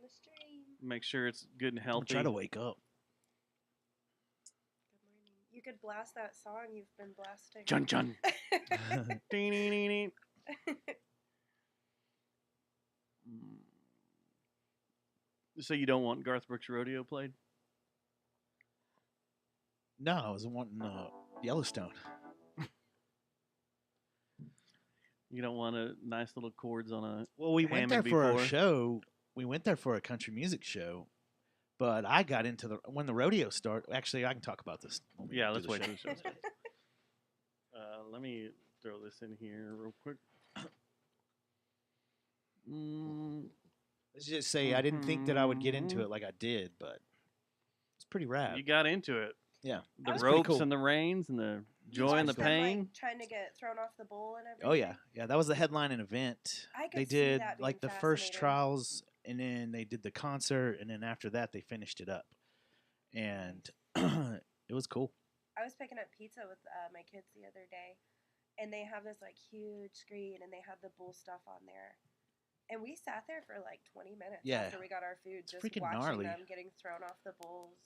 the stream. Make sure it's good and healthy. Try to wake up. Good morning. You could blast that song you've been blasting. Chun chun. Ding-ding-ding-ding. So you don't want Garth Brooks Rodeo played? No, I was wanting Yellowstone. You don't want a nice little chords on a. Well, we went there for Hammond a B4? show. We went there for a country music show, but I got into when the rodeo started. Actually, I can talk about this. When we Yeah, do let's the wait show. till the show starts. Let me throw this in here real quick. Let's just say I didn't think that I would get into it like I did, but it's pretty rad. You got into it. Yeah, The It's pretty ropes cool. and the reins and the You joy and the watched them, pain. Like, trying to get thrown off the bull and everything. Oh yeah. That was the headlining event. I could They see did that being like the first fascinating. trials, and then they did the concert, and then after that they finished it up, and it was cool. I was picking up pizza with my kids the other day, and they have this like huge screen, and they have the bull stuff on there. And we sat there for like 20 minutes Yeah. after we got our food, It's just freaking watching gnarly. them getting thrown off the bulls.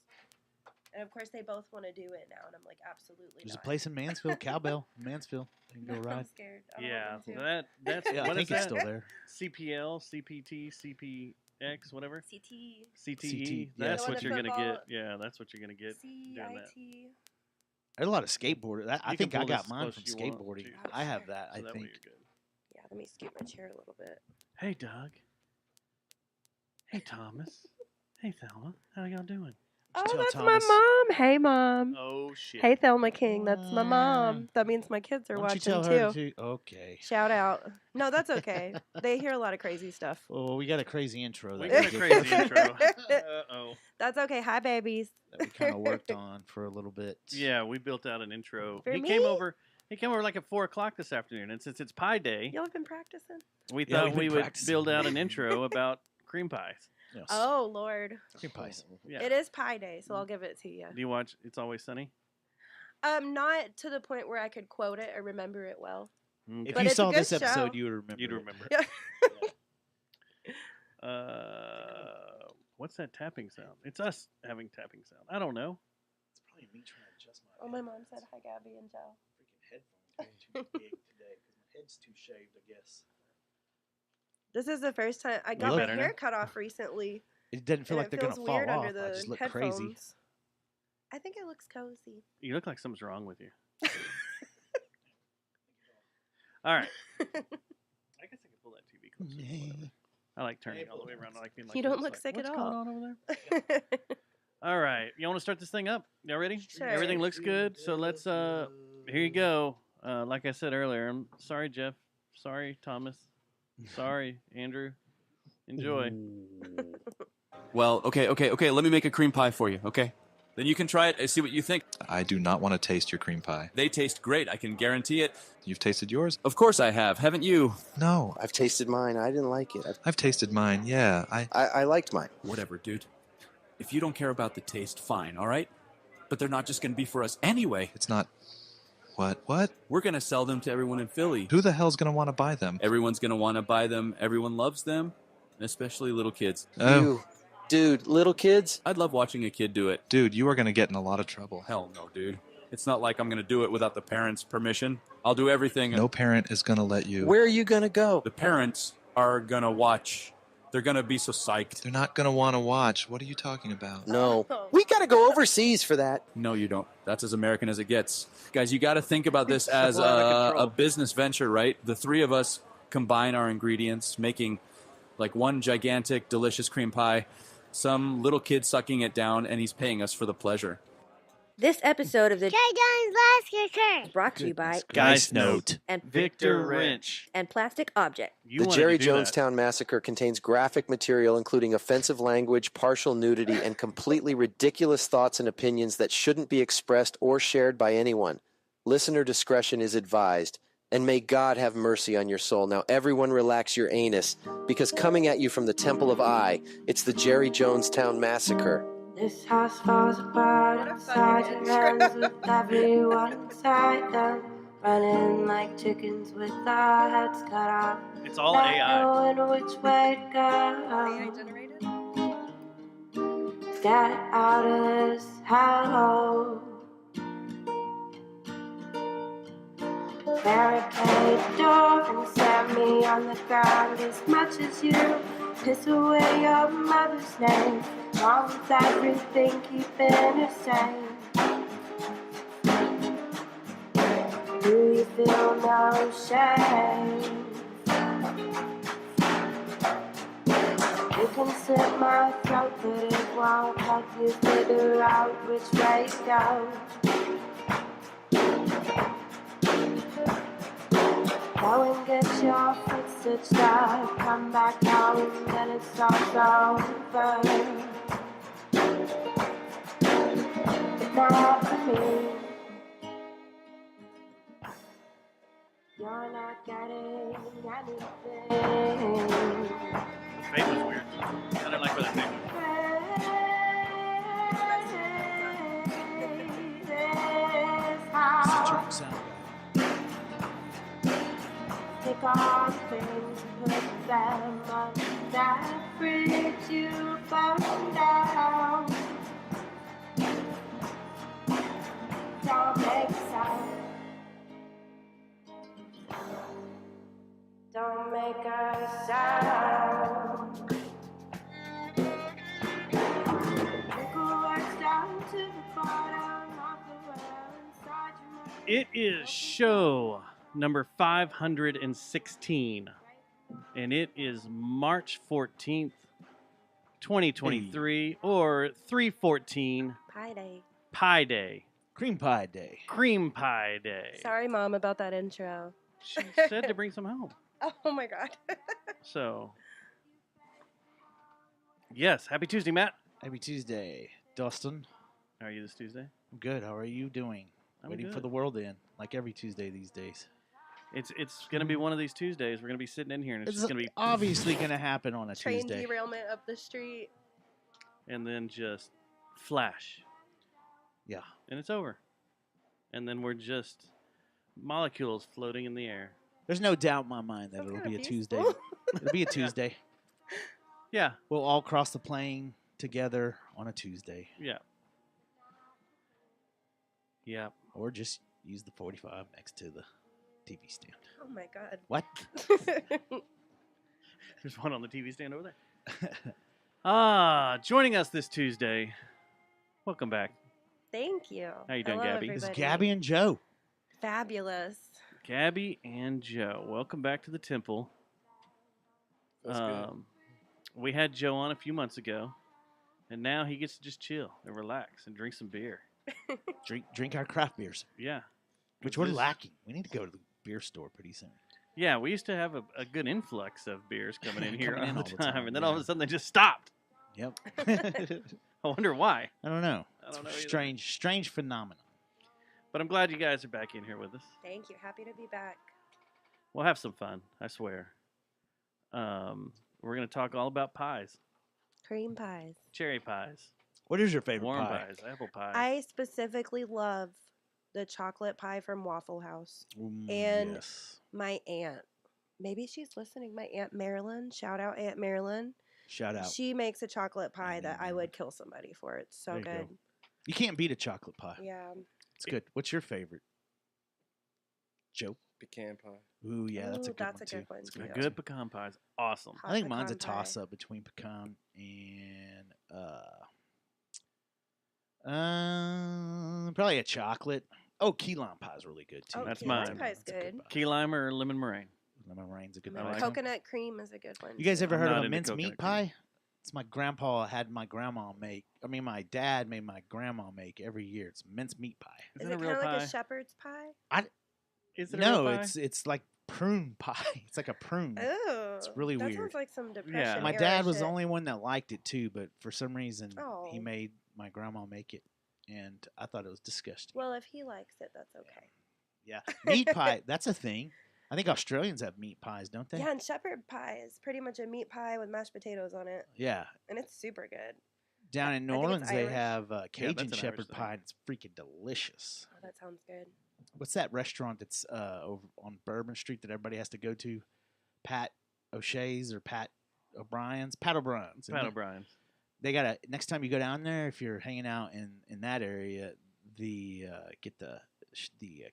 And of course, they both want to do it now, and I'm like, absolutely There's not. a place in Mansfield, Cowbell, Mansfield. You can go I'm ride. scared. I don't Yeah, want them to. that's Yeah, what I is think it's that? still there. CPL, CPT, CPX, whatever. CT, CTE. yeah. That's You know what the you're gonna football- get. Yeah, that's what you're gonna get. doing that. CIT. There's a lot of skateboarders. I You think can I pull got this as mine close from as you want skateboarding. to. I have that. So I that way think. you're good. Yeah, let me scoot my chair a little bit. Hey, Doug. Hey, Thomas. Hey, Thelma. How y'all doing? Oh, tell that's Thomas- my mom. Hey, mom. Oh shit. Hey, Thelma King. That's my mom. That means my kids are Why don't you watching tell her too. to? Okay. Shout out. No, that's okay. They hear a lot of crazy stuff. Well, we got a crazy intro. We that got a did- crazy intro. Uh-oh. That's okay. Hi, babies. that we kind of worked on for a little bit. Yeah, we built out an intro. For He me? came over like at 4 o'clock this afternoon, and since it's Pie Day, Y'all have been practicing? we Yeah, thought we've we been would practicing. build out an intro about cream pies. Yes. Oh, Lord. Cream pies. Yeah. It is Pie Day, so I'll give it to you. Do you watch It's Always Sunny? Not to the point where I could quote it or remember it well. If But you it's a saw good this episode, show. you would remember. You'd it. remember. Yeah. What's that tapping sound? It's us having tapping sound. I don't know. It's probably me trying to adjust my. Oh, my mom said hi, Gabby and Joe. Freaking headphones being too big today because my head's too shaved, I guess. This is the first time I You got look my better now. hair cut off recently. It doesn't feel and like it they're gonna feels fall weird off. under the I just look headphones. crazy. I think it looks cozy. You look like something's wrong with you. All right. I guess I could pull that TV closer. Whatever. I like turning all the way around. I like being like You don't this, look like, sick at what's all. going on over there? All right. You want to start this thing up? Y'all ready? Sure. Everything looks good. So let's here you go. Like I said earlier, I'm sorry, Jeff. Sorry, Thomas. Sorry, Andrew. Enjoy. Well, okay. Let me make a cream pie for you, okay? Then you can try it and see what you think. I do not want to taste your cream pie. They taste great, I can guarantee it. You've tasted yours? Of course I have, haven't you? No, I've tasted mine. I didn't like it. I've tasted mine. Yeah, I liked mine. Whatever, dude. If you don't care about the taste, fine, all right? But they're not just going to be for us anyway. It's not. What? We're going to sell them to everyone in Philly. Who the hell's gonna want to buy them? Everyone's going to want to buy them. Everyone loves them, especially little kids. Oh, You, dude, little kids. I'd love watching a kid do it. dude, you are gonna get in a lot of trouble. Hell no, dude. It's not like I'm going to do it without the parents' permission. I'll do everything. No parent is gonna let you. Where are you gonna go? The parents are going to watch. They're going to be so psyched. They're not gonna want to watch. What are you talking about? No, we gotta go overseas for that. No, you don't. That's as American as it gets. Guys, you got to think about this as Well, out of control. a business venture, right? The three of us combine our ingredients, making like one gigantic, delicious cream pie. Some little kid sucking it down, and he's paying us for the pleasure. This episode of the Dragon's Last Kicker. is brought to you by Guys Note. and Victor Wrench. and Plastic Object. You The wanted Jerry to do that. Jonestown Massacre contains graphic material including offensive language, partial nudity, and completely ridiculous thoughts and opinions that shouldn't be expressed or shared by anyone. Listener discretion is advised. And may God have mercy on your soul. Now, everyone relax your anus, because coming at you from the Temple of I, it's the Jerry Jonestown Massacre. This house falls apart inside and runs with everyone inside them. Running like chickens with our heads cut off. It's all Not AI. knowing which way to AI go. generated? get out of this hellhole. Barricade the door and set me on the ground as much as you piss away your mother's name. Wrong with everything, keeping her sane. Do you feel no shame? You can slit my throat, but it won't help you figure out which way to go. Go and get your foot stitched up, come back home, then it's all over. But not for me. You're not getting anything. The fade was weird. I don't like where the fade was. It's a drunk sound. Take all things, put them on that bridge you burned down. Don't make a sound. Don't make a sound. Trickle works down to the bottom of the well inside your mind. It is show number 516, and it is March 14th, 2023, or 3/14 Pie day. Pie Day. Cream Pie Day. Cream Pie Day. Sorry, Mom, about that intro. She said to bring some home. Oh my God. So, yes, happy Tuesday, Matt. Happy Tuesday, Dustin. How are you this Tuesday? I'm good. How are you doing? I'm Waiting for good. the world to end, like every Tuesday these days. It's going to be one of these Tuesdays. We're going to be sitting in here, and it's just going to be obviously going to happen on a Train Tuesday. derailment up the street. and then just flash, Yeah. and it's over. And then we're just molecules floating in the air. There's no doubt in my mind that Sounds it'll kinda be a Tuesday. peaceful. It'll be a Tuesday. Yeah, We'll all cross the plane together on a Tuesday. yeah. Yeah. Or just use the 45 next to the TV stand. Oh my God. What? There's one on the TV stand over there. Joining us this Tuesday. Welcome back. Thank you. How you doing, Hello, Gabby? It's everybody. Gabby and Joe. Fabulous. Gabby and Joe. Welcome back to the temple. That's good. We had Joe on a few months ago, and now he gets to just chill and relax and drink some beer. Drink our craft beers, Yeah. which 'Cause we're this- lacking. We need to go to the beer store pretty soon. Yeah, we used to have a good influx of beers coming in here Coming in all all the the time, time, and then all of yeah. a sudden they just stopped. Yep. I wonder why. I don't know. I don't know It's either. strange phenomenon. But I'm glad you guys are back in here with us. Thank you. Happy to be back. We'll have some fun, I swear. We're going to talk all about pies, Cream pies. cherry pies, What is your favorite warm pie? pies, apple pies. I specifically love the chocolate pie from Waffle House. Mm, And- yes. My aunt, maybe she's listening, my Aunt Marilyn, shout out Aunt Marilyn. Shout out. She makes a chocolate pie Aunt that I Marilyn. would kill somebody for. It's so There you good. go. You can't beat a chocolate pie. Yeah. It's good. What's your favorite? Joe? Pecan pie. Ooh, yeah, that's a Ooh, good that's one a too. good one, That's a too. good pecan pie is awesome. I think mine's a pecan pie. toss up between pecan and probably a chocolate. Oh, key lime pie is really good too. Oh, That's key lime mine. pie's That's a good. pie. Key lime or lemon meringue? Lemon meringue's a good I pie. like 'em. Coconut cream is a good one. You guys too. ever I'm heard not of a into mince coconut meat cream. pie? It's my grandpa had my grandma make. I mean, my dad made my grandma make every year. It's mince meat pie. Is, Is it it a kind real of like pie? a shepherd's pie? Is it a No, real pie? it's like prune pie. It's like a prune. Oh, really that weird. sounds like some depression. My era dad was shit. the only one that liked it too, but for some reason he Oh. made my grandma make it, and I thought it was disgusting. Well, if he likes it, that's okay. Yeah, meat pie. That's a thing. I think Australians have meat pies, don't they? Yeah, and shepherd pie is pretty much a meat pie with mashed potatoes on it, Yeah. and it's super good. Down in New I think it's Orleans, they Irish. have Cajun that's an Irish shepherd thing. pie, and it's freaking delicious. Oh, that sounds good. What's that restaurant that's over on Bourbon Street that everybody has to go to? Pat O'Shea's or Pat O'Brien's? Pat O'Brien's. isn't Pat it? O'Brien's. they gotta next time you go down there, if you're hanging out in that area, get the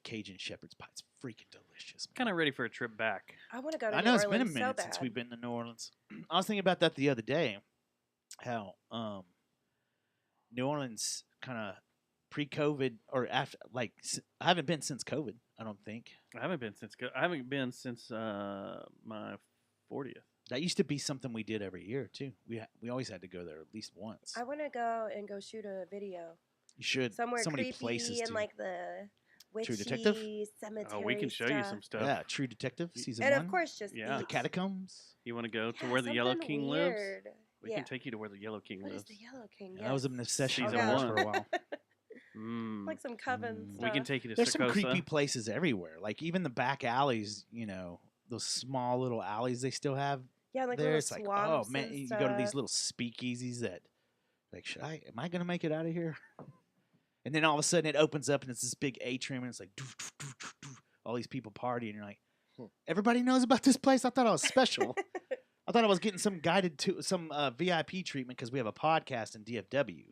Cajun shepherd's pie. It's freaking delicious. Kind of ready for a trip back. I want to go to I New know Orleans it's been a so minute bad. since we've been to New Orleans. I was thinking about that the other day. How New Orleans kind of pre-COVID or after, like I haven't been since COVID. I don't think I haven't been since my 40th. that used to be something we did every year too. We always had to go there at least once. I want to go shoot a video You should. somewhere so many creepy places and too. like the witchy True Detective? cemetery. Oh, we can show you some stuff. Yeah, True Detective season And 1. of course, just Yeah. The eat. Catacombs. You want to go to Yeah, where the Yellow something King lives? weird. We Yeah. can take you to where the Yellow King What lives. is the Yellow King? That was an obsession of Season ours one. for a while. Mm. Like some coven Mm. stuff. We can take you to There's some Sarcosa. creepy places everywhere. Like even the back alleys, those small little alleys they still have Yeah, like there. little It's like, swamps oh man, and you go to these stuff. little speakeasies that, like, am I gonna make it out of here? And then all of a sudden it opens up and it's this big atrium and it's like, doof, doof, doof, doof, doof, all these people partying. And you're like, everybody knows about this place. I thought I was special. I thought I was getting some VIP treatment because we have a podcast in DFW.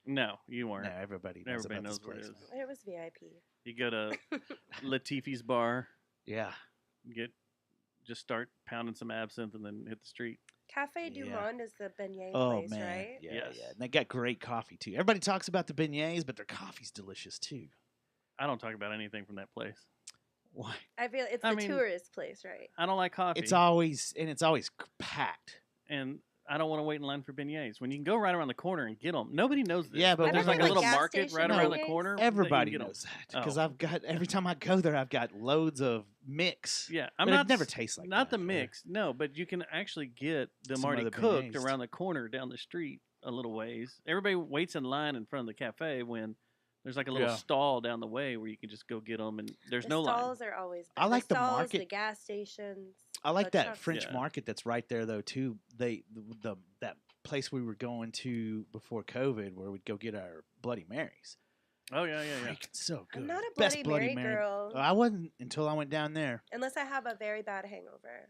No, you weren't. No, everybody knows Everybody about knows this where it place. is. now. It was VIP. You go to Latifi's bar, Yeah. just start pounding some absinthe, and then hit the street. Cafe Du Yeah. Monde is the beignet Oh place, man, right? yeah, Yes. yeah. And they got great coffee too. Everybody talks about the beignets, but their coffee's delicious too. I don't talk about anything from that place. Why? I feel it's I the mean- tourist place, right? I don't like coffee. It's always packed. and I don't want to wait in line for beignets. When you can go right around the corner and get them. Nobody knows this. Yeah, but there's we like a like little gas market station right around the beignets? corner. that you Everybody can get 'em. knows that because Oh. I've got every time I go there, I've got loads of mix. Yeah, But I'm it not never tastes like not that, the or- mix. No, but you can actually get them Some already other cooked beignets. around the corner down the street a little ways. Everybody waits in line in front of the cafe when there's like a little Yeah. stall down the way where you can just go get them, and there's The no line. stalls are always. I like the stalls, market. the gas stations. I like the that trucks. French Yeah. market that's right there though too. That place we were going to before COVID where we'd go get our Bloody Marys. Oh yeah. Freaking so good. I'm not a Best Bloody Mary girl. I wasn't until I went down there. Unless I have a very bad hangover.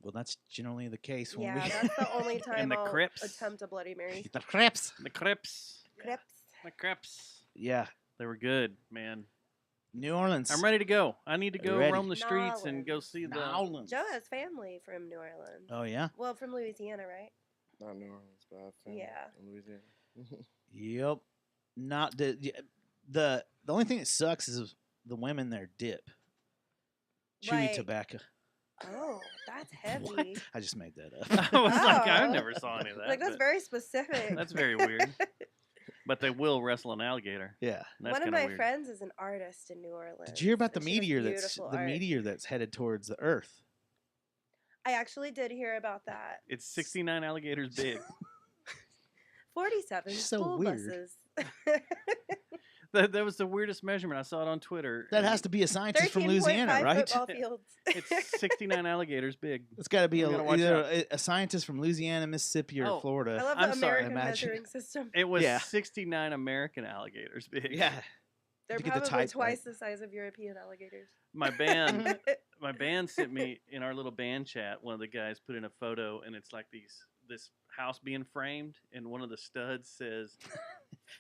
Well, that's generally the case when Yeah, we that's the only time the I'll crepes. attempt a Bloody Mary. the crepes. The crepes. Crepes. The crepes. Yeah, They were good, man. New Orleans. I'm ready to go. I need to Are you go ready? roam the streets and go Nolans. see the. New Orleans. Joe has family from New Orleans. Oh yeah. Well, from Louisiana, right? Not New Orleans, but I have family Yeah. in Louisiana. Yep. Not the only thing that sucks is the women there dip. Chewy Right. tobacco. Oh, that's heavy. What? I just made that up. I was like, I Oh. never saw any of that. Like that's but very specific. that's very weird. But they will wrestle an alligator. Yeah. And that's One of kinda my weird. friends is an artist in New Orleans. Did you hear about the and she does beautiful art. meteor that's headed towards the Earth? I actually did hear about that. It's 69 alligators big. 47 So school weird. buses. That was the weirdest measurement. I saw it on Twitter. That and has to be a scientist from 13.5 Louisiana, right? football fields. It's 69 alligators big. It's got to be We gotta watch either out. a scientist from Louisiana, Mississippi, or Oh, Florida. I love I'm the sorry, American imagine. measuring system. It was Yeah. 69 American alligators big. Yeah. They're to get the probably type twice right. the size of European alligators. My band sent me in our little band chat. One of the guys put in a photo, and it's like this house being framed, and one of the studs says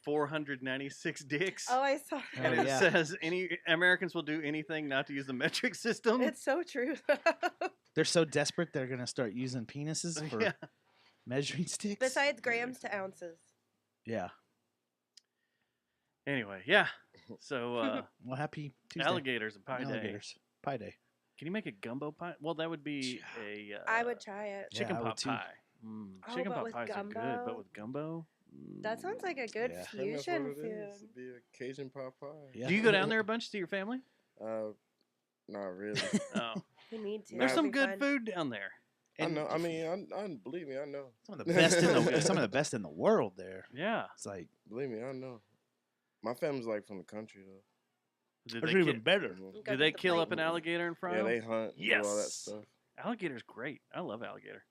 496 dicks. Oh, I saw Oh, and that. it yeah. says any Americans will do anything not to use the metric system. It's so true. They're so desperate they're gonna start using penises for Yeah. measuring sticks. Besides grams to ounces. Yeah. Anyway, yeah. So Well, happy Tuesday. alligators and pie day. Alligators. Pie day. Can you make a gumbo pie? Well, that would be a I would try it. Yeah, chicken I would pot too. pie. Oh, Chicken but pot with pies are good, gumbo? but with gumbo. That sounds like a good Yeah. And that's fusion what it food. is. It'd be a Cajun pot pie. Yeah. Do you go down there a bunch to see your family? Not really. Oh, We need to. there's That'd some be good fun. food down there. I know. I mean, I believe me. I know. some of the best in the world there. Yeah. It's like Believe me, I know. My family's like from the country though. Did it's they, even ki- better. Mhm. Go did get they the kill up plate. an alligator and fry Yeah, 'em? they hunt. And do all that Yes. stuff. Alligator's great. I love alligator.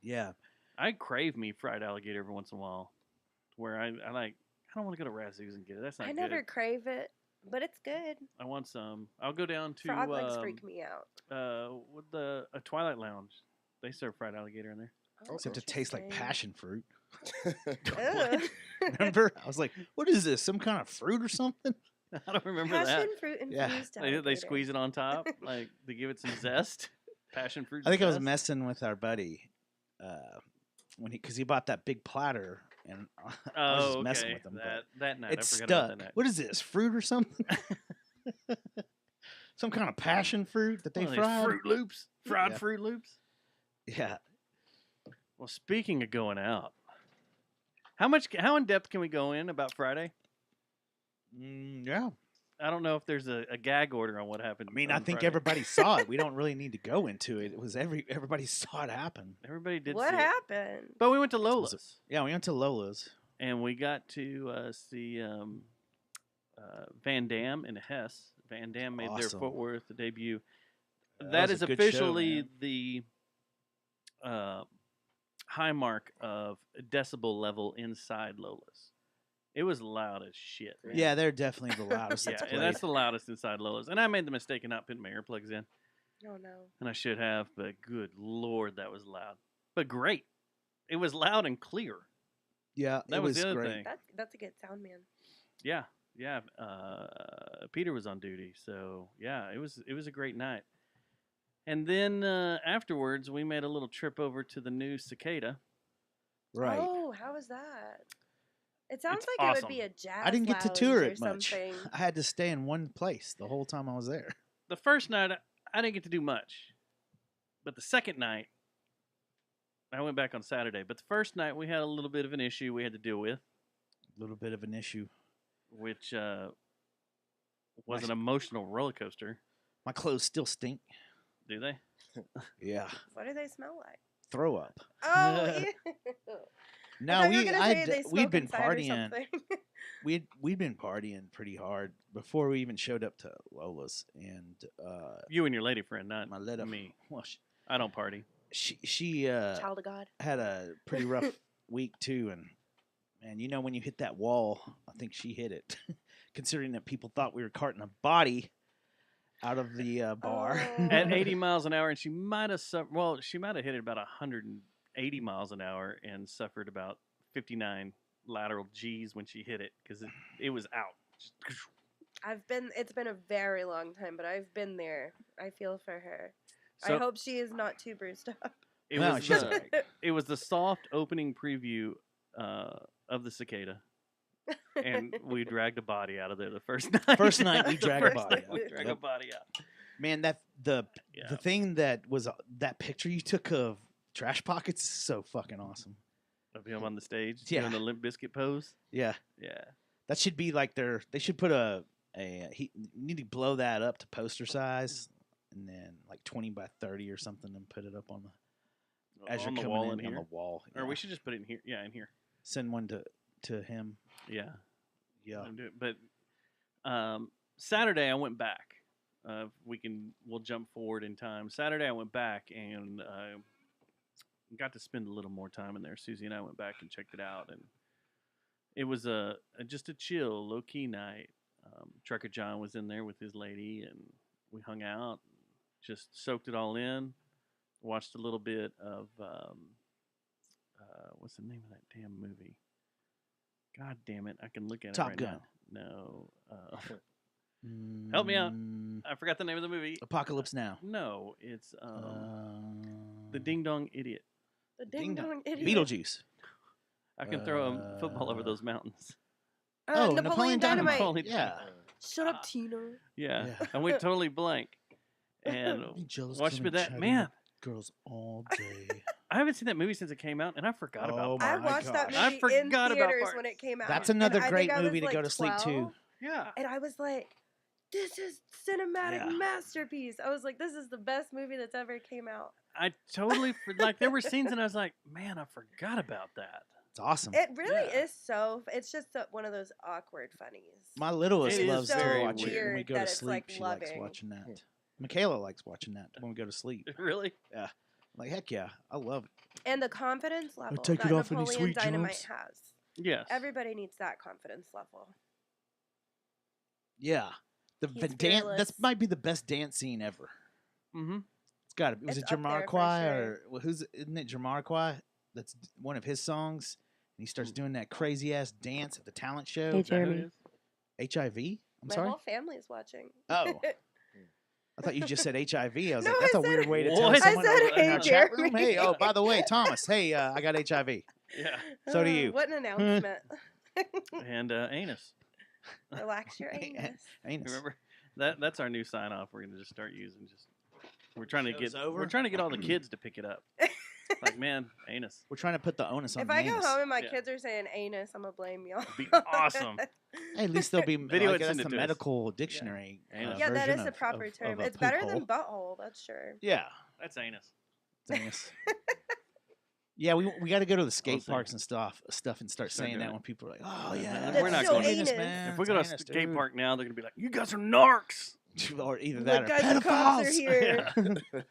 Yeah. I crave me fried alligator every once in a while. Where I don't want to go to Razzoos and get it. That's not I good. never crave it, but it's good. I want some. I'll go down to Frog legs freak me out. with a Twilight Lounge. They serve fried alligator in there. Oh, Except it tastes like interesting. passion fruit. Ugh. Remember? I was like, what is this? Some kind of fruit or something? I don't remember Passion that. fruit Yeah. infused They alligator. squeeze it on top, like to give it some zest. Passion fruit. I think I was zest. messing with our buddy because he bought that big platter, and I was just messing with him. That night, But it I forgot stuck. about that night. What is this? Fruit or something? Some kind of passion fruit that they One of these fried? Fruit Loops, fried Yeah. Fruit Loops. Yeah. Well, speaking of going out, how in depth can we go in about Friday? Yeah. I don't know if there's a gag order on what happened. I mean, I on think Friday. everybody saw it. We don't really need to go into it. It was everybody saw it happen. Everybody did. What see it. happened? But we went to Was Lola's, Yeah, we went to Lola's. and we got to see Van Dam and Hess. Van Dam made their Awesome. Fort Worth debut. That That was is a good show, officially man. the high mark of decibel level inside Lola's. It was loud as shit. Man. Yeah, they're definitely the loudest. Yeah, that's and played. that's the loudest inside Lola's. And I made the mistake of not putting my earplugs in, Oh no. and I should have. But good lord, that was loud. But great, it was loud and clear. Yeah, That it was was the other great. thing. That's a good sound man. Yeah, yeah. Peter was on duty, so yeah, it was a great night. And then afterwards, we made a little trip over to the new Cicada. Right. Oh, how was that? It sounds It's like it awesome. would be a jazz. I didn't get to lounge tour or it much. something. I had to stay in one place the whole time I was there. The first night, I didn't get to do much, but the second night, I went back on Saturday. But the first night, we had a little bit of an issue we had to deal with, A little bit of an issue. which was an emotional roller coaster. My clothes still stink. Do they? Yeah. What do they smell like? Throw up. Oh, ew. No, I thought you were gonna say they we'd smoke been inside or partying. something. We'd been partying pretty hard before we even showed up to Lola's, and You and your lady friend, not my little me. Well, I don't party. she Child of God. had a pretty rough week too, and you know when you hit that wall, I think she hit it, considering that people thought we were carting a body out of the bar. Oh. At 80 miles an hour, and she might have she might have hit it about 180 miles an hour and suffered about 59 lateral G's when she hit it because it was out. It's been a very long time, but I've been there. I feel for her. So I hope she is not too bruised up. it No, was she's the, alright. it was the soft opening preview of the Cicada, and we dragged a body out of there the first night. First night we The dragged a first body night out. We dragged a Yep. body out. Man, the Yeah. thing that was that picture you took of Trash Pockets is so fucking awesome. Of him on the stage Yeah. doing the Limp Bizkit pose. Yeah, Yeah. that should be like they should put he need to blow that up to poster size, and then like 20 by 30 or something, and put it up on the as on you're the coming wall in in on here. the wall. Or yeah. we should just put it in here. Yeah, in here. Send one to him. Yeah. Yeah. I'll do it. But Saturday I went back. We'll jump forward in time. Saturday I went back and got to spend a little more time in there. Susie and I went back and checked it out, and it was just a chill, low key night. Trucker John was in there with his lady, and we hung out, just soaked it all in. Watched a little bit of what's the name of that damn movie? God damn it! I can look at Top it right Gun. now. No, help me out. I forgot the name of the movie. Apocalypse Now. No, it's the Ding Dong Idiot. The Ding ding dong. dong idiot. Beetlejuice. I can throw a football over those mountains. Oh, Napoleon Napoleon Dynamite. Napoleon Yeah. Shut up, Tina. Yeah, Yeah. I went totally blank. And Be jealous watched 'cause me I'm that chatting man. with girls all day. I haven't seen that movie since it came out, and I forgot Oh about. my I parts. watched that gosh. movie I in forgot about theaters parts. when it came out. That's And another I great think I was, movie to like, go to sleep 12, to. Yeah, And I was like, this is cinematic Yeah. masterpiece. I was like, this is the best movie that's ever came out. I totally like. There were scenes, and I was like, man, I forgot about that. It's awesome. It really Yeah. is so. It's just one of those awkward funnies. My littlest It is loves to very watch it when we weird go that to it's, sleep. like, She likes loving. watching that. Michaela likes watching that when we go to sleep. Really? Like, heck yeah, I love it. And the confidence level take that it off any Napoleon sweet Dynamite jumps. has. Yes. Everybody needs that confidence level. Yeah, He's dance. fearless. That might be the best dance scene ever. Mm-hmm. It's got to be. Was It's it up there for Jamiroquai sure. or well, who's? Isn't it Jamiroquai? That's one of his songs, he starts doing that crazy ass dance at the talent show. Hey, Is that who it Jeremy. is? HIV? I'm My sorry? whole family's watching. Oh. I thought you just said HIV. I was No, like, that's I a weird said- way to What? tell I someone said, in "Hey, our chat room. Jeremy." Hey, oh, by the way, Thomas, hey, I got HIV. Yeah. So do you. What an announcement. And anus. Relax your anus. Anus. Remember that's our new sign off. We're gonna just start using. We're trying to Show's get over? we're trying to get all the kids to pick it up. Like, man, anus. We're trying to put the onus on If the I go anus. home and my Yeah. kids are saying anus, I'm going to blame y'all. Be awesome. Hey, at least there'll be Video like, it, that's send it the to us. medical dictionary. Anus. Yeah, that version is the proper of term. a It's poop better hole. than butthole, that's sure. Yeah, That's anus. it's anus. Yeah, we got to go to the skate see. parks and stuff and start Start saying doing that it. when people are like, "Oh yeah, That's we're not still going anus. man." If we It's go to a anus, skate dude." park now, they're gonna be like, "You guys are narcs." or either Look, that or guys, the cops are pedophiles. here.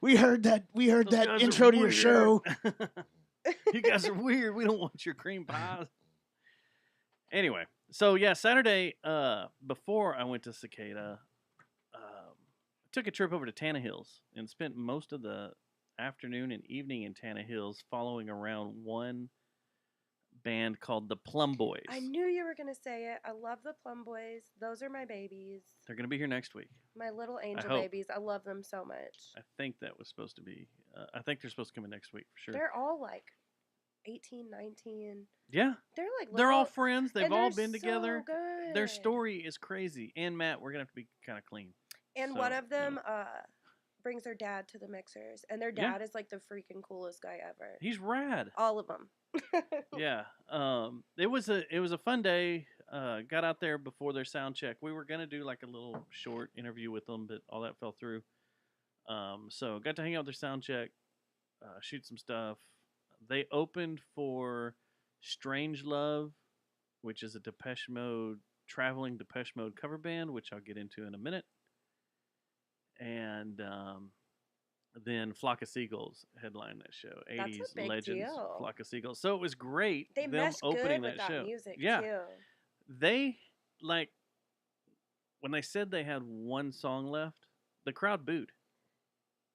We heard that. We heard Those that guys are intro to your weird. show. You guys are weird. We don't want your cream pies. Anyway, so yeah, Saturday before I went to Cicada, took a trip over to Tanna Hills and spent most of the afternoon and evening in Tanna Hills following around one band called the Plum Boys. I knew you were going to say it. I love the Plum Boys. Those are my babies. They're going to be here next week. My little angel hope. babies. I love them so much. I think that was supposed to be. I think they're supposed to come in next week for sure. They're all like 18, 19. Yeah, They're like they're all little- friends. They've and all they're been together. So good. Their story is crazy. And Matt, we're gonna have to be kind of clean. And So, one of them yeah. brings their dad to the mixers, and their Yeah. dad is like the freaking coolest guy ever. He's rad. All of them. Yeah. It was a fun day. Got out there before their sound check. We were gonna do like a little short interview with them, but all that fell through. So got to hang out with their sound check, shoot some stuff. They opened for Strange Love, which is a traveling Depeche Mode cover band, which I'll get into in a minute. And then Flock of Seagulls headlined that show. That's a 80s big legends, deal. Flock of Seagulls. So it was great. They them mesh opening good with that show. music Yeah, too. they like when they said they had one song left, the crowd booed.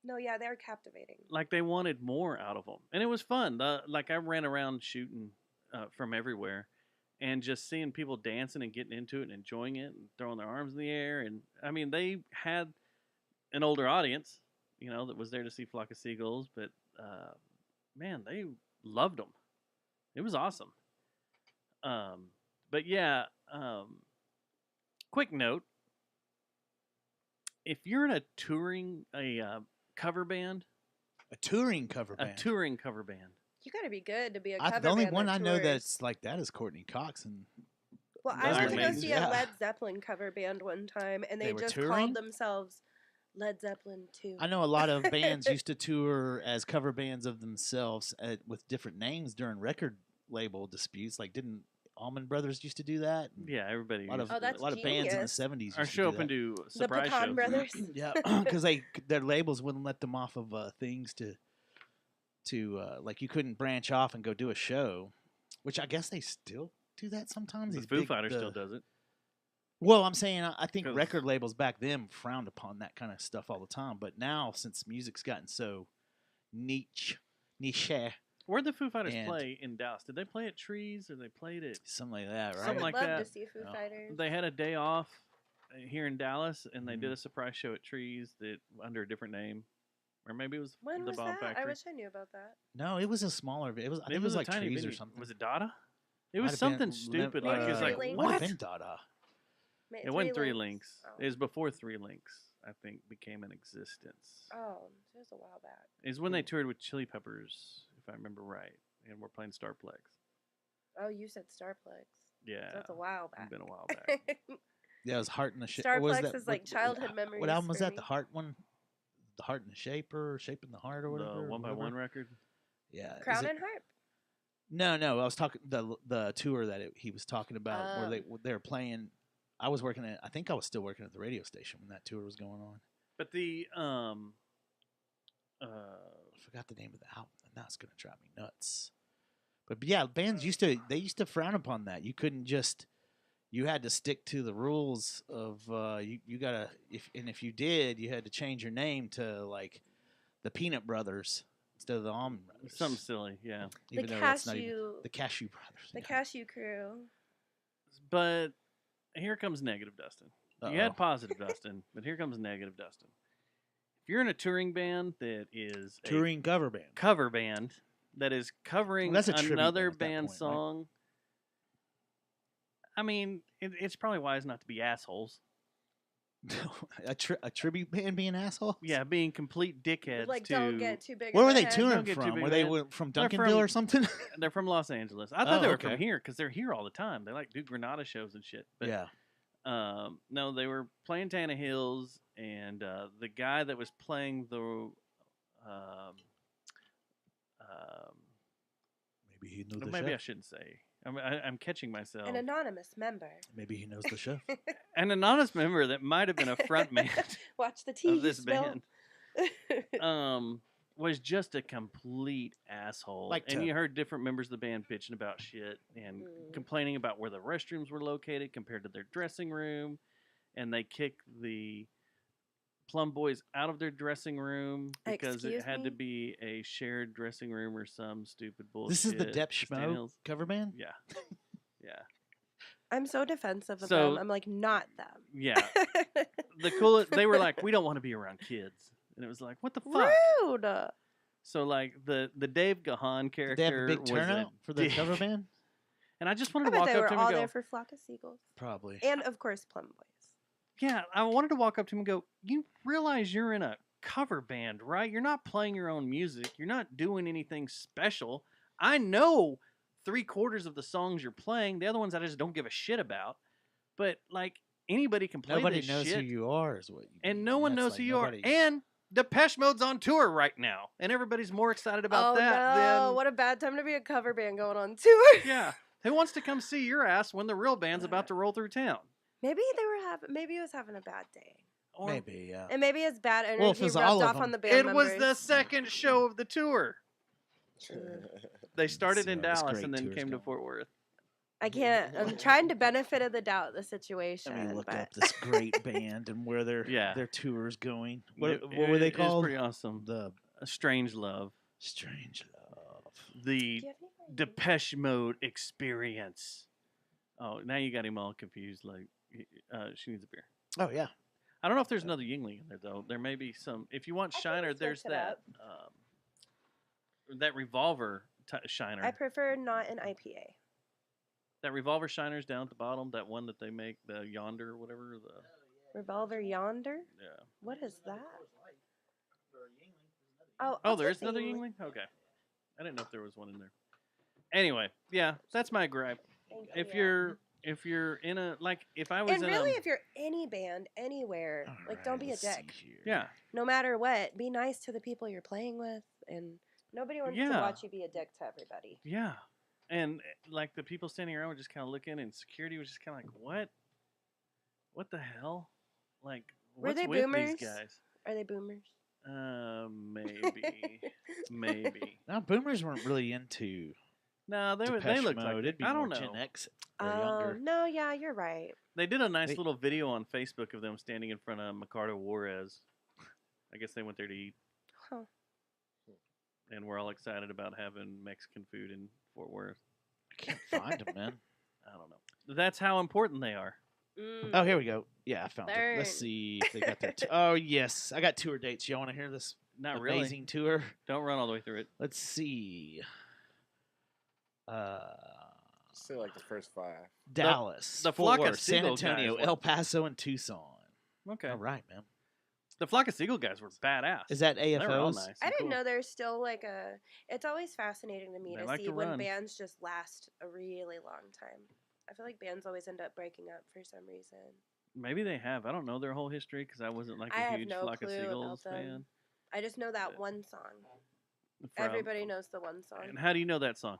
No, yeah, they're captivating. Like they wanted more out of them, and it was fun. Like I ran around shooting from everywhere, and just seeing people dancing and getting into it and enjoying it and throwing their arms in the air. And I mean, they had an older audience, that was there to see Flock of Seagulls, but man, they loved them. It was awesome. But yeah, quick note: if you're in a cover band, A touring cover band. a touring cover band. You got to be good to be a cover The only band one that I know tours. that's like that is Courtney Cox and Well, I Iron went to go Maiden. see Yeah. a Led Zeppelin cover band one time, and They they were just touring? called themselves Led Zeppelin 2. I know a lot of bands used to tour as cover bands of themselves with different names during record label disputes. Like, didn't Allman Brothers used to do that? And Yeah, everybody. a lot of Oh, that's a lot of bands in the genius. '70s. Our used to show do opened that. to The surprise Pecan shows. Brothers. Yeah, because their labels wouldn't let them off of things to like you couldn't branch off and go do a show, which I guess they still do that sometimes. The These Foo big- Fighters the- still does it. Well, I'm saying I think 'Cause- record labels back then frowned upon that kind of stuff all the time, but now since music's gotten so niche, Where'd the Foo Fighters And- play in Dallas? Did they play at Trees or they played at? something like that, I right? Something would like love that. to see Foo Yeah. Fighters. They had a day off here in Dallas, and they did Mhm. a surprise show at Trees that under a different name, or maybe it was When the was Bomb that? Factory. I wish I knew about that. No, it was a smaller. It was. I think it was a like tiny Trees or venue. something. Was it Dada? It was Might have something been- stupid. Maybe Like it was Three like Links? might what? have been Dada. It wasn't Three Links. Oh. It was before Three Links. I think became an existence. Oh, it was a while back. Is when they toured with Chili Peppers, if I remember right, and we're playing Starplex. Oh, you said Starplex. Yeah, That's a while it's back. been a while back. Yeah, it was Heart in the Shape. Starplex is like childhood memories What album was for that? me. The Heart one. The Heart in the Shaper, Shaping the Heart, or whatever. The One by One record. Yeah. is Crown it- and Harp. No, I was talking the tour that he was talking about where they were playing. I was working at. I think I was still working at the radio station when that tour was going on. But the I forgot the name of the album, and that's gonna drive me nuts. But yeah, bands used to frown upon that. You couldn't just. You had to stick to the rules of you gotta if you did, you had to change your name to like the Peanut Brothers instead of the Almond Brothers. Something silly, yeah. Even the though that's not even cashew, the Cashew Brothers. the yeah. cashew crew. But here comes negative Dustin. You Uh-oh. had positive Dustin, but here comes negative Dustin. If you're in a touring band that is touring cover band. a cover band that is covering Well, that's a tribute another band at that band point, right? song, I mean, it's probably wise not to be assholes. a tribute band being assholes? Yeah, being complete dickheads. Like, to don't get too big. Where of were a they head. touring Don't get too from? big Were of they a head. from They're Duncanville from- or something? They're from Los Angeles. I thought they were okay. from here because they're here all the time. They like do Granada shows and shit. But, yeah. no, they were playing Tana Hills, and the guy that was playing the Maybe he knows the maybe I chef. shouldn't say. I'm catching myself. An anonymous member. Maybe he knows the chef. An anonymous member that might have been a front man Watch the tea. of this smell. band. Was just a complete asshole. Like and to- you heard different members of the band bitching about shit and complaining about where the restrooms were located compared to their dressing room. And they kicked the Plum Boys out of their dressing room because Excuse it had to me? be a shared dressing room or some stupid bullshit. This is the Depp Stan Schmo Hills. cover band? Yeah. Yeah. I'm so defensive of So- them. I'm like, not them. Yeah. The coolest, they were like, we don't want to be around kids. And it was like, what the fuck? Rude. So like the Dave Gahan character Did they have a big was turnout for the dick. cover band? And I just I wanted to bet walk they up were to him all and go, there for Flock of Seagulls. Probably. And, of course, Plum Boys. yeah, I wanted to walk up to him and go, you realize you're in a cover band, right? You're not playing your own music. You're not doing anything special. I know 3/4 of the songs you're playing. The other ones I just don't give a shit about. But like anybody can play Nobody this knows shit. who you are, is what you And mean. no one That's knows like who you are. nobody- And Depeche Mode's on tour right now, and everybody's more excited about oh, that no. than What a bad time to be a cover band going on tour. yeah. Who wants to come see your ass when the real band's about to roll through town? Maybe maybe he was having a bad day. Or Maybe, yeah. And maybe his bad energy Well, if it was all rubbed of off them- on the band it was members. the second show of the tour. They started See in how this Dallas great and then tour's came to going. Fort Worth. I can't. I'm trying to benefit of the doubt the situation. Let me look but up this great band and where Yeah. their tour is going. It- What were they it is called? pretty awesome. The A Strange Love. Strange Love. The Do you have any more? Depeche Mode Experience. Oh, now you got him all confused. Like, she needs a beer. Oh yeah. I don't know if there's another Yingling in there though. There may be some. If you want I can Shiner, switch there's it that that Revolver Shiner. I prefer not an IPA. That Revolver Shiner's down at the bottom. That one that they make, the Yonder or whatever. The Revolver Yonder? yeah. What is that? Oh, Oh, I'll there take is the another Yingling. Yingling. Okay, I didn't know if there was one in there. Anyway, yeah, that's my gripe. Thank If you. you're in a like, if I was And in really, a if you're any band, anywhere, like, don't be a dick. yeah. No matter what, be nice to the people you're playing with, and nobody wants to Yeah. watch you be a dick to everybody. Yeah. And like the people standing around were just kind of looking, and security was just kind of like, "What? What the hell? Like, Were what's they with boomers? these guys?" Are they boomers? Maybe, maybe. Now boomers weren't really into No, they Depeche looked Mode. like It'd be I don't more know. Gen X or younger. No, yeah, you're right. They did a nice They- little video on Facebook of them standing in front of Mercado Juarez. I guess they went there to eat, Huh. and we're all excited about having Mexican food in Fort Worth. I can't find them, man. I don't know. That's how important they are. Mm. Oh, here we go. Yeah, I found them. Let's Burn. see if they got their. Oh yes, I got tour dates. Y'all want to hear this Not really. amazing tour? Don't run all the way through it. Let's see. Say like the first 5. Dallas, the Fort Flock of Worth, San Seagulls guys Antonio, were- El Paso, and Tucson. Okay. All right, man. The Flock of Seagull guys were badass. Is that They were all AFOs? nice. I and didn't cool. know there's still like a. It's always fascinating to me They to like see to when run. bands just last a really long time. I feel like bands always end up breaking up for some reason. Maybe they have. I don't know their whole history because I wasn't like I a have huge no Flock of clue Seagulls about them. fan. I just know that Yeah. one song. From- Everybody knows the one song. And how do you know that song?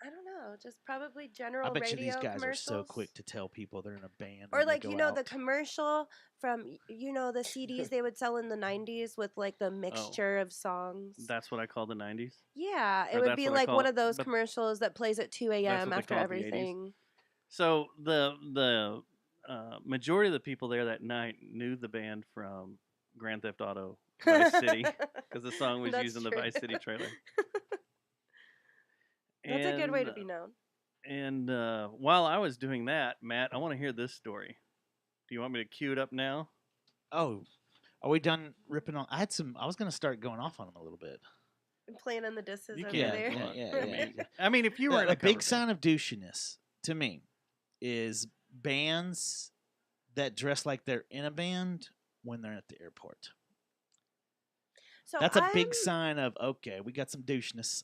I don't know, just probably general I bet you radio these guys are commercials. so quick to tell people they're in a band. Or when they like go you know out. the commercial from the CDs they would sell in the 90s with like the mixture of songs. That's what I call the 90s. Yeah, it or would that's be what I like call one it, of those but- commercials that plays at 2 what a.m. they after call it, the 80s. everything. So the majority of the people there that night knew the band from Grand Theft Auto Vice City because the song was That's used in the true. Vice City trailer. That's a good way to be known. And while I was doing that, Matt, I want to hear this story. Do you want me to cue it up now? Oh, are we done ripping on? I was going to start going off on them a little bit. And playing in the disses You over can't. there. I mean, if you were in a a big cover sign of douchiness to me is bands that dress like they're in a band when they're at the airport. So That's a big sign of, okay, we got some douchiness.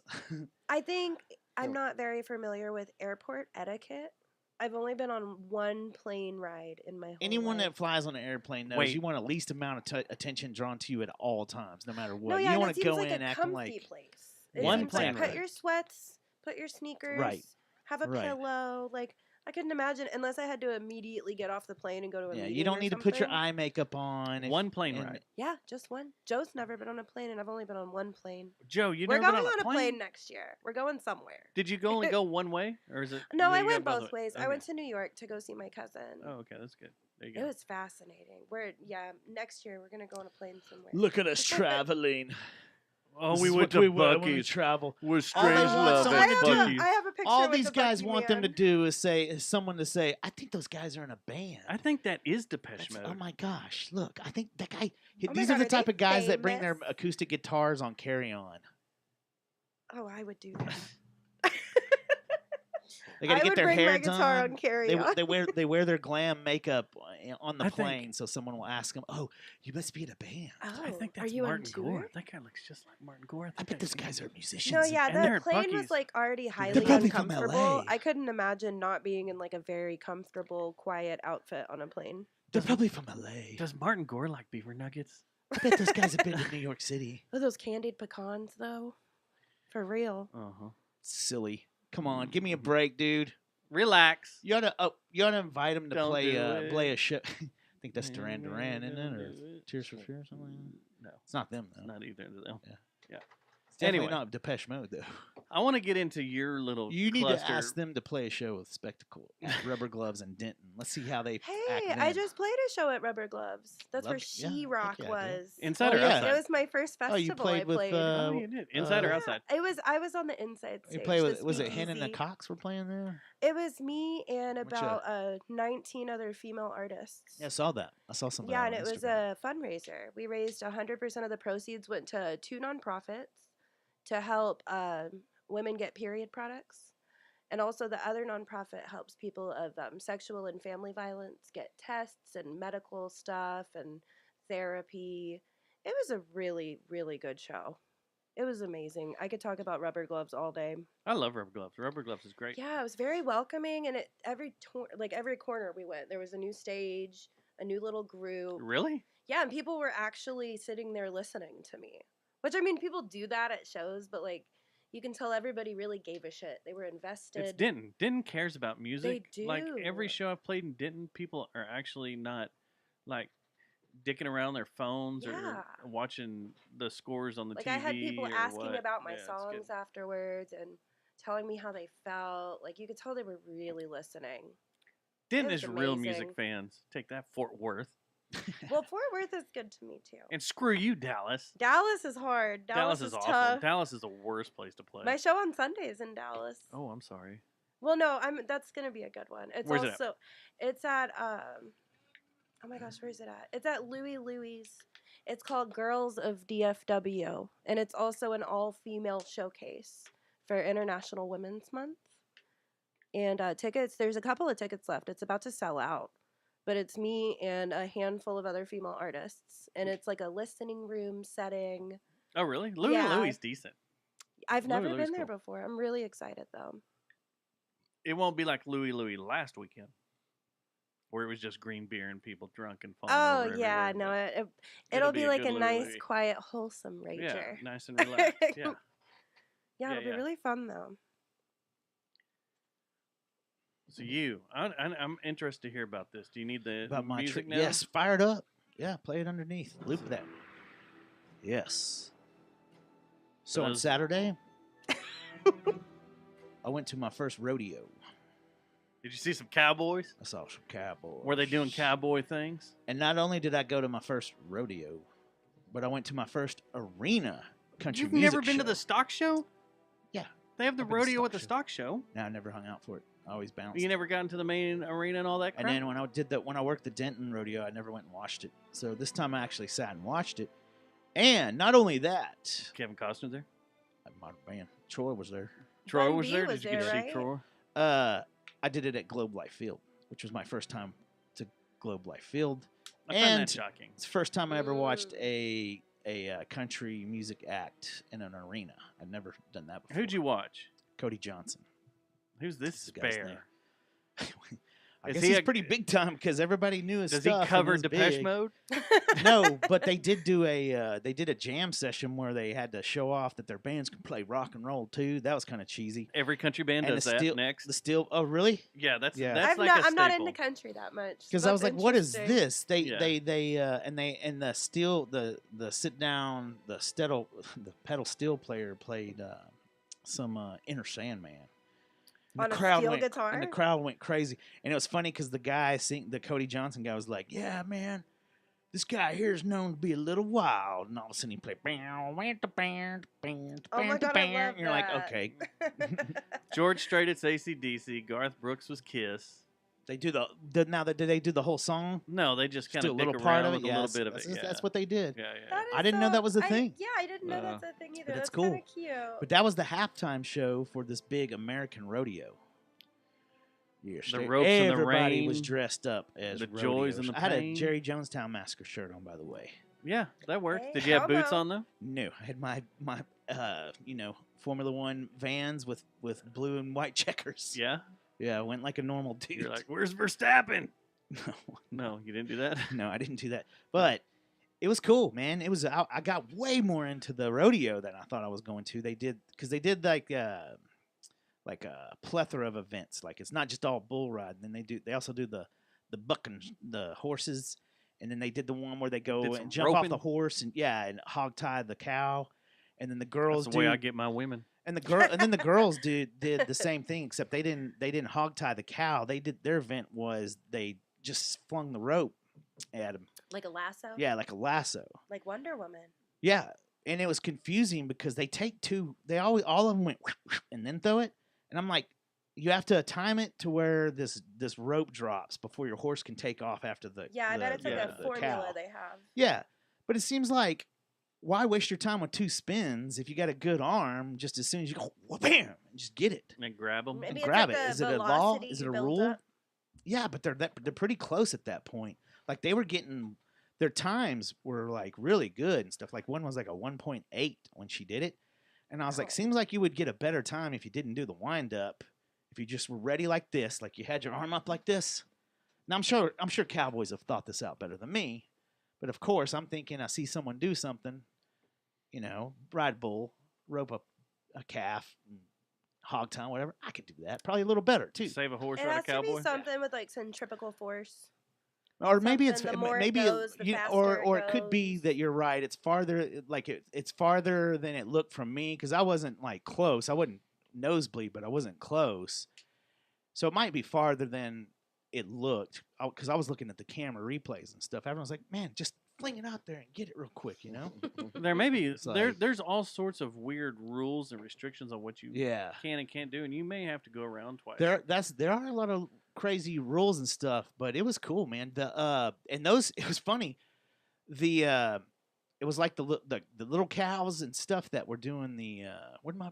I think I'm not very familiar with airport etiquette. I've only been on one plane ride in my whole Anyone life. that flies on an airplane knows you want the least amount of attention drawn to you at all times, no matter what. No, You yeah, don't and want it to seems go like in a acting comfy like place. one seems plane like ride. put your sweats, put your sneakers, Right. have a Right. pillow. Like I couldn't imagine unless I had to immediately get off the plane and go to a meeting. You don't or need to put your something. eye makeup on. One plane ride. Yeah, just one. Joe's never been on a plane, and I've only been on one plane. Joe, you We're never going been on a plane next year. We're going somewhere. Did you only go one way, or is it? No, did I you went go both ways. I Okay. went to New York to go see my cousin. Oh, okay, that's good. There you It go. was fascinating. Next year we're gonna go on a plane somewhere. Look at us traveling. Oh, This we is went what to we want when we Buc-ee's. travel. We're All strange they want love someone at to do- Buc-ee's. I have a picture All with these the guys Bucky want them to man. do is someone to say, I think those guys are in a band. I think that is Depeche That's- Mode. oh my gosh! Look, I think that guy. Oh my these God, are the are type they of guys that bring their famous? acoustic guitars on Carry On. Oh, I would do that. They got I to get would their bring hair my guitar done. on Carry On. They wear their glam makeup on the I think- plane, so someone will ask them, "Oh, you must be in a band." Oh, I think are that's you Martin on tour? Gore. That guy looks just like Martin Gore. I bet those guys are musicians. No, yeah, and they're the at plane was Buc-ee's. like already highly probably from uncomfortable. LA. I couldn't imagine not being in like a very comfortable, quiet outfit on a plane. They're probably from LA. Does Martin Gore like beaver nuggets? I bet those guys have been to New York City. Oh, those candied pecans, though, for real. Uh-huh. Silly. Come on, give me a break, dude. Relax. You ought to invite them to Don't play do it. play a show. I think that's Duran Duran, isn't it? Or Tears for Fears or something like that? No, It's not them, though. not either of them. Yeah. It's definitely Anyway. not Depeche Mode, though. I want to get into your little You need cluster. to ask them to play a show with Spectacle, Rubber Gloves, and Denton. Let's see how they act Hey, then. I just played a show at Rubber Gloves. That's where yeah, She heck Rock yeah, dude. was. Inside Oh, or yeah. outside? It was my first festival Oh, you played I with, played. Oh, you did. Inside or outside? I was on the inside stage. You play with, the was it Hen and the speakeasy. Cox were playing there? It was me and Which, about 19 other female artists. Yeah, I saw that. I saw some of Yeah, that and on it was Instagram. a fundraiser. We raised 100% of the proceeds went to 2 nonprofits to help women get period products. And also the other nonprofit helps people of sexual and family violence get tests and medical stuff and therapy. It was a really, really good show. It was amazing. I could talk about Rubber Gloves all day. I love Rubber Gloves. Rubber Gloves is great. Yeah, it was very welcoming, and every corner we went, there was a new stage, a new little group. Really? Yeah, and people were actually sitting there listening to me. Which, I mean, people do that at shows, but, like, you can tell everybody really gave a shit. They were invested. It's Denton. Denton cares about music. They Like do. every show I've played in Denton, people are actually not like dicking around their phones Yeah. or watching the scores on the Like, TV. I had people or asking what. about my Yeah, it's good. songs afterwards and telling me how they felt. Like, you could tell they were really listening. Denton was is real amazing. music fans. Take that, Fort Worth. Well, Fort Worth is good to me, too. And screw you, Dallas. Dallas is hard. Dallas is awful. tough. Dallas is the worst place to play. My show on Sunday is in Dallas. Oh, I'm sorry. Well, no, that's gonna be a good one. It's Where's it at? also it's at oh my gosh, where is it at? It's at Louie Louie's. It's called Girls of DFW, and it's also an all-female showcase for International Women's Month. And tickets, there's a couple of tickets left. It's about to sell out, but it's me and a handful of other female artists, and it's like a listening room setting. Oh, really? Louis Yeah. Louis decent. I've never Louie Louie's been there cool. before. I'm really excited though. It won't be like Louis Louis last weekend, where it was just green beer and people drunk and falling Oh over yeah, everywhere, no, but it'll be be a like good a Louie nice, Louie. quiet, wholesome rager. Yeah, nice and relaxed. Yeah. Yeah, Yeah, it'll be yeah. really fun though. So I'm interested to hear about this. Do you need the About my music now? Yes, fired up. Yeah, play it underneath. Loop that. Yes. So on those- Saturday, I went to my first rodeo. Did you see some cowboys? I saw some cowboys. Were they doing cowboy things? And not only did I go to my first rodeo, but I went to my first arena country You've music never been to show. the stock show? Yeah. They have the I've been to rodeo stock at the show. stock show. No, I never hung out for it. I always bounced. You never got into the main arena and all that crap? And then when I worked the Denton rodeo, I never went and watched it. So this time I actually sat and watched it. And not only that, Kevin Costner there? Man, Troy was there. Troy Bun was B there? was Did you get there, to see right? Troy? I did it at Globe Life Field, which was my first time to Globe Life Field. I find And that shocking. it's the first time I ever watched a country music act in an arena. I'd never done that before. Who'd you watch? Cody Johnson. Who's this the guy's spare? name. I Is guess he he's a- pretty big time because everybody knew his Does stuff. he and cover was Depeche big. Mode? No, but they did do a jam session where they had to show off that their bands can play rock and roll too. That was kind of cheesy. Every country band And does the that steel, next. The steel. Oh, really? Yeah, that's Yeah. that's like a I'm not staple. into country that much. Because I was That's like, "What is interesting. this?" Yeah. And the steel the sit down the pedal steel player played some Inner Sandman. And On the a crowd steel went, guitar? And the crowd went crazy. And it was funny because the Cody Johnson guy was like, "Yeah, man, this guy here is known to be a little wild." And all of a sudden he played. Oh my God, I love And you're like, that. okay. George Strait, it's AC/DC. Garth Brooks was Kiss. They do now that did they do the whole song? No, they just kind Do of a dick little part around of it. with a little bit of it. Yeah. That's what they did. Yeah, yeah. That I is didn't know so- that was a thing. Yeah, I didn't know that's a thing either. But it's That's cool. kind of cute. But that was the halftime show for this big American rodeo. Yes, The ropes and the everybody was rain, dressed up as the joys and rodeos. the I had a pain. Jerry Jonestown Massacre shirt on, by the way. Yeah, that worked. Hey, Did you have how boots about- on though? No, I had my Formula One Vans with blue and white checkers. Yeah. Yeah, I went like a normal dude. You're like, where's Verstappen? no, No, you didn't do that. no, I didn't do that. But it was cool, man. It was I got way more into the rodeo than I thought I was going to. They did like a plethora of events. Like it's not just all bull riding. Then they also do the bucking the horses, and then they did the one where they go Did some and jump off roping? the horse and hog tie the cow, and then the girls That's the way I get my women. and then the girls did the same thing, except they didn't hog tie the cow. They did their event was they just flung the rope at them. Like a lasso? Yeah, like a lasso. Like Wonder Woman. Yeah, and it was confusing because they take two. They always all of them went and then throw it, and I'm like, you have to time it to where this rope drops before your horse can take off after the. Yeah, I bet it's like the a formula cow. they have. Yeah, but it seems like why waste your time with two spins if you got a good arm? Just as soon as you go, bam, and just get it. And grab them. Maybe And it's grab like it. the Is it a law? velocity Is it you a built rule? up. Yeah, but they're pretty close at that point. Like they were getting their times were like really good and stuff. Like one was like a 1.8 when she did it, and I was like, Oh. seems like you would get a better time if you didn't do the wind up. If you just were ready like this, like you had your arm up like this. Now I'm sure cowboys have thought this out better than me, but of course I'm thinking I see someone do something, ride bull, rope a calf, and hog tie, whatever. I could do that probably a little better too. Save a horse, It ride a has to cowboy. be something with like centripetal force. Or maybe it's something, the more it maybe goes, the or faster it could be goes. that you're right. It's farther, like it's farther than it looked from me because I wasn't like close. I wasn't nosebleed, but I wasn't close. So it might be farther than it looked because I was looking at the camera replays and stuff. Everyone's like, "Man, just fling it out there and get it real quick," There may be It's like- there's all sorts of weird rules and restrictions on what you Yeah. can and can't do, and you may have to go around twice. There are a lot of crazy rules and stuff, but it was cool, man. And those it was funny. It was like the little cows and stuff that were doing the where'd my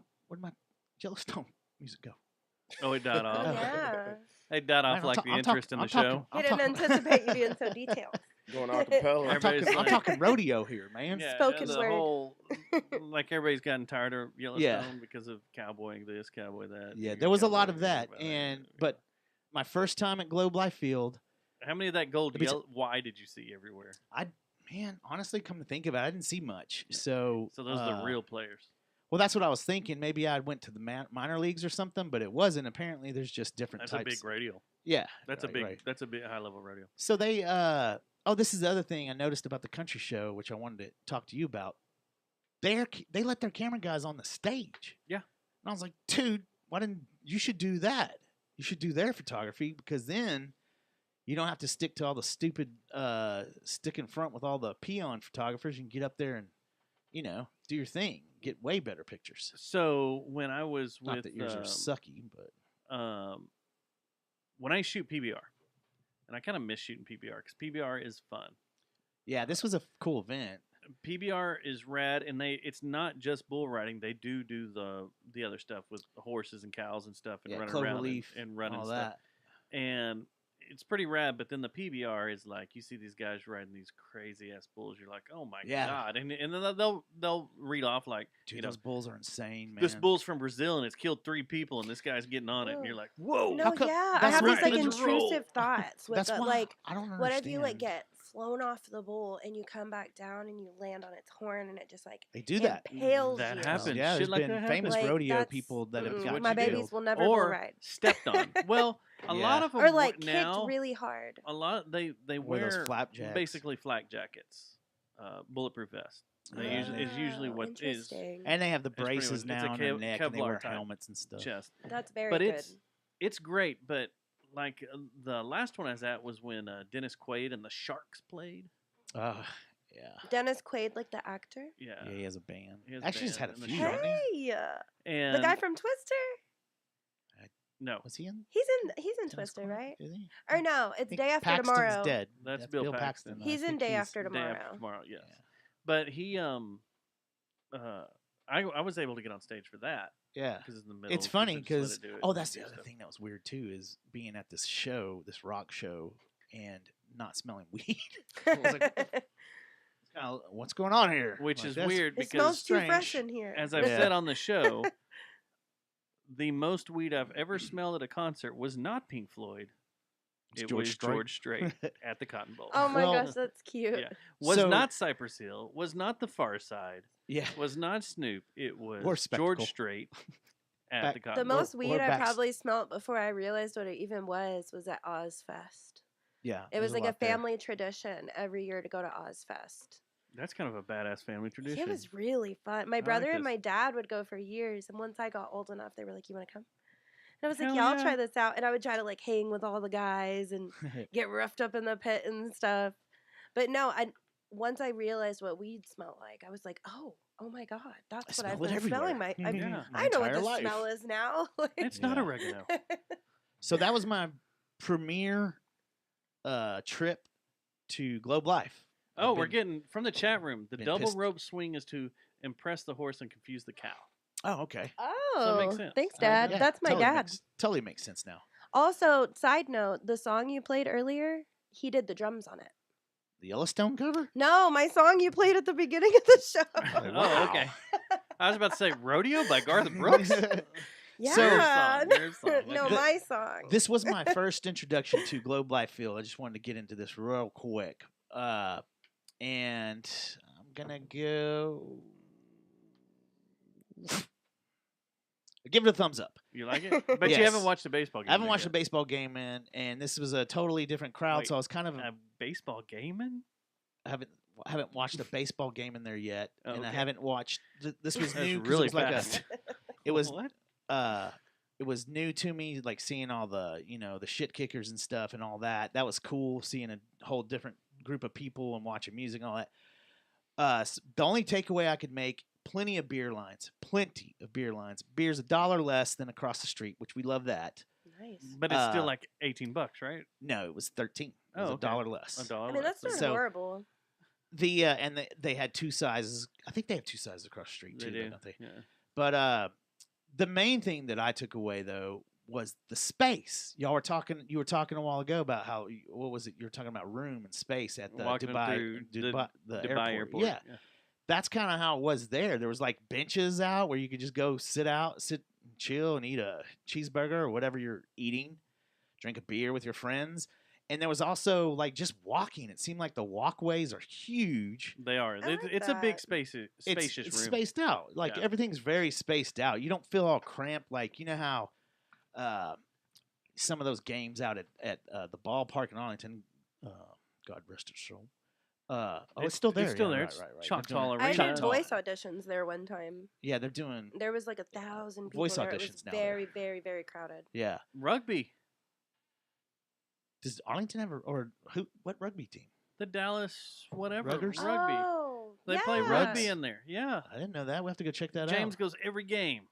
Yellowstone music go? Oh, it died off. Yeah. It died off Man, like the interest in the show. He didn't anticipate you being so detailed. Going acapella. Everybody's I'm like- talking rodeo here, man. Yeah, Spoken the word. whole like everybody's gotten tired of Yellowstone because of cowboying this, cowboy that. Yeah, you're there was a lot cowboy of that, this, but my first time at Globe Life Field, how many of that gold Let me yellow? Why did you see everywhere? man, honestly, come to think of it, I didn't see much. So So those are the real players. Well, that's what I was thinking. Maybe I went to the minor leagues or something, but it wasn't. Apparently, there's just different That's types. a big radio. Yeah, That's right. That's a big high level radio. So they this is the other thing I noticed about the country show, which I wanted to talk to you about. They let their camera guys on the stage. Yeah. And I was like, dude, why didn't you should do that? You should do their photography because then You don't have to stick to all the stupid stick in front with all the peon photographers. You can get up there and, do your thing. Get way better pictures. So when I was Not with that yours are sucky, but when I shoot PBR, and I kind of miss shooting PBR because PBR is fun. yeah, this was a cool event. PBR is rad, and it's not just bull riding. They do the other stuff with the horses and cows and stuff, and running around and running all stuff. that. And it's pretty rad. But then the PBR is like you see these guys riding these crazy ass bulls. You're like, oh my god! And then they'll read off like, Dude, those bulls are insane, man. this bull's from Brazil and it's killed 3 people, and this guy's getting on it, and you're like, whoa! No, yeah, I have these like intrusive thoughts with That's the, why like, I don't understand. what if you like get flown off the bull and you come back down and you land on its horn and it just like They do that. impales That you. happens. Yeah, Shit there's like been that famous happens. Like, rodeo that's- people that have Mm, gotten what My you do. babies will never bull or ride. stepped on. Well, a lot Yeah. of them Or like now kicked really hard. a lot they Wear wear those flapjacks. basically flak jackets, bulletproof vests. They is usually what is Interesting. And they have the pretty braces much- it's a now on their neck, and they Kevlar wear type helmets and stuff. chest. That's very But good. it's great. But like the last one I was at was when Dennis Quaid and the Sharks played. Yeah. Dennis Quaid, like the actor. Yeah, Yeah, he has a band. He has a Actually, he's had band a and the few. Sharks. hasn't he? Hey, and the guy from Twister. no, Was he in? He's in Dennis Twister, Quaid? right? Is he? Or no, I it's think Day After Paxton's Tomorrow. dead. That's Bill Paxton. I He's in think Day he's- After Day Tomorrow. After Tomorrow, yes. Yeah. But he I was able to get on stage for that Yeah. because in the middle. It's 'cause funny they just let because it do it that's and the do other stuff. thing that was weird too is being at this show, this rock show, and not smelling weed. I was like, it's kind of, what's going on here? Which Like, is that's weird It smells because, too fresh in here. as I've Yeah. said on the show, the most weed I've ever smelled at a concert was not Pink Floyd. It's It George was Strait. George Strait at the Cotton Bowl. Oh my Well- gosh, that's cute. Yeah. Was So- not Cypress Hill. Was not The Far Side. Yeah. Was not Snoop. It Or was Spectacle. George Strait at Back- the Cotton The Bowl. most weed I backs- probably smelled before I realized what it even was at Ozfest. Yeah. It was there's like a lot there. family tradition every year to go to Ozfest. That's kind of a badass family tradition. It was really fun. My like brother and this. my dad would go for years, and once I got old enough, they were like, "You want to come?" And I was like, Hell "Yeah, I'll yeah. try this out." And I would try to like hang with all the guys and get roughed up in the pit and stuff. But no, once I realized what weed smelled like, I was like, "Oh my God, that's what I've smell it been smelling." everywhere. Yeah. I know what entire the life. smell is now. It's not Yeah. oregano. So that was my premiere trip to Globe Life. Oh, I've we're been- getting from the chat room. The been double pissed. rope swing is to impress the horse and confuse the cow. Oh, okay. Oh, makes sense. thanks, Dad. Yeah, That's my totally dad. Totally makes sense now. Also, side note, the song you played earlier, he did the drums on it. The Yellowstone cover? No, my song you played at the beginning of the show. Oh, okay. I was about to say Rodeo by Garth Brooks. Yeah. Your song, No, okay. my song. This was my first introduction to Globe Life Field. I just wanted to get into this real quick. And I'm going to go. Give it a thumbs up. You like it? But you Yes. haven't watched a baseball game. I haven't there watched a yet. baseball game, man, and this was a totally different crowd, Wait, so I was kind of A baseball gaming? I haven't watched a baseball game in there yet, Oh, and I okay. haven't watched. This was That's new. 'cause really it was like fast. it was What? it was new to me, like seeing all the the shit kickers and stuff and all that. That was cool, seeing a whole different group of people and watching music and all that. The only takeaway I could make: plenty of beer lines. Beer's $1 less than across the street, which we love that. Nice. But it's still like $18, right? No, it was 13. It was Oh, okay. $1 less. $1. I mean, that's not So- horrible. And they had two sizes. I think they have two sizes across the street They too, do. don't they? Yeah. But the main thing that I took away though was the space. You were talking a while ago about how what was it? You were talking about room and space at the Walking through Dubai, the Dubai airport. Yeah, that's kind of how it was there. There was like benches out where you could just go sit and chill and eat a cheeseburger or whatever you're eating, drink a beer with your friends. And there was also like just walking. It seemed like the walkways are huge. They are. I like It's a big that. spacious It's room. spaced out. Like Yeah. everything's very spaced out. You don't feel all cramped. Like how some of those games out at the ballpark in Arlington, God rest its soul. It's still there. It's still yeah, there. Right, It's right, right. Choctaw They're doing it. I Arena. did Choctaw. voice auditions there one time. Yeah, they're doing. There was like 1,000 people Voice there. It auditions was now there. very, very, very crowded. Yeah, Rugby. Does Arlington have or who? What rugby team? The Dallas whatever Ruggers? rugby. Oh, They yeah. play rugby in there. Yeah. I didn't know that. We have to go check that James out. goes every game.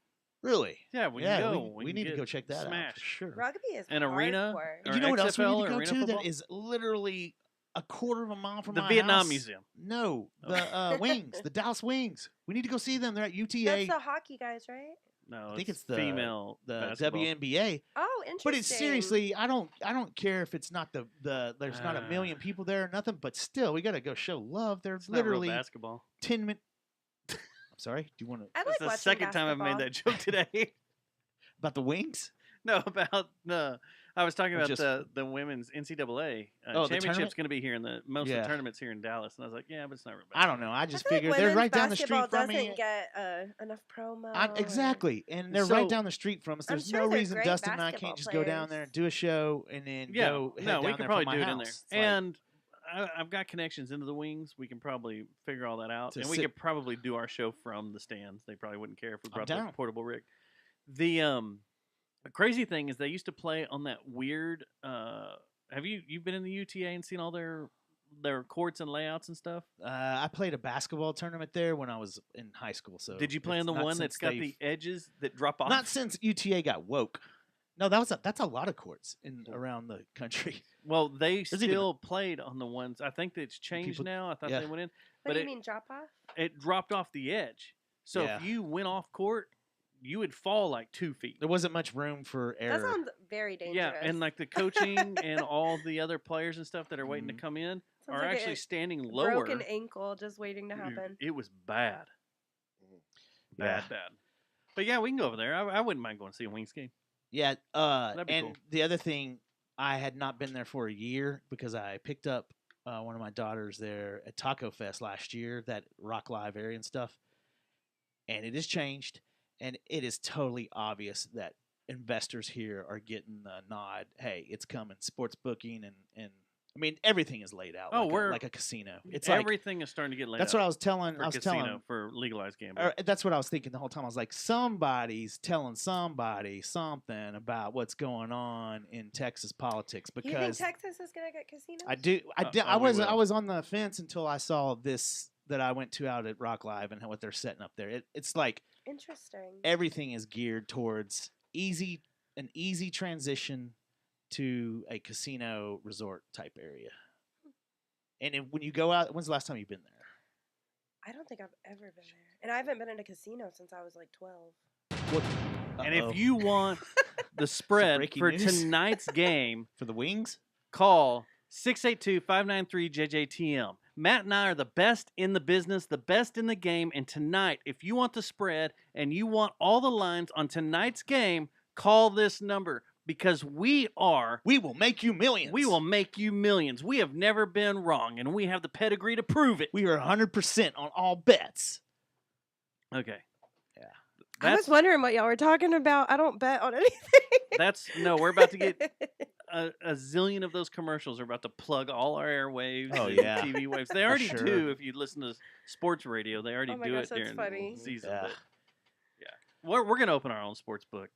Really? Yeah, we yeah, can go. we can need to get go check that out for smashed. sure. Rugby is An arena. hardcore. Or You know what else we XFL, need to go arena to football? that is literally a quarter of a mile from The my Vietnam house? Museum. No, the Wings, the Dallas Wings. We need to go see them. They're at UTA. That's the hockey guys, right? No, I think it's the female the basketball. WNBA. Oh, interesting. But it's seriously, I don't care if it's not the there's not a million people there or nothing, but still, we got to go show love. They're It's not real literally basketball. 10 minutes. I'm sorry. Do you want to I like It's the watching second time I've made basketball. that joke today. about the Wings? No, about the. I was talking Or about just- the women's NCAA Oh, the championship's tournament? going to be here in the most of Yeah. the tournaments here in Dallas, and I was like, yeah, but it's not real. I don't know. I just I feel figured like they're women's right down the basketball street from me. doesn't get enough promo. Exactly, and they're So- right down the street from us. I'm There's sure no they're reason great Dustin and I basketball can't just go down there and do a show and then Yeah, go head no, down we there could from probably my do it in house. there, It's like- and I've got connections into the Wings. We can probably figure all that out, To and we sit- could probably do our show from the stands. They probably wouldn't care if we I'm brought the down. portable rig. The crazy thing is they used to play on that weird. Have you've been in the UTA and seen all their courts and layouts and stuff? I played a basketball tournament there when I was in high school. So Did you play in it's the not one that's since got they've- the edges that drop off? Not since UTA got woke. No, that's a lot of courts in around the country. Well, they even- still played on the ones. I think that it's changed people- now. I thought yeah. they went in, What but do you it, mean drop off? it dropped off the edge. So Yeah. if you went off court, you would fall like 2 feet. There wasn't much room for error. That sounds very dangerous. Yeah, and like the coaching and all the other players and stuff that are waiting to Mhm. come in Sounds are like actually a standing lower. broken ankle just waiting to Dude, happen. It was bad. Yeah. Bad. But yeah, we can go over there. I wouldn't mind going to see a Wings game. Yeah, That'd be and cool. the other thing, I had not been there for a year because I picked up one of my daughters there at Taco Fest last year, that Rock Live area and stuff, and it has changed, and it is totally obvious that investors here are getting the nod. Hey, it's coming. Sports booking and I mean everything is laid out. Oh, like, we're- like a casino. It's like Everything is starting to get laid that's out what I was telling. for I was casino telling. for legalized gambling. Or that's what I was thinking the whole time. I was like, somebody's telling somebody something about what's going on in Texas politics You think because Texas is gonna get casinos? I do. I did. oh, we I will. was on the fence until I saw this that I went to out at Rock Live and what they're setting up there. It's like Interesting. everything is geared towards an easy transition to a casino resort type area. And when you go out, when's the last time you've been there? I don't think I've ever been there, and I haven't been in a casino since I was like 12. What? And Uh-oh. if you want the spread breaking for news? tonight's game, for the Wings, call 682-593-JJTM. Matt and I are the best in the business, the best in the game. And tonight, if you want the spread and you want all the lines on tonight's game, call this number because we will make you millions. will make you millions. We have never been wrong, and we have the pedigree to prove it. We are 100% on all bets. Okay. Yeah. I was That's wondering what y'all were talking about. I don't bet on anything. no, we're about to get a zillion of those commercials are about to plug all our airwaves Oh, and yeah. TV waves. They already sure. do. If you listen to sports radio, they already Oh my do gosh, it that's during funny. the season. Yeah. But yeah, we're gonna open our own sports book,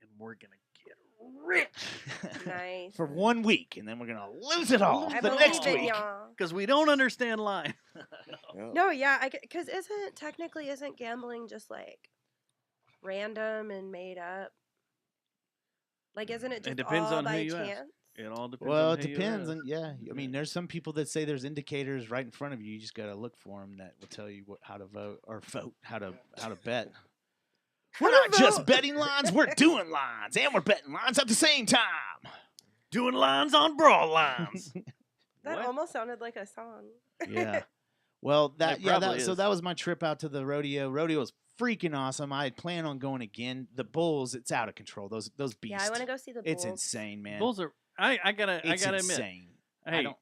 and we're gonna get rich Nice. For 1 week, and then we're going to lose it all I the believe next in week. y'all. because we don't understand line. Yeah. No, yeah, because isn't gambling just like random and made up? Like, isn't it just depends all on who by you ask. chance? It all depends. Well, on it who you depends. ask. And yeah, I mean, there's some people that say there's indicators right in front of you. You just got to look for them that will tell you how to vote or how to bet. We're not just betting lines, we're doing lines, and we're betting lines at the same time. Doing lines on broad lines. That What? almost sounded like a song. Yeah. Well, It probably so is. that was my trip out to the rodeo. Rodeo was freaking awesome. I had planned on going again. The bulls, it's out of control. Those beasts. Yeah, I want to go see the Bulls. It's insane, man. Bulls are. I gotta It's admit. insane. Hey, don't-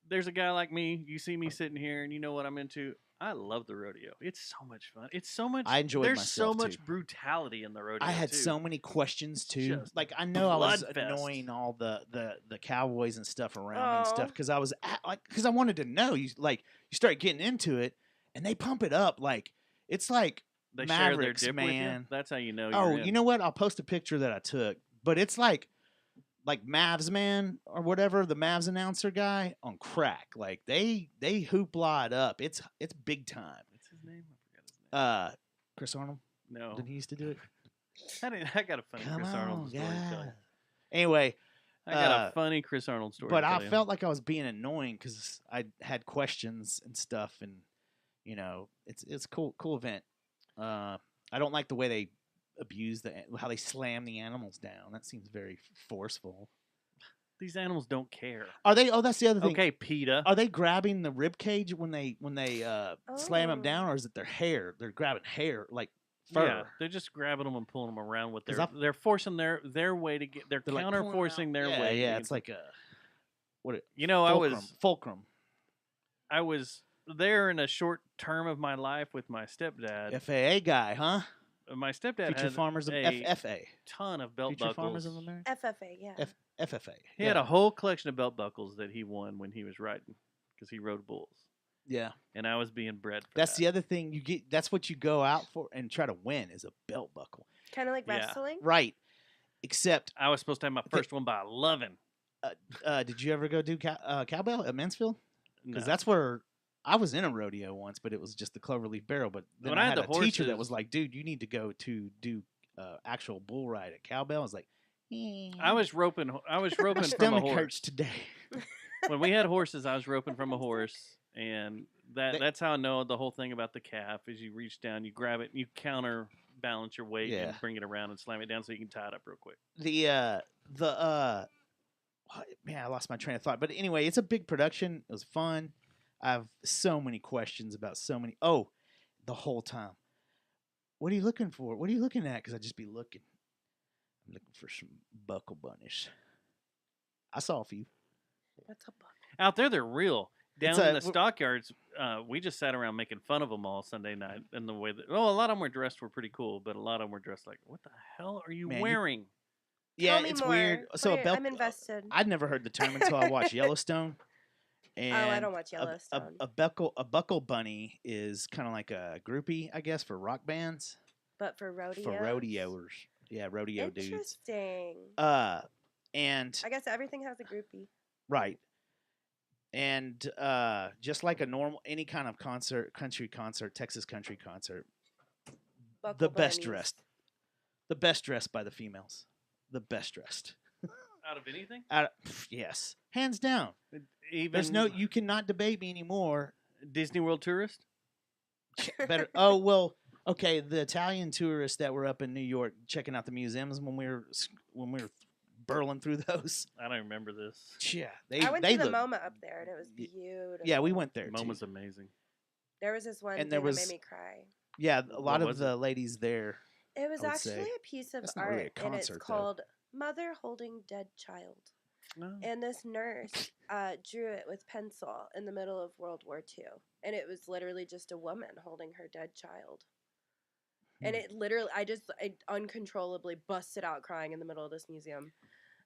there's a guy like me. You see me sitting here, and you know what I'm into. I love the rodeo. It's so much fun. It's so much. I enjoyed There's so myself, much too. brutality in the rodeo. I had too. so many questions too. just Like I know I was bloodfest. annoying all the cowboys and stuff around me and Oh. stuff because I was because I wanted to know. You start getting into it and they pump it up like it's like They share their Mavericks, dip with you. man. That's how you know. Oh, You're in. you know what? I'll post a picture that I took, but it's like like Mavs man or whatever, the Mavs announcer guy on crack. Like they hoopla it up. It's big time. What's his name? I forgot his name. Chris Arnold. No, Didn't he used to do it? I got a funny Come Chris Arnold on, story to tell you. yeah. Anyway, I got a funny Chris Arnold story. but to tell I you. felt like I was being annoying because I had questions and stuff, and it's cool event. I don't like the way they abuse how they slam the animals down. That seems very forceful. These animals don't care. Are they? Oh, that's the other thing. Okay, PETA. Are they grabbing the rib cage when they slam them Oh. down, or is it their hair? They're grabbing hair like fur. Yeah, they're just grabbing them and pulling them around with 'Cause they're forcing their way to get. They're like counter pulling forcing out. their Yeah, way. yeah. against It's like a you know, fulcrum. I was there in a short term of my life with my stepdad. FAA guy, huh? My stepdad Future had Farmers of a FFA. ton of belt Future buckles. Farmers of America. FFA, yeah. FFA. He had a whole collection of belt buckles that he won when he was riding because he rode bulls. Yeah. And I was being bred for That's that. the other thing you get. That's what you go out for and try to win is a belt buckle. Kind of like Yeah. wrestling. Right. Except, I was supposed to have my first one by 11. did you ever go do cowbell at Mansfield? Because No. that's where I was in a rodeo once, but it was just the cloverleaf barrel. But then When I I had had a the teacher that horses- was like, "Dude, you need to go to do actual bull ride at cowbell." I was like, I was roping from a stomach horse. hurts today. When we had horses, I was roping from a horse, and that's how I know the whole thing about the calf is you reach down, you grab it, and you counterbalance your weight Yeah. and bring it around and slam it down so you can tie it up real quick. Man, I lost my train of thought. But anyway, it's a big production. It was fun. I have so many questions about the whole time. What are you looking for? What are you looking at? Because I just be looking. I'm looking for some buckle bunnies. I saw a few. What's a buck? Out there, they're real. It's Down in a- the stockyards, we just sat around making fun of them all Sunday night. And the way that, a lot of them were dressed were pretty cool, but a lot of them were dressed like, what the hell are you Man, wearing? Yeah, Tell me it's more. weird. So Wait, a belt. I'm invested. I'd never heard the term until I watched Yellowstone. And I don't watch a- Yellowstone. A buckle bunny is kind of like a groupie, I guess, for rock bands. But for rodeo. For rodeoers. Yeah, rodeo dudes. Interesting. And I guess everything has a groupie. right. And just like any kind of country concert, Texas country concert, Buckle the best bunnies. dressed. The best dressed by the females. The best dressed. Out of anything? Yes. Hands down. Even There's you cannot debate me anymore. Disney World tourist? Better. Oh, well, okay, the Italian tourists that were up in New York checking out the museums when we were burling through those. I don't remember this. Yeah, I went to the look- MoMA up there, and it was beautiful. Yeah, we went there too. MoMA's amazing. There was this one And thing there that was- made me cry. Yeah, a lot of was the ladies there. It was I would actually say. a piece of That's not art, really a and it's concert, though. called "Mother Holding Dead Child." No. And this nurse drew it with pencil in the middle of World War II, and it was literally just a woman holding her dead child. And it literally, I uncontrollably busted out crying in the middle of this museum.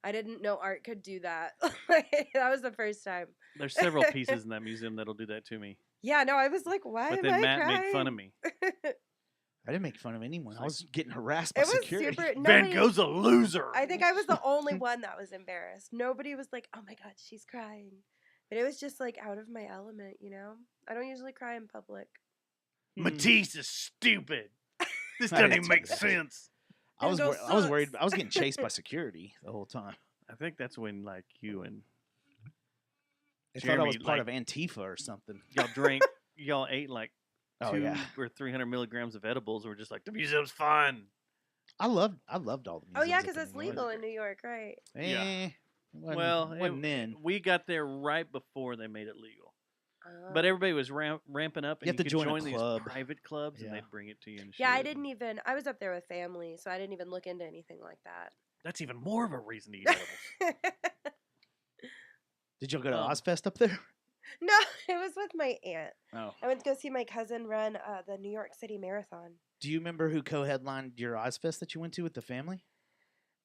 I didn't know art could do that. That was the first time. There's several pieces in that museum that'll do that to me. Yeah, no, I was like, why But am then I Matt crying? made fun of me. I didn't make fun of anyone. I was getting harassed by It was security. super. Van nobody- Gogh's a loser. I think I was the only one that was embarrassed. Nobody was like, oh my God, she's crying. But it was just like out of my element, you know? I don't usually cry in public. Matisse is stupid. This I doesn't didn't even do make that. sense. I was Van wor- Gogh I was sucks. worried. I was getting chased by security the whole time. I think that's when like you and They thought I was Jeremy, part of Antifa or something. y'all drank, y'all ate like Oh 2 yeah, or 300 milligrams of edibles. And we're just like the museum's fun. I loved all the. Oh, yeah, museums because up it's in New York. legal in New York, right? Eh, wasn't, Well, wasn't then. we got there right before they made it legal. Oh. But everybody was ramping up, and You have to could join a join these club. private clubs, and Yeah. they'd bring it to you. And Yeah, I shit. didn't even. I was up there with family, so I didn't even look into anything like that. That's even more of a reason to eat edibles. Did y'all go to Um, Ozfest up there? No, it was with my aunt. Oh. I went to go see my cousin run the New York City Marathon. Do you remember who co-headlined your Ozfest that you went to with the family?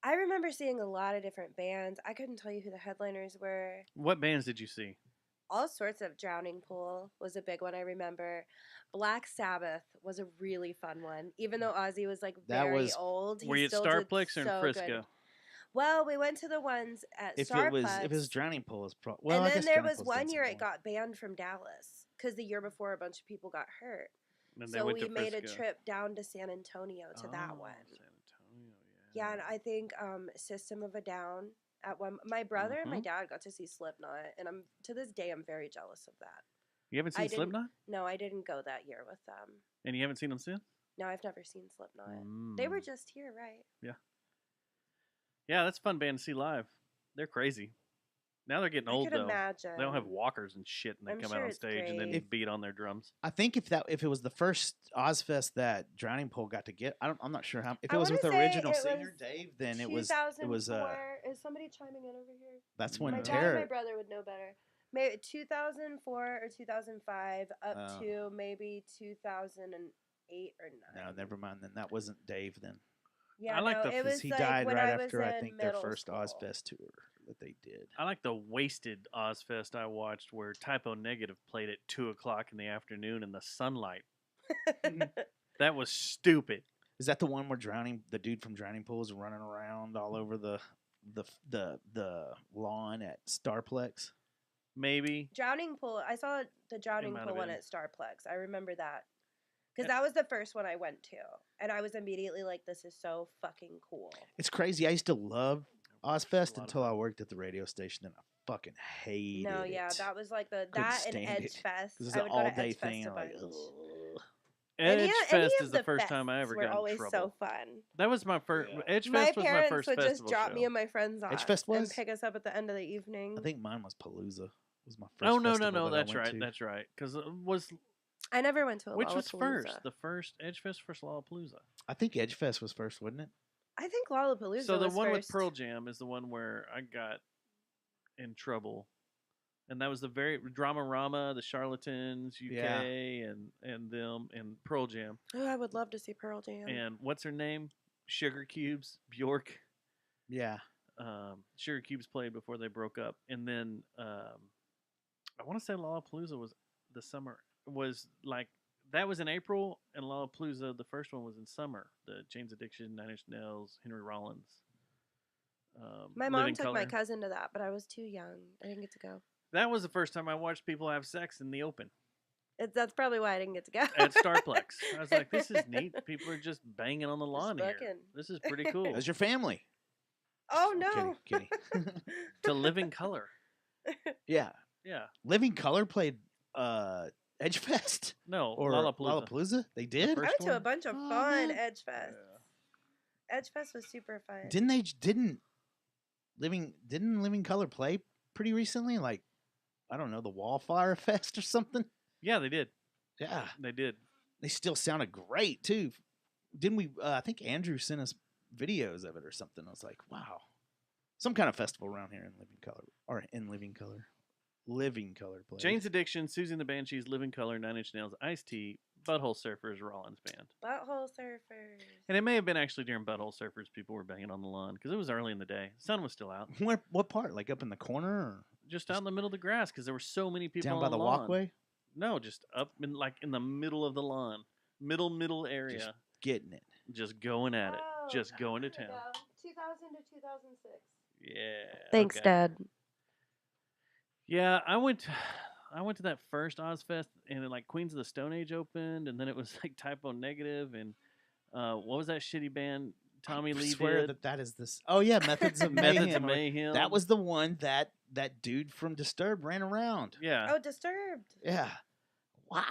I remember seeing a lot of different bands. I couldn't tell you who the headliners were. What bands did you see? All sorts of. Drowning Pool was a big one, I remember. Black Sabbath was a really fun one. Even though Ozzy was like That very was- old, he Were you at still did Starplex or in so Frisco? good. Well, we went to the ones at If Starplex. it was Drowning Pool, it's well. And I then guess there Drowning was Pool's done one some year more. it got banned from Dallas because the year before a bunch of people got hurt. And they So went we to made a Frisco. trip down to San Antonio to that Oh, one. San Antonio, Yeah, and I think System of a Down at one. My brother and my Mhm. dad got to see Slipknot, and to this day I'm very jealous of that. You haven't I seen didn't- Slipknot? No, I didn't go that year with them. And you haven't seen them since? No, I've never seen Slipknot. They were Mm. just here, right? Yeah, that's a fun band to see live. They're crazy. Now they're getting I old could though. imagine. They don't have walkers and shit, and they I'm come sure out on it's stage and then great. beat on their drums. I think if it was the first Ozfest that Drowning Pool got to get, I'm not sure how. If I it was with the wanna say original it singer was Dave, then it was 2004. Is somebody chiming in over here? that's My when My dad and Terror. my brother would know better. Maybe 2004 or 2005 up Oh. to maybe 2008 or 9. No, never mind. Then that wasn't Dave. Then Yeah, I like no, the- it 'Cause was he like died when right I was after I in think their middle first school. Ozfest tour that they did. I like the wasted Ozfest I watched where Typo Negative played at 2:00 in the afternoon in the sunlight. That was stupid. Is that the one where the dude from Drowning Pool is running around all over the lawn at Starplex? Maybe. Drowning Pool. I saw the Drowning might Pool have one been. at Starplex. I remember that. Because Yeah. that was the first one I went to. And I was immediately like, this is so fucking cool. It's crazy. I used to love It was Ozfest a lot of until I fun. worked at the radio station, and I fucking hated No, it. yeah, that was like that and stand Edge it. Fest. It was I an would go to all-day Edge thing. Fest a I'm like, bunch. ugh. Edge Fest of is the first time I fests ever were got in always trouble. so fun. That was my first. Yeah. Edge My Fest was my parents first would just festival drop show. me and my friends off Edgefest and was? pick us up at the end of the evening. I think mine was Palooza. Was my first. Oh no, festival that I that's went right, to. that's right. Because was I never went to a which was Lollapalooza. first? The first Edge Fest, first Lollapalooza. I think Edgefest was first, wasn't it? I think Lollapalooza So the was one with first. Pearl Jam is the one where I got in trouble, and that was the very Drama Rama, the Charlatans, UK, Yeah. and them and Pearl Jam, Oh, I would love to see Pearl Jam. and what's her name? Sugar Cubes, Bjork. Yeah. Sugar Cubes played before they broke up, and then I want to say Lollapalooza was the summer. Was like that was in April, and Lollapalooza the first one was in summer. The Jane's Addiction, Nine Inch Nails, Henry Rollins. My mom Living took my Colour. cousin to that, but I was too young. I didn't get to go. That was the first time I watched people have sex in the open That's probably why I didn't get to go. at Starplex. I was like, this is neat. People are just banging on the lawn here. fucking. This is pretty cool. How's your family? Oh I'm no! kidding. To Living Color. Yeah. Yeah. Living Color played Edgefest No, or Lollapalooza. Lollapalooza. They did. first I went to a one? bunch of Oh, fun man. Edge Fest. Edge Fest was super fun. Didn't Living Color play pretty recently? Like, I don't know, the Wallfire Fest or something. Yeah, they did. Yeah, They did. they still sounded great too. Didn't we? I think Andrew sent us videos of it or something. I was like, wow, some kind of festival around here in Living Color or in Living Color. Living Color played. Jane's Addiction, Susie and the Banshees, Living Color, Nine Inch Nails, Ice-T, Butthole Surfers, Rollins Band. Butthole Surfers. And it may have been actually during Butthole Surfers people were banging on the lawn because it was early in the day. The sun was still out. What part? Like up in the corner or Just out in the middle of the grass because there were so many people down on by the lawn. walkway? No, just up in in the middle of the lawn. Middle area. Getting it. Just going at it. Oh, Just going to there we town. go. 2000 to 2006. Yeah. Thanks, okay. Dad. Yeah, I went to that first Ozfest and then like Queens of the Stone Age opened and then it was like Typo Negative and what was that shitty band Tommy I Lee swear did? that is this. Oh yeah, Methods of Mayhem. Methods of Mayhem. That was the one that dude from Disturbed ran around. Yeah. Oh, Disturbed. Yeah. Wow.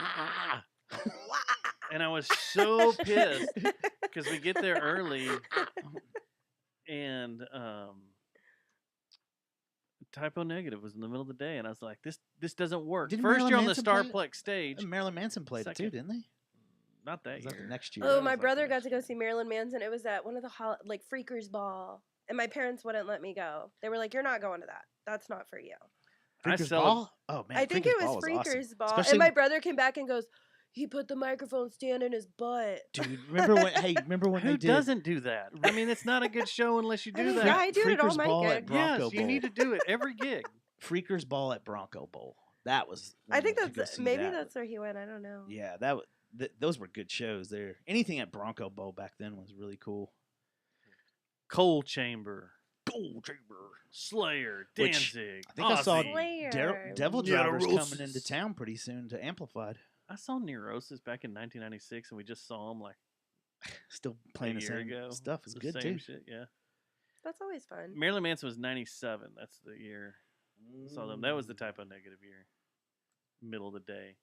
And I was so pissed because we get there early and Typo Negative was in the middle of the day and I was like, this doesn't work. Didn't First Marilyn you're on the Manson play it? Starplex stage. Marilyn Manson played it too, Second. didn't they? Not that Was that year. the next year? Oh, That my was like brother the got next to go see Marilyn Manson. It was at one of the Freakers Ball, and my parents wouldn't let me go. They were like, "You're not going to that. That's not for you." I Freakers cele- Ball? Oh man, I think Freakers it Ball was awesome. Freakers Ball, Especially- and my brother came back and goes, "He put the microphone stand in his butt." Dude, remember when? Hey, remember when Who they did? doesn't do that? I mean, it's not a good show unless you I do mean, that. yeah, I do it at all Freakers my Ball at gigs. Bronco Yes, you Bowl. need to do it every gig. Freakers Ball at Bronco Bowl. That was. I when think we went to go that's see maybe that. that's where he went. I don't know. Yeah, those were good shows there. Anything at Bronco Bowl back then was really cool. Coal Chamber. Skull Chamber. Slayer, Which, Danzig, I think I saw Ozzy. Slayer. Devil Drivers coming into Neurosis. town pretty soon to Amplified. I saw Neurosis back in 1996, and we just saw him like Still playing a the year same ago. stuff. It's The good same too. shit, yeah. That's always fun. Marilyn Manson was 97. That's the year I saw them. That was the type of negative year. Middle of the day.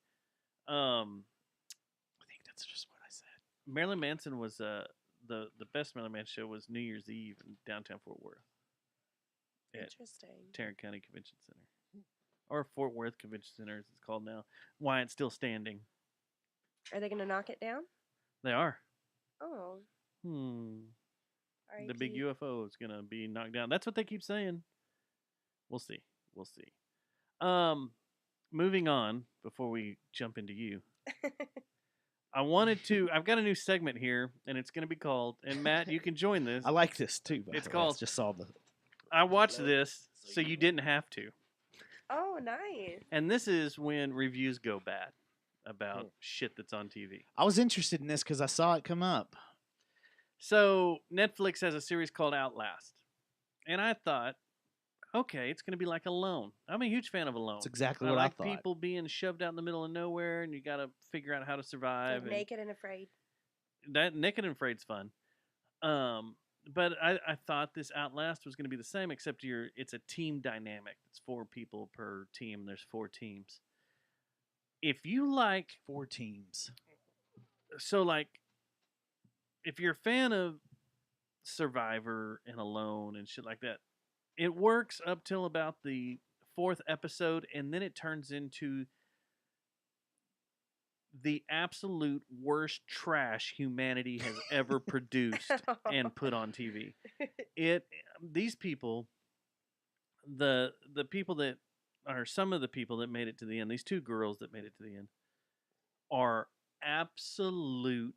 I think that's just what I said. Marilyn Manson was the best Marilyn Manson show was New Year's Eve in downtown Fort Worth at Interesting. Tarrant County Convention Center, or Fort Worth Convention Center as it's called now. Why it's still standing? Are they going to knock it down? They are. Oh. The big RIP. UFO is gonna be knocked down. That's what they keep saying. We'll see. We'll see. Moving on before we jump into you. I've got a new segment here, and it's gonna be called. And Matt, you can join this. I like this too. By It's the way. called- Just saw the. I watched this, so you didn't have to. Oh, nice. And this is when reviews go bad about shit that's on TV. I was interested in this because I saw it come up. So Netflix has a series called Outlast, and I thought, okay, it's going to be like Alone. I'm a huge fan of Alone. That's exactly I what I like thought. people being shoved out in the middle of nowhere, and you got to figure out how to survive. Like Naked and Afraid. That Naked and Afraid's fun. But I thought this Outlast was going to be the same, except it's a team dynamic. It's 4 people per team. There's 4 teams. If you like 4 teams, so like, if you're a fan of Survivor and Alone and shit like that, it works up till about the 4th episode, and then it turns into the absolute worst trash humanity has ever produced and put on TV. These people, the people that are some of the people that made it to the end, these 2 girls that made it to the end, are absolute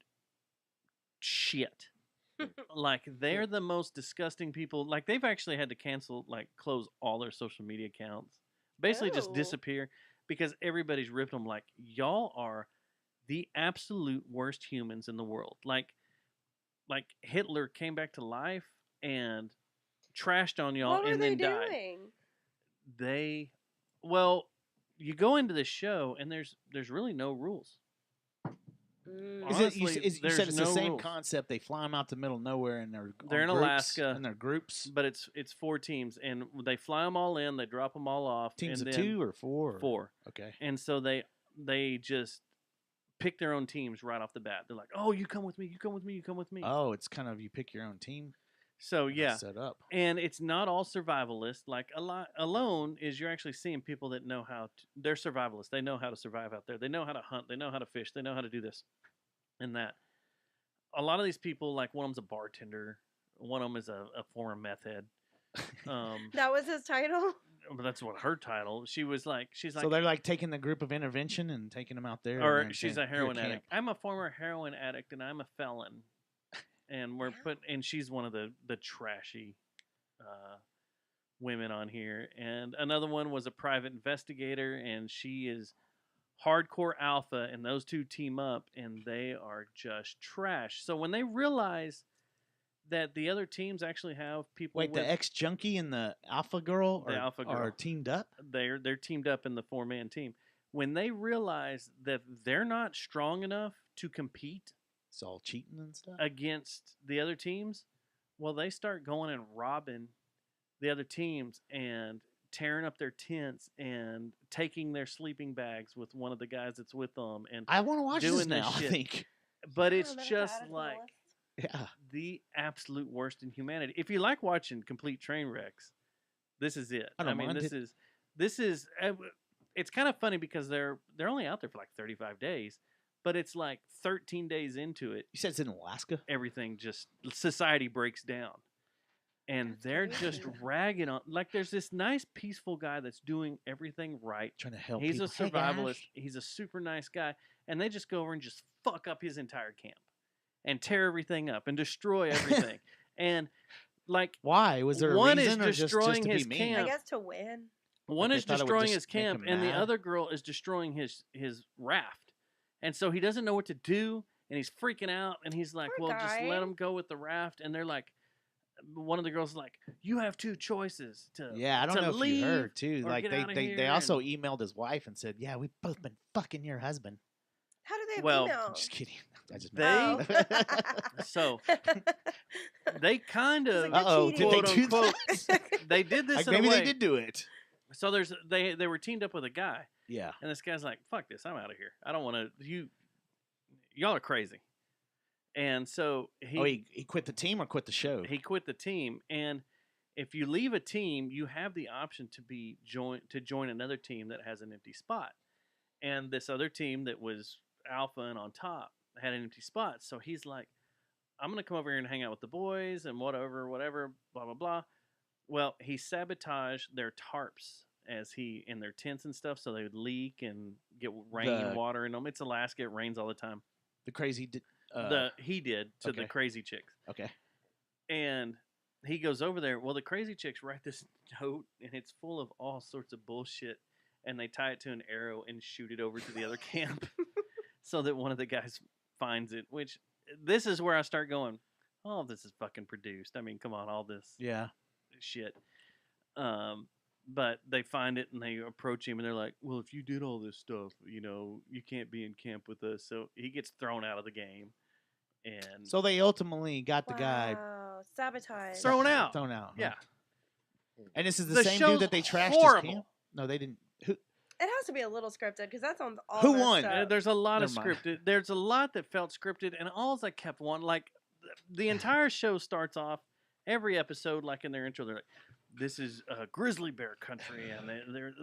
shit. Like, they're the most disgusting people. Like, they've actually had to close all their social media accounts, basically just Oh. disappear, because everybody's ripped them. Like, y'all are the absolute worst humans in the world. Like Hitler came back to life and trashed on y'all What were and they then died. doing? You go into the show and there's really no rules. Honestly, you said there's it's the no same rules. concept. They fly them out the middle of nowhere, and They're in groups, Alaska. and they're groups. But it's 4 teams, and they fly them all in. They drop them all off. Teams and of then 2 or 4. Or? 4. Okay. And so they just pick their own teams right off the bat. They're like, "Oh, you come with me. You come with me. You come with me." Oh, it's kind of you pick your own team. So yeah, Set up. and it's not all survivalist. Like Alone is you're actually seeing people that know they're survivalists. They know how to survive out there. They know how to hunt. They know how to fish. They know how to do this and that. A lot of these people, like one of them's a bartender. One of them is a former meth head. That was his title? But that's what her title. She's like, So they're like taking the group of intervention and taking them out there. or and she's saying, a heroin "Here, camp." addict. I'm a former heroin addict and I'm a felon. And and she's one of the trashy women on here. And another one was a private investigator, and she is hardcore alpha, and those 2 team up, and they are just trash. So when they realize that the other teams actually have people Wait, with, the ex-junkie and the alpha girl are teamed up? they're teamed up in the 4-man team. When they realize that they're not strong enough to compete, it's all cheating and stuff against the other teams, well, they start going and robbing the other teams and tearing up their tents and taking their sleeping bags with one of the guys that's with them. And I want to watch this doing now. I shit. think. But Oh, it's that's just added to the like list. Yeah. the absolute worst in humanity. If you like watching complete train wrecks, this is it. I don't mind this it. is. It's kind of funny because they're only out there for like 35 days, but it's like 13 days into it, You said it's in Alaska. everything just society breaks down. And That's they're crazy. just ragging on. Like, there's this nice, peaceful guy that's doing everything right. Trying to help. He's people. a Hey, guys. survivalist. He's a super nice guy. And they just go over and just fuck up his entire camp and tear everything up and destroy everything. And, like, Why was there a one is reason, or destroying just to his be mean? camp. I guess to win. one they is thought it would destroying just his make camp, him and the mad? other girl is destroying his raft. And so he doesn't know what to do, and he's freaking out, and he's like, Poor well, just guy. let him go with the raft. And they're like, one of the girls is like, "You have two choices to Yeah, I don't to know if leave you heard too. or Like get outta they here," also and- emailed his wife and said, "Yeah, we've both been fucking your husband." How do they have Well, email? I'm just kidding. I just They- made Oh. So they kind It's of like, Uh-oh, did they quote do unquote that? they did this Like, in a maybe way. they did do it. So they were teamed up with a guy, Yeah. and this guy's like, "Fuck this, I'm out of here. I don't want to. Y'all are crazy." And so He quit the team or quit the show? he quit the team. And if you leave a team, you have the option to join another team that has an empty spot. And this other team that was alpha and on top had an empty spot. So he's like, "I'm gonna come over here and hang out with the boys and whatever, blah blah blah." Well, he sabotaged their tarps in their tents and stuff, so they would leak and get rain, water in them. It's Alaska; it rains all the time. The crazy. He did to the okay. crazy chicks. Okay. And he goes over there. Well, the crazy chicks write this note, and it's full of all sorts of bullshit. And they tie it to an arrow and shoot it over to the other camp, so that one of the guys finds it. Which this is where I start going, "Oh, this is fucking produced." I mean, come on, all this shit. But they find it and they approach him and they're like, "Well, if you did all this stuff, you can't be in camp with us." So he gets thrown out of the game. And So they ultimately got the guy sabotage. thrown out. Thrown out. Yeah. And this is the The same show's dude that they trashed horrible. his camp? No, they didn't. Who? It has to be a little scripted because that sounds all Who messed won? up. There's a lot of Never mind. scripted. There's a lot that felt scripted, and all I kept wanting, like, the entire show starts off every episode, like in their intro, they're like, "This is grizzly bear country, and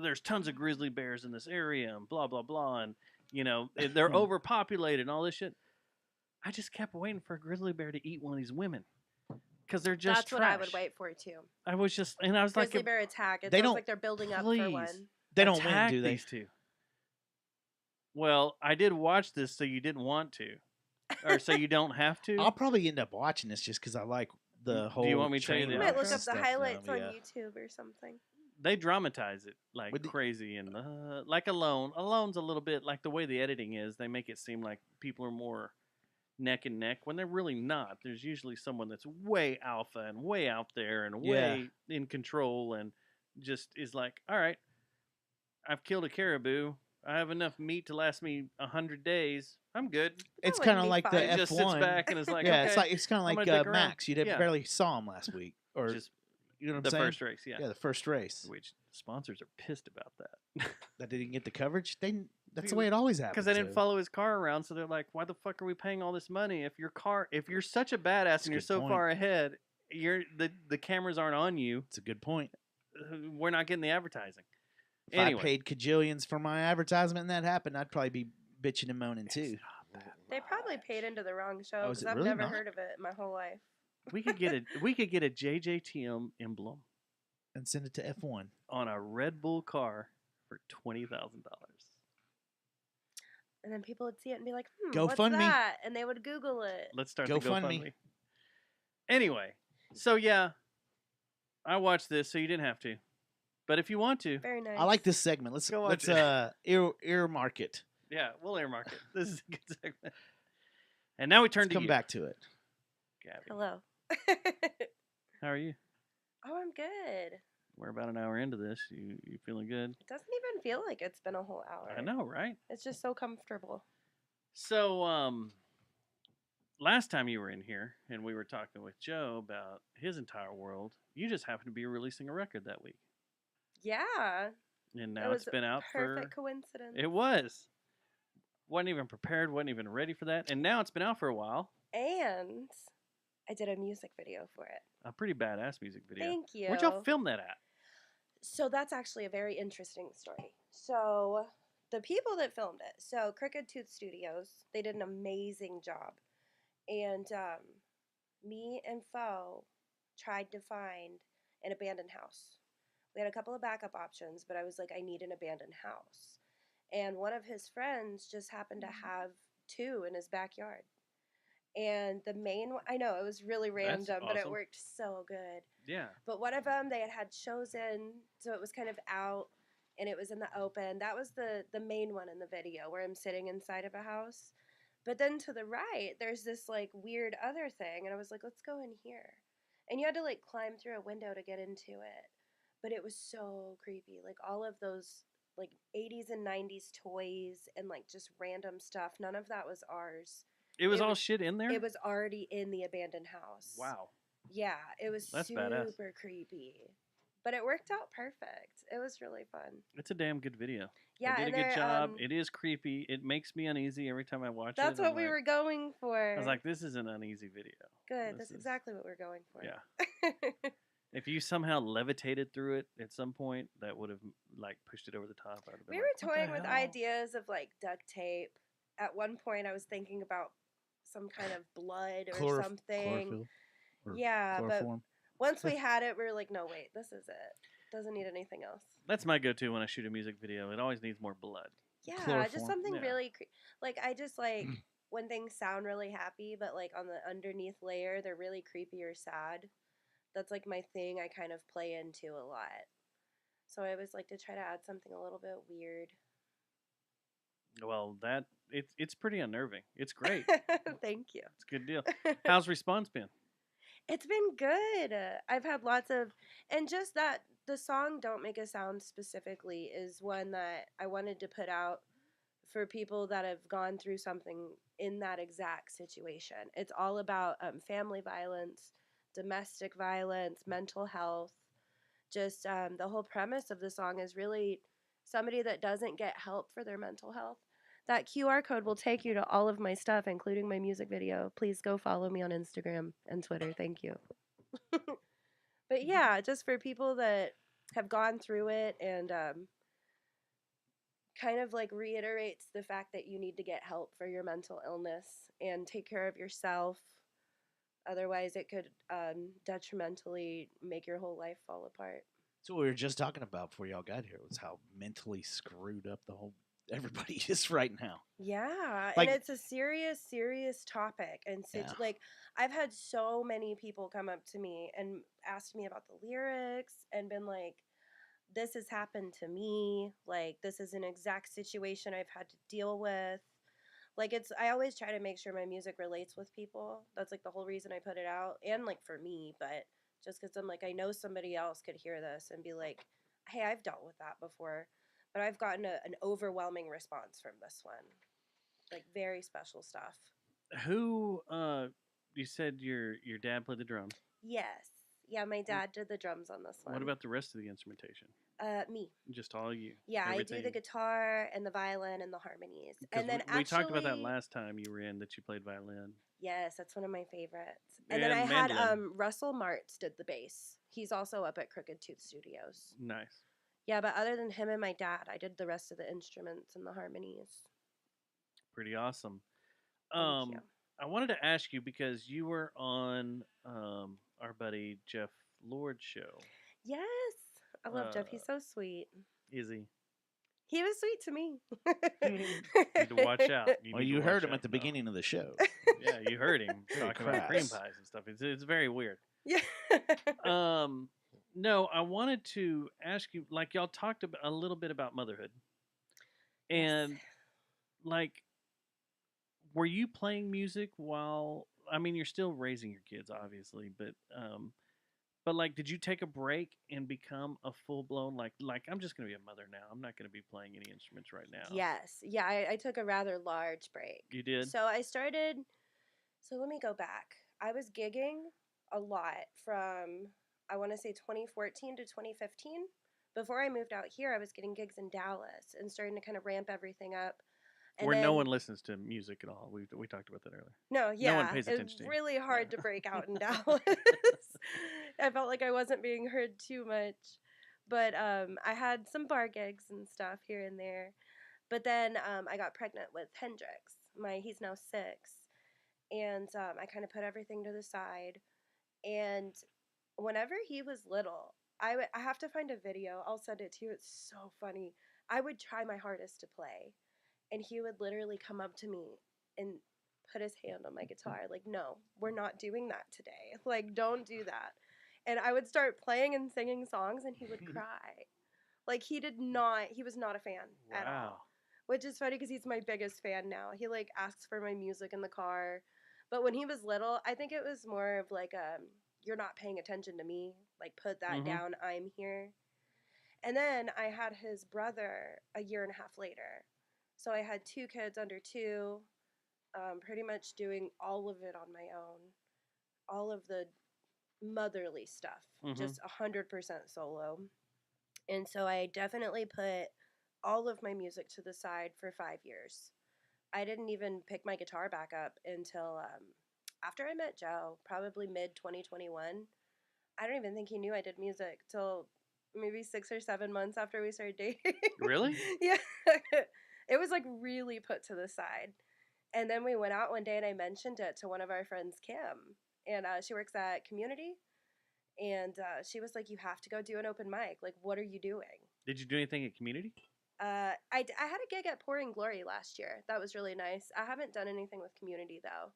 there's tons of grizzly bears in this area, and blah blah blah, and they're overpopulated and all this shit." I just kept waiting for a grizzly bear to eat one of these women because they're just That's what I would wait for too. I was Grizzly like, bear attack. It they sounds don't- like they're building up please. for one. They don't win, attack do they? these two. Well, I did watch this, so you didn't want to, or so you don't have to. I'll probably end up watching this just because I like the whole. Do you want me to tell you train the You wreck might look and up the stuff highlights now, on yeah. YouTube or something. They dramatize it like Would the- crazy, and like Alone. Alone's a little bit like the way the editing is. They make it seem like people are more neck and neck when they're really not. There's usually someone that's way alpha and way out there and way in control, and just is like, "All right, I've killed a caribou. I have enough meat to last me 100 days. I'm good." It's That kind of wouldn't like be the fun. He just sits F1. back and is like, Yeah, "Okay, it's kind of I'm like gonna dick around." Max. You Yeah. barely saw him last week, or just you know what I'm the saying? first race, yeah. Yeah, the first race Which sponsors are pissed about that. that they didn't get the coverage. That's the Dude, way it always happens. Because they didn't though. follow his car around, so they're like, "Why the fuck are we paying all this money if you're such a badass and a you're good so point. far ahead, the cameras aren't on you. It's a good point. We're not getting the advertising." If Anyway, I paid cajillions for my advertisement and that happened, I'd probably be bitching and moaning too. They probably paid into the wrong show Oh, is because it I've really never not? heard of it in my whole life. we could get a JJTM emblem And send it to F1. on a Red Bull car for $20,000. And then people would see it and be like, Go what's fund me. that? And they would Google it. Let's start Go the fund me. GoFundMe. Anyway, so yeah, I watched this, so you didn't have to, but if you want to, Very nice. I like this segment. Let's Go watch earmark it. yeah, we'll earmark it. This is a good segment. And now we turn Let's to come you, back to it. Gabby. Hello. How are you? Oh, I'm good. We're about an hour into this. You feeling good? It doesn't even feel like it's been a whole hour. I know, right? It's just so comfortable. So, last time you were in here and we were talking with Joe about his entire world, you just happened to be releasing a record that week, Yeah. and It now was it's been out Perfect for. coincidence. It was. Wasn't even prepared. Wasn't even ready for that, and now it's been out for a while. And I did a music video for it. A pretty badass music video. Thank you. Where'd y'all film that at? So that's actually a very interesting story. So the people that filmed it, so Crooked Tooth Studios, they did an amazing job. And me and Fo tried to find an abandoned house. We had a couple of backup options, but I was like, I need an abandoned house. And one of his friends just happened to have two in his backyard. And the main one, I know, it was really random, but it awesome. worked so good. Yeah. But one of them, they had chosen, so it was kind of out, and it was in the open. That was the main one in the video, where I'm sitting inside of a house. But then to the right, there's this, like, weird other thing, and I was like, let's go in here. And you had to like climb through a window to get into it. But it was so creepy. Like all of those like 80s and 90s toys and like just random stuff. None of that was ours. It was all shit in there? It was already in the abandoned house. Wow. Yeah, it was That's super badass. creepy. But it worked out perfect. It was really fun. It's a damn good video. Yeah, they did and a good they're, job. It is creepy. It makes me uneasy every time I watch it. That's what we were going for. I was like, this is an uneasy video. Good. That's exactly what we're going for. Yeah. If you somehow levitated through it at some point, that would have like pushed it over the top. I'd have been We were toying with ideas of like duct tape. At one point, I was thinking about some kind of blood or something. Yeah, chloroform. but once we had it, we were like, no, wait, this is it. Doesn't need anything else. That's my go-to when I shoot a music video. It always needs more blood. Yeah, Chloroform. just something really like I just like when things sound really happy, but like on the underneath layer, they're really creepy or sad. That's like my thing. I kind of play into a lot. So I always like to try to add something a little bit weird. Well, it's pretty unnerving. It's great. Thank you. It's a good deal. How's response been? It's been good. I've had lots of, and just that the song Don't Make a Sound specifically is one that I wanted to put out for people that have gone through something in that exact situation. It's all about family violence, domestic violence, mental health. Just the whole premise of the song is really somebody that doesn't get help for their mental health. That QR code will take you to all of my stuff, including my music video. Please go follow me on Instagram and Twitter. Thank you. But yeah, just for people that have gone through it and kind of like reiterates the fact that you need to get help for your mental illness and take care of yourself. Otherwise, it could detrimentally make your whole life fall apart. So what we were just talking about before y'all got here was how mentally screwed up the whole everybody is right now. Yeah, Like- and it's a serious topic. And like, I've had so many people come up to me and ask me about the lyrics and been like, this has happened to me. Like, this is an exact situation I've had to deal with. Like, I always try to make sure my music relates with people. That's like the whole reason I put it out, and like for me, but just because I'm like, I know somebody else could hear this and be like, hey, I've dealt with that before. But I've gotten an overwhelming response from this one. Like, very special stuff. Who, you said your dad played the drums. Yes. Yeah, my dad did the drums on this one. What about the rest of the instrumentation? Me. Just all you? Yeah, Everything? I do the guitar and the violin and the harmonies. 'Cause And then we talked about that last time you were in, that you played violin. Yes, that's one of my favorites. And then I mandolin. had Russell Martz did the bass. He's also up at Crooked Tooth Studios. Nice. Yeah, but other than him and my dad, I did the rest of the instruments and the harmonies. Pretty awesome. Thank you. I wanted to ask you because you were on our buddy Jeff Lord's show. Yes, I love Jeff. He's so sweet. Is he? He was sweet to me. You need to watch out. You heard him at the beginning of the show. Yeah, you heard him Very talking about crass. cream pies and stuff. It's very weird. Yeah. No, I wanted to ask you, like, y'all talked about a little bit about motherhood, and like, were you playing music while? I mean, you're still raising your kids, obviously, but like, did you take a break and become a full blown like I'm just gonna be a mother now. I'm not gonna be playing any instruments right now. Yes. Yeah, I took a rather large break. You did? So let me go back. I was gigging a lot from, I want to say 2014 to 2015. Before I moved out here, I was getting gigs in Dallas and starting to kind of ramp everything up. And Where no then- one listens to music at all. We talked about that earlier. No, yeah. No one pays It was attention to you. really hard to break out in Dallas. I felt like I wasn't being heard too much. But I had some bar gigs and stuff here and there. But then I got pregnant with Hendrix. He's now 6. And I kind of put everything to the side. And whenever he was little, I have to find a video. I'll send it to you. It's so funny. I would try my hardest to play. And he would literally come up to me and put his hand on my guitar. Like, no, we're not doing that today. Like, don't do that. And I would start playing and singing songs, and he would cry. Like, he was not a fan at all. Which is funny because he's my biggest fan now. He, like, asks for my music in the car. But when he was little, I think it was more of, like, you're not paying attention to me. Like, put that Mhm. down. I'm here. And then I had his brother a year and a half later. So I had 2 kids under 2, pretty much doing all of it on my own. All of the motherly stuff, Mhm. just 100% solo. And so I definitely put all of my music to the side for 5 years. I didn't even pick my guitar back up until after I met Joe, probably mid 2021. I don't even think he knew I did music till maybe 6 or 7 months after we started dating. Really? Yeah. It was like really put to the side. And then we went out one day and I mentioned it to one of our friends, Kim. And she works at Community. And she was like, "You have to go do an open mic. Like, what are you doing?" Did you do anything at community? I had a gig at Pouring Glory last year. That was really nice. I haven't done anything with Community, though.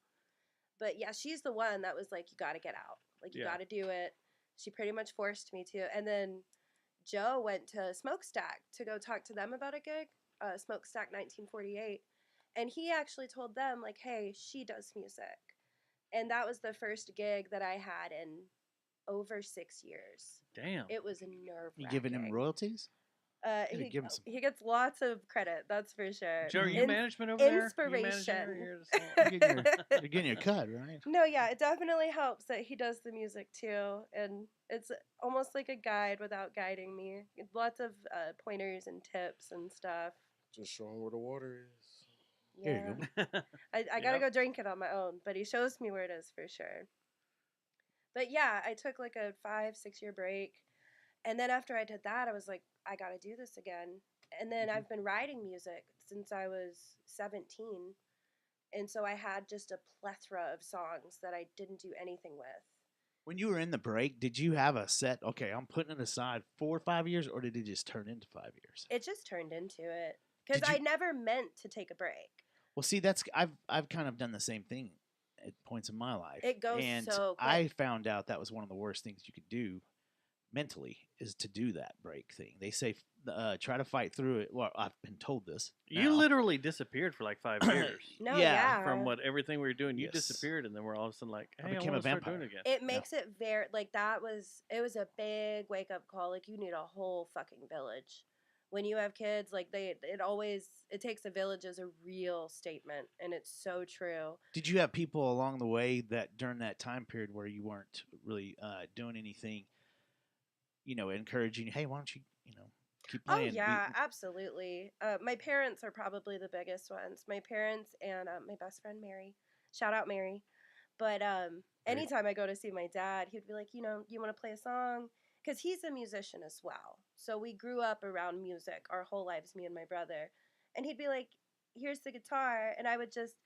But yeah, she's the one that was like, "You got to get out. Like, you Yeah. got to do it." She pretty much forced me to. And then Joe went to Smokestack to go talk to them about a gig, Smokestack 1948. And he actually told them, like, "Hey, she does music." And that was the first gig that I had in over 6 years. Damn. It was nerve-wracking. You giving him royalties? Gotta give him some. He gets lots of credit, that's for sure. Joe, are you management over there? You Inspiration. managing, or you're just You're getting your cut, right? No, yeah, it definitely helps that he does the music too, and it's almost like a guide without guiding me. Lots of pointers and tips and stuff. Just show him where the water is. Yeah. There you go. I gotta go drink it on my own, but he shows me where it is for sure. But yeah, I took like a 5-6 year break. And then after I did that, I was like, I got to do this again. And then I've been writing music since I was 17. And so I had just a plethora of songs that I didn't do anything with. When you were in the break, did you have a set? Okay, I'm putting it aside 4 or 5 years, or did it just turn into 5 years? It just turned into it because Did you- I never meant to take a break. Well, see, I've kind of done the same thing at points in my life. It goes and so quick. I found out that was one of the worst things you could do mentally is to do that break thing. They say try to fight through it. Well, I've been told this. You now. literally disappeared for like 5 years. No, Yeah. yeah. From what everything we were doing, you Yes. disappeared, and then we're all of a sudden like, I "Hey, I, became want a to start doing vampire. it again." It makes it very, like, it was a big wake up call. Like, you need a whole fucking village. When you have kids, like, it takes a village as a real statement, and it's so true. Did you have people along the way that during that time period where you weren't really doing anything, encouraging you, hey, why don't you, keep Oh, playing? yeah, absolutely. My parents are probably the biggest ones. My parents and my best friend, Mary. Shout out, Mary. But anytime I go to see my dad, he'd be like, you want to play a song? Because he's a musician as well. So we grew up around music our whole lives, me and my brother. And he'd be like, here's the guitar. And I would just,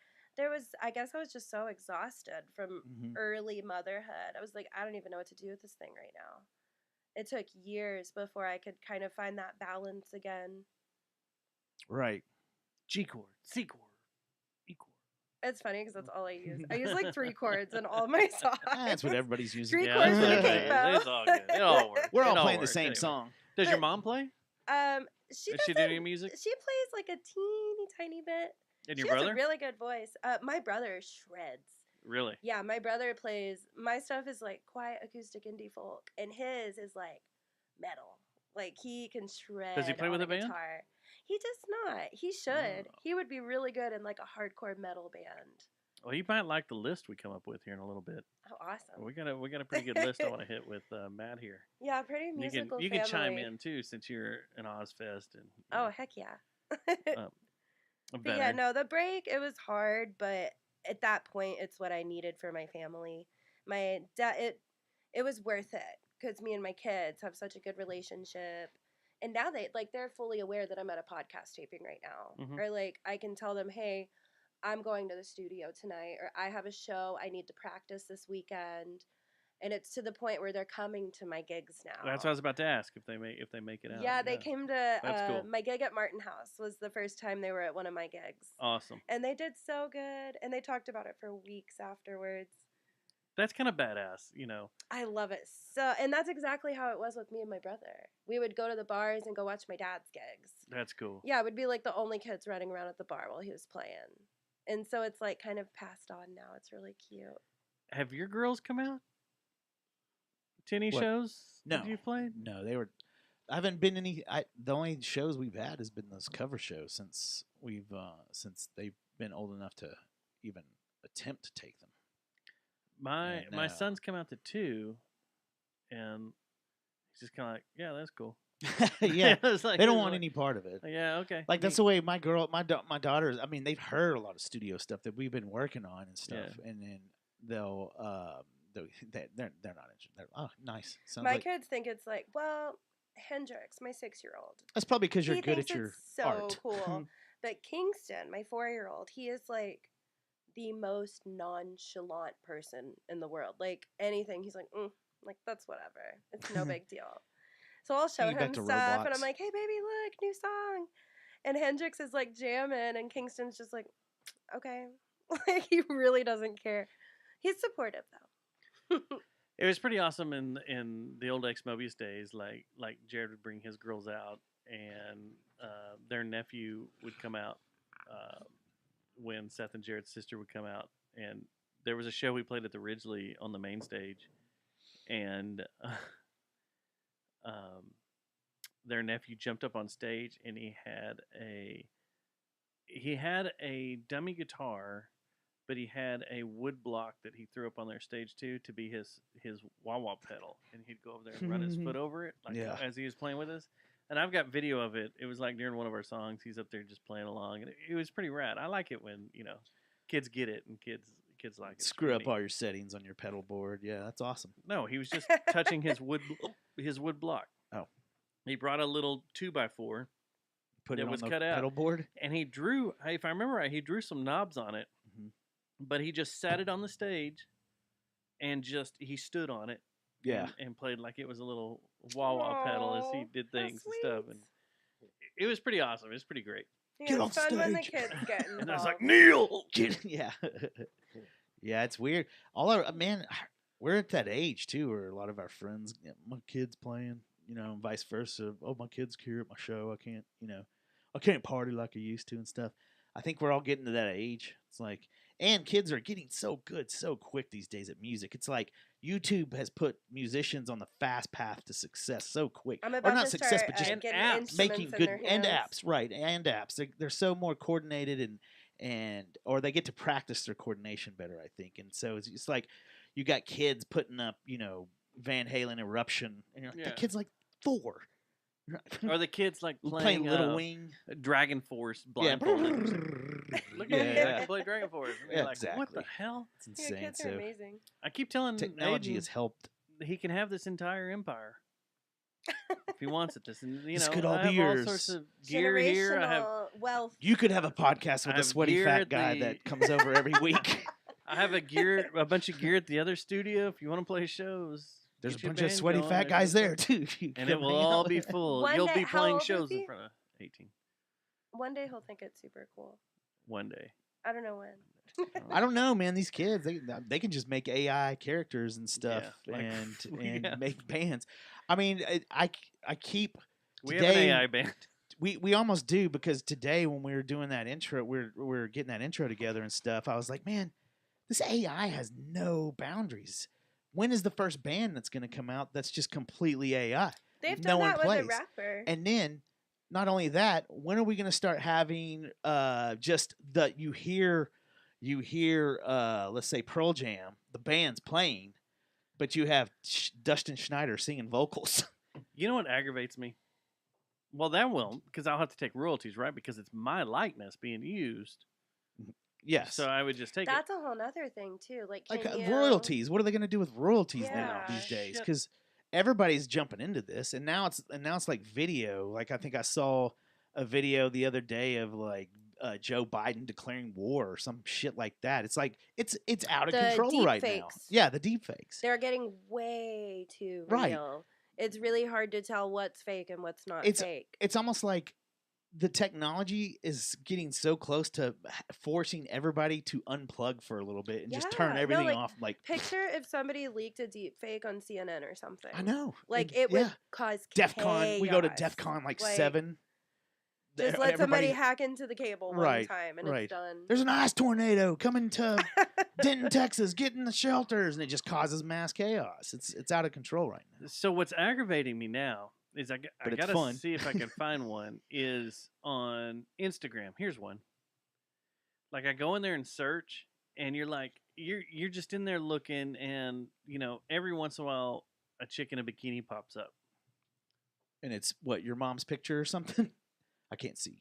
I guess I was just so exhausted from Mhm. early motherhood. I was like, I don't even know what to do with this thing right now. It took years before I could kind of find that balance again. Right. G chord, C chord, E chord. It's funny because that's all I use. I use like 3 chords in all my songs. That's what everybody's using. 3 Yeah, chords that's and a what capo. it is. It's all good. It all works. We're It all all playing the works same anyway. song. Does your But- mom play? She Does she do doesn't- any music? She plays like a teeny tiny bit. And She your has brother? a really good voice. My brother shreds. Really? Yeah, my brother plays. My stuff is like quiet acoustic indie folk, and his is like metal. Like he can shred. Does he play with on a band? guitar. He does not. He should. Oh. He would be really good in like a hardcore metal band. Well, you might like the list we come up with here in a little bit. Oh, awesome. We got a pretty good list I want to hit with Matt here. Yeah, pretty You musical. can chime family. in too since you're an Ozfest and Oh heck yeah. a But yeah, veteran. no, the break, it was hard, but at that point, it's what I needed for my family. My dad, it was worth it because me and my kids have such a good relationship. And now they're fully aware that I'm at a podcast taping right now. Mhm. Or like, I can tell them, hey, I'm going to the studio tonight, or I have a show I need to practice this weekend. And it's to the point where they're coming to my gigs now. That's what I was about to ask if they make it out. Yeah, they came to That's cool. my gig at Martin House was the first time they were at one of my gigs. Awesome. And they did so good. And they talked about it for weeks afterwards. That's kind of badass, I love it so. And that's exactly how it was with me and my brother. We would go to the bars and go watch my dad's gigs. That's cool. Yeah, it would be like the only kids running around at the bar while he was playing. And so it's like kind of passed on now. It's really cute. Have your girls come out? to any What? shows No. that you've played? No, they were. I haven't been any. The only shows we've had has been those cover shows since they've been old enough to even attempt to take them. My No. son's come out to 2, and he's just kind of like, yeah, that's cool. Yeah, It's like, they don't it's want like, any part of it. Yeah, okay. Like that's the way my daughters. I mean, they've heard a lot of studio stuff that we've been working on and stuff, and then they're not interested. They're, oh, nice. Sounds My like kids think it's like, well, Hendrix, my 6-year-old. that's probably because you're He good thinks at your it's so art. cool. But Kingston, my 4-year-old, he is like the most nonchalant person in the world. Like anything, he's like, like that's whatever. It's no big deal. So I'll show You back him to stuff, and Roblox. I'm like, hey baby, look, new song. And Hendrix is like jamming, and Kingston's just like, okay. Like he really doesn't care. He's supportive though. It was pretty awesome in the old Ex Mobius days. Like Jared would bring his girls out, and their nephew would come out when Seth and Jared's sister would come out. And there was a show we played at the Ridgely on the main stage, and their nephew jumped up on stage, and he had a dummy guitar, but he had a wood block that he threw up on their stage too to be his wah-wah pedal, and he'd go over there and run his foot over it as he was playing with us. And I've got video of it. It was like during one of our songs, he's up there just playing along, and it was pretty rad. I like it when kids get it and kids like it. Screw up all your settings on your pedal board. Yeah, that's awesome. No, he was just touching his wood block. Oh, he brought a little 2x4. Put it it on was the cut out, pedal board, and he drew. If I remember right, he drew some knobs on it, but he just sat it on the stage, and he stood on it, and played like it was a little wah-wah pedal as he did things and stuff, and it was pretty awesome. It was pretty great. Yeah, Get it's off fun when the stage. kids get involved. And I was like, Neil, yeah, yeah, it's weird. We're at that age too, where a lot of our friends, my kids playing, and vice versa. Oh, my kids here at my show. I can't party like I used to and stuff. I think we're all getting to that age. It's like, and kids are getting so good so quick these days at music. It's like YouTube has put musicians on the fast path to success so quick. I'm about or not to success, start, but just getting apps. instruments making in good their and hands. apps, right? And apps. They're so more coordinated and or they get to practice their coordination better, I think. And so it's like you got kids putting up, Van Halen Eruption, and you're like, the kid's like 4. Or the kids like playing Little Wing, Dragon Force blindfolded. Look at me, I can play Dragon Force. And you're like, what the hell? It's insane. Yeah, kids are amazing. I keep telling Technology Aiden has helped. he can have this entire empire if he wants it. This could all I be have all yours. sorts of gear here. I have Generational wealth. You could have a podcast with I a have sweaty gear fat at guy the- that comes over every week. I have a bunch of gear at the other studio. If you want to play shows, There's a get your bunch of band sweaty going. fat guys there too. You and come it will hang out all with be them. full. One You'll day- be how playing old is shows in he? front of 18 One day he'll think it's super cool. one day. I don't know when. I don't know, man. These kids, they can just make AI characters and stuff, Yeah, like and have. make bands. I mean, I keep We have an today- AI band. we almost do, because today when we were doing that intro, we're getting that intro together and stuff. I was like, man, this AI has no boundaries. When is the first band that's going to come out that's just completely AI? They've No done one that with plays. a rapper. And then, not only that, when are we going to start having just that you hear, let's say Pearl Jam, the band's playing, but you have Dustin Schneider singing vocals. You know what aggravates me? Well, that won't, because I'll have to take royalties, right? Because it's my likeness being used. Yes. So I would just take That's a whole nother thing too. Like, Like can you... royalties. What are they going to do with royalties now Yeah. these days? Shit. Because everybody's jumping into this, and now it's like video. Like, I think I saw a video the other day of like Joe Biden declaring war or some shit like that. It's like it's out of The control right now. deepfakes. Yeah, the deep fakes. They're getting way too Right. real. It's really hard to tell what's fake and what's not It's fake. it's almost like the technology is getting so close to forcing everybody to unplug for a little bit and just turn Yeah, no, everything like, off. Like, Picture if somebody leaked a deep fake on CNN or something. I know. Like, it would yeah. cause DEF CON. We go to chaos. DEF CON like Like, 7. Just let somebody everybody- hack into the cable one Right, time and right. it's done. There's an ice tornado coming to Denton, Texas. Get in the shelters, and it just causes mass chaos. It's out of control right now. So what's aggravating me now is I But it's gotta fun. see if I can find one. Is on Instagram. Here's one. Like I go in there and search, and you're like you're just in there looking, and every once in a while a chick in a bikini pops up. And it's what, your mom's picture or something? I can't see.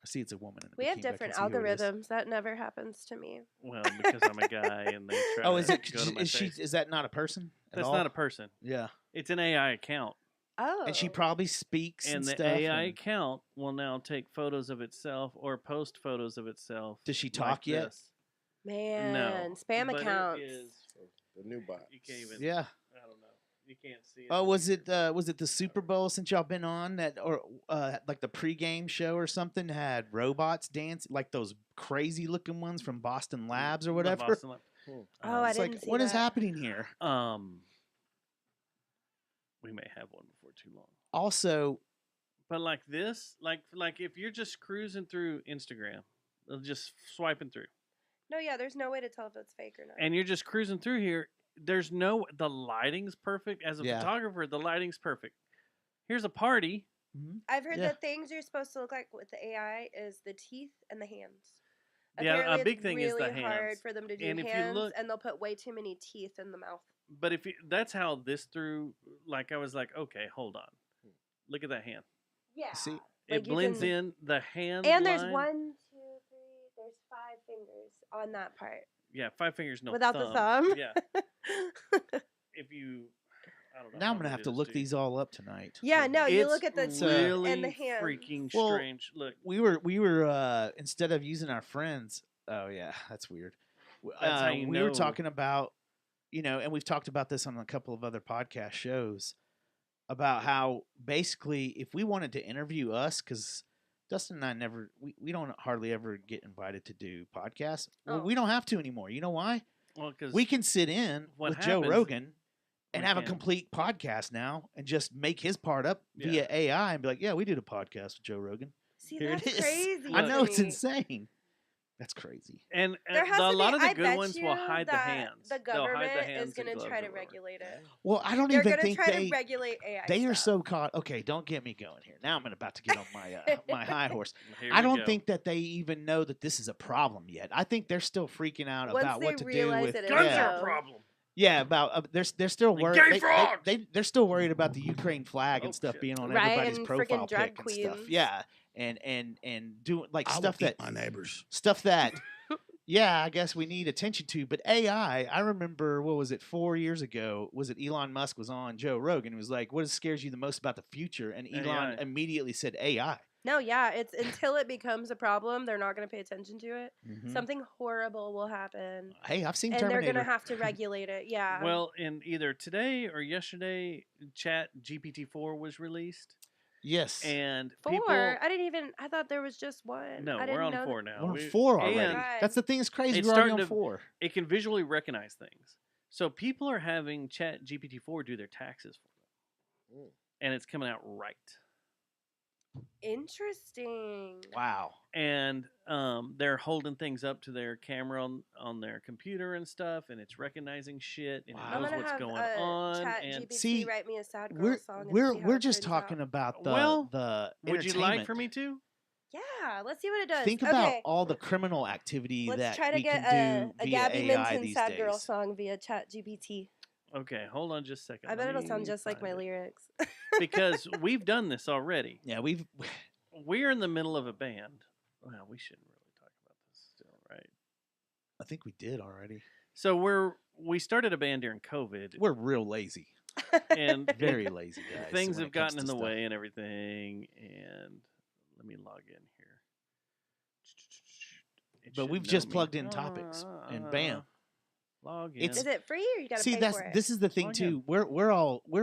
I see it's a woman in a We have bikini, but I different can't see who it is. algorithms. That never happens to me. Well, because I'm a guy, and they try Oh, to is it? go to my Is she? face. Is that not a person? At That's all? not a person. Yeah. It's an AI account. Oh. And she probably speaks and, And the stuff. AI and- account will now take photos of itself or post photos of itself. Does she like talk yet? this. Man, spam but accounts. It is, The new bots. you can't even. Yeah. I don't know. You can't see it. Oh, was it the Super Bowl since y'all been on that, or like the pregame show or something had robots dance, like those crazy looking ones from Boston Labs or The whatever? Boston Lab. Oh, I It's didn't like, see what is that. happening here? We may have one before too long. Also, But like this, like if you're just cruising through Instagram, just swiping through, No, yeah, there's no way to tell if it's fake or not. and you're just cruising through here, the lighting's perfect. As a Yeah. photographer, the lighting's perfect. Here's a party. I've heard Yeah. that things you're supposed to look like with the AI is the teeth and the hands. Yeah, a Apparently big it's thing is the really hard hands. for them to do And if you hands, look- and they'll put way too many teeth in the mouth. But that's how this threw. Like I was like, okay, hold on, look at that hand. Yeah. see, It Like, you blends can- in the hand. And there's line. 1, 2, 3. There's 5 fingers on that part. Yeah, 5 fingers, no Without thumb. the thumb. Yeah. If you, I don't know. now how I'm gonna big have it to is look you. these all up tonight. Yeah, no, you It's look at the teeth really and the hands. freaking Well, strange. Look, We were instead of using our friends. Oh yeah, that's weird. That's how you we know. were talking about, and we've talked about this on a couple of other podcast shows about how basically if we wanted to interview us, because Dustin and I we don't hardly ever get invited to do podcasts. Well, Oh. we don't have to anymore. You know why? well, because We can sit in what with Joe happens- Rogan and we have a can. complete podcast now and just make his part up via AI and be like, yeah, we did a podcast with Joe Rogan. See, Here that's it is. crazy. I to know, it's me. insane. That's crazy. And There has a to lot be, of the I good bet ones will you hide the that hands. The They'll hide the government hands is going and to gloves try to or whatever. regulate it. Well, I don't They're even going to think try they to regulate AI. they are stuff. so caught. Okay, don't get me going here. Now I'm about to get on my my high horse. Here I we don't go. think that they even know that this is a problem yet. I think they're still freaking out Once about they what to do realize with it is guns Yeah. are a problem. Yeah, about they're still The worried. gay frogs! They're still worried about the Ukraine flag and Oh, stuff shit. being on Right, everybody's and profile freaking drag pic and stuff. queens. Yeah, and doing like I stuff will that eat my neighbors. stuff that. Yeah, I guess we need attention to. But AI, I remember, what was it, 4 years ago? Was it Elon Musk was on Joe Rogan? It was like, what scares you the most about the future? And Elon AI. immediately said AI. No, yeah, it's until it becomes a problem, they're not going to pay attention to it. Mhm. Something horrible will happen. Hey, I've seen And Terminator. they're going to have to regulate it. Yeah. Well, in either today or yesterday, Chat GPT-4 was released, Yes. and 4? people. I thought there was just one. No, I didn't we're on know 4 now. We're on We- 4 already. and God. That's the thing that's crazy. It's We're already starting on to- 4. It can visually recognize things. So people are having Chat GPT-4 do their taxes for them, and it's coming out right. Interesting. Wow. And they're holding things up to their camera on their computer and stuff, and it's recognizing shit, and Wow. it I'm knows going to what's have going on. Chat And GPT See, write me a sad girl We're song. And we're see how we're it just turns talking out. about Well, the would you like for entertainment. me to? Yeah, let's see what it does. Think okay. about all the criminal activity Let's that try to we get can do a via Gabby AI Minton these sad days. girl song via Chat GPT. Okay, hold on just a second. I bet Let it'll sound me just like my find it. lyrics. Because we've done this already. Yeah, we've. We're in the middle of a band. Well, we shouldn't really talk about this still, right? I think we did already. So we started a band during COVID, We're real lazy, and very lazy guys. things when have it comes gotten in to the stuff. way and everything. And let me log in here. It But should we've know just me. plugged in topics, and bam. Log in. It's- Is it free or you got to See, pay that's for it? this is the thing Log in. too. We're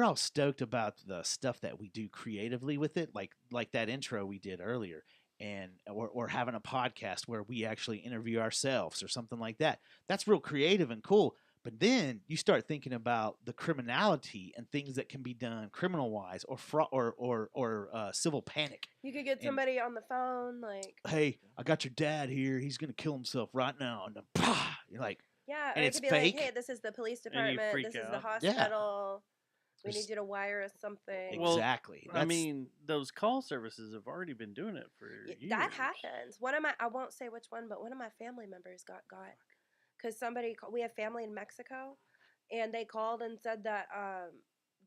all stoked about the stuff that we do creatively with it, like that intro we did earlier, and or having a podcast where we actually interview ourselves or something like that. That's real creative and cool. But then you start thinking about the criminality and things that can be done criminal wise or fraud or civil panic. You could get And- somebody on the phone, like, Hey, I got your dad here. He's gonna kill himself right now, and then, pah, you're like, yeah, and or it it's could be fake. like, hey, this is the police And you department, freak this is out. the Yeah. hospital. We There's- need you to wire us something. Well, exactly. I mean, those call services have already been doing it for years. That happens. I won't say which one, but one of my family members got because we have family in Mexico, and they called and said that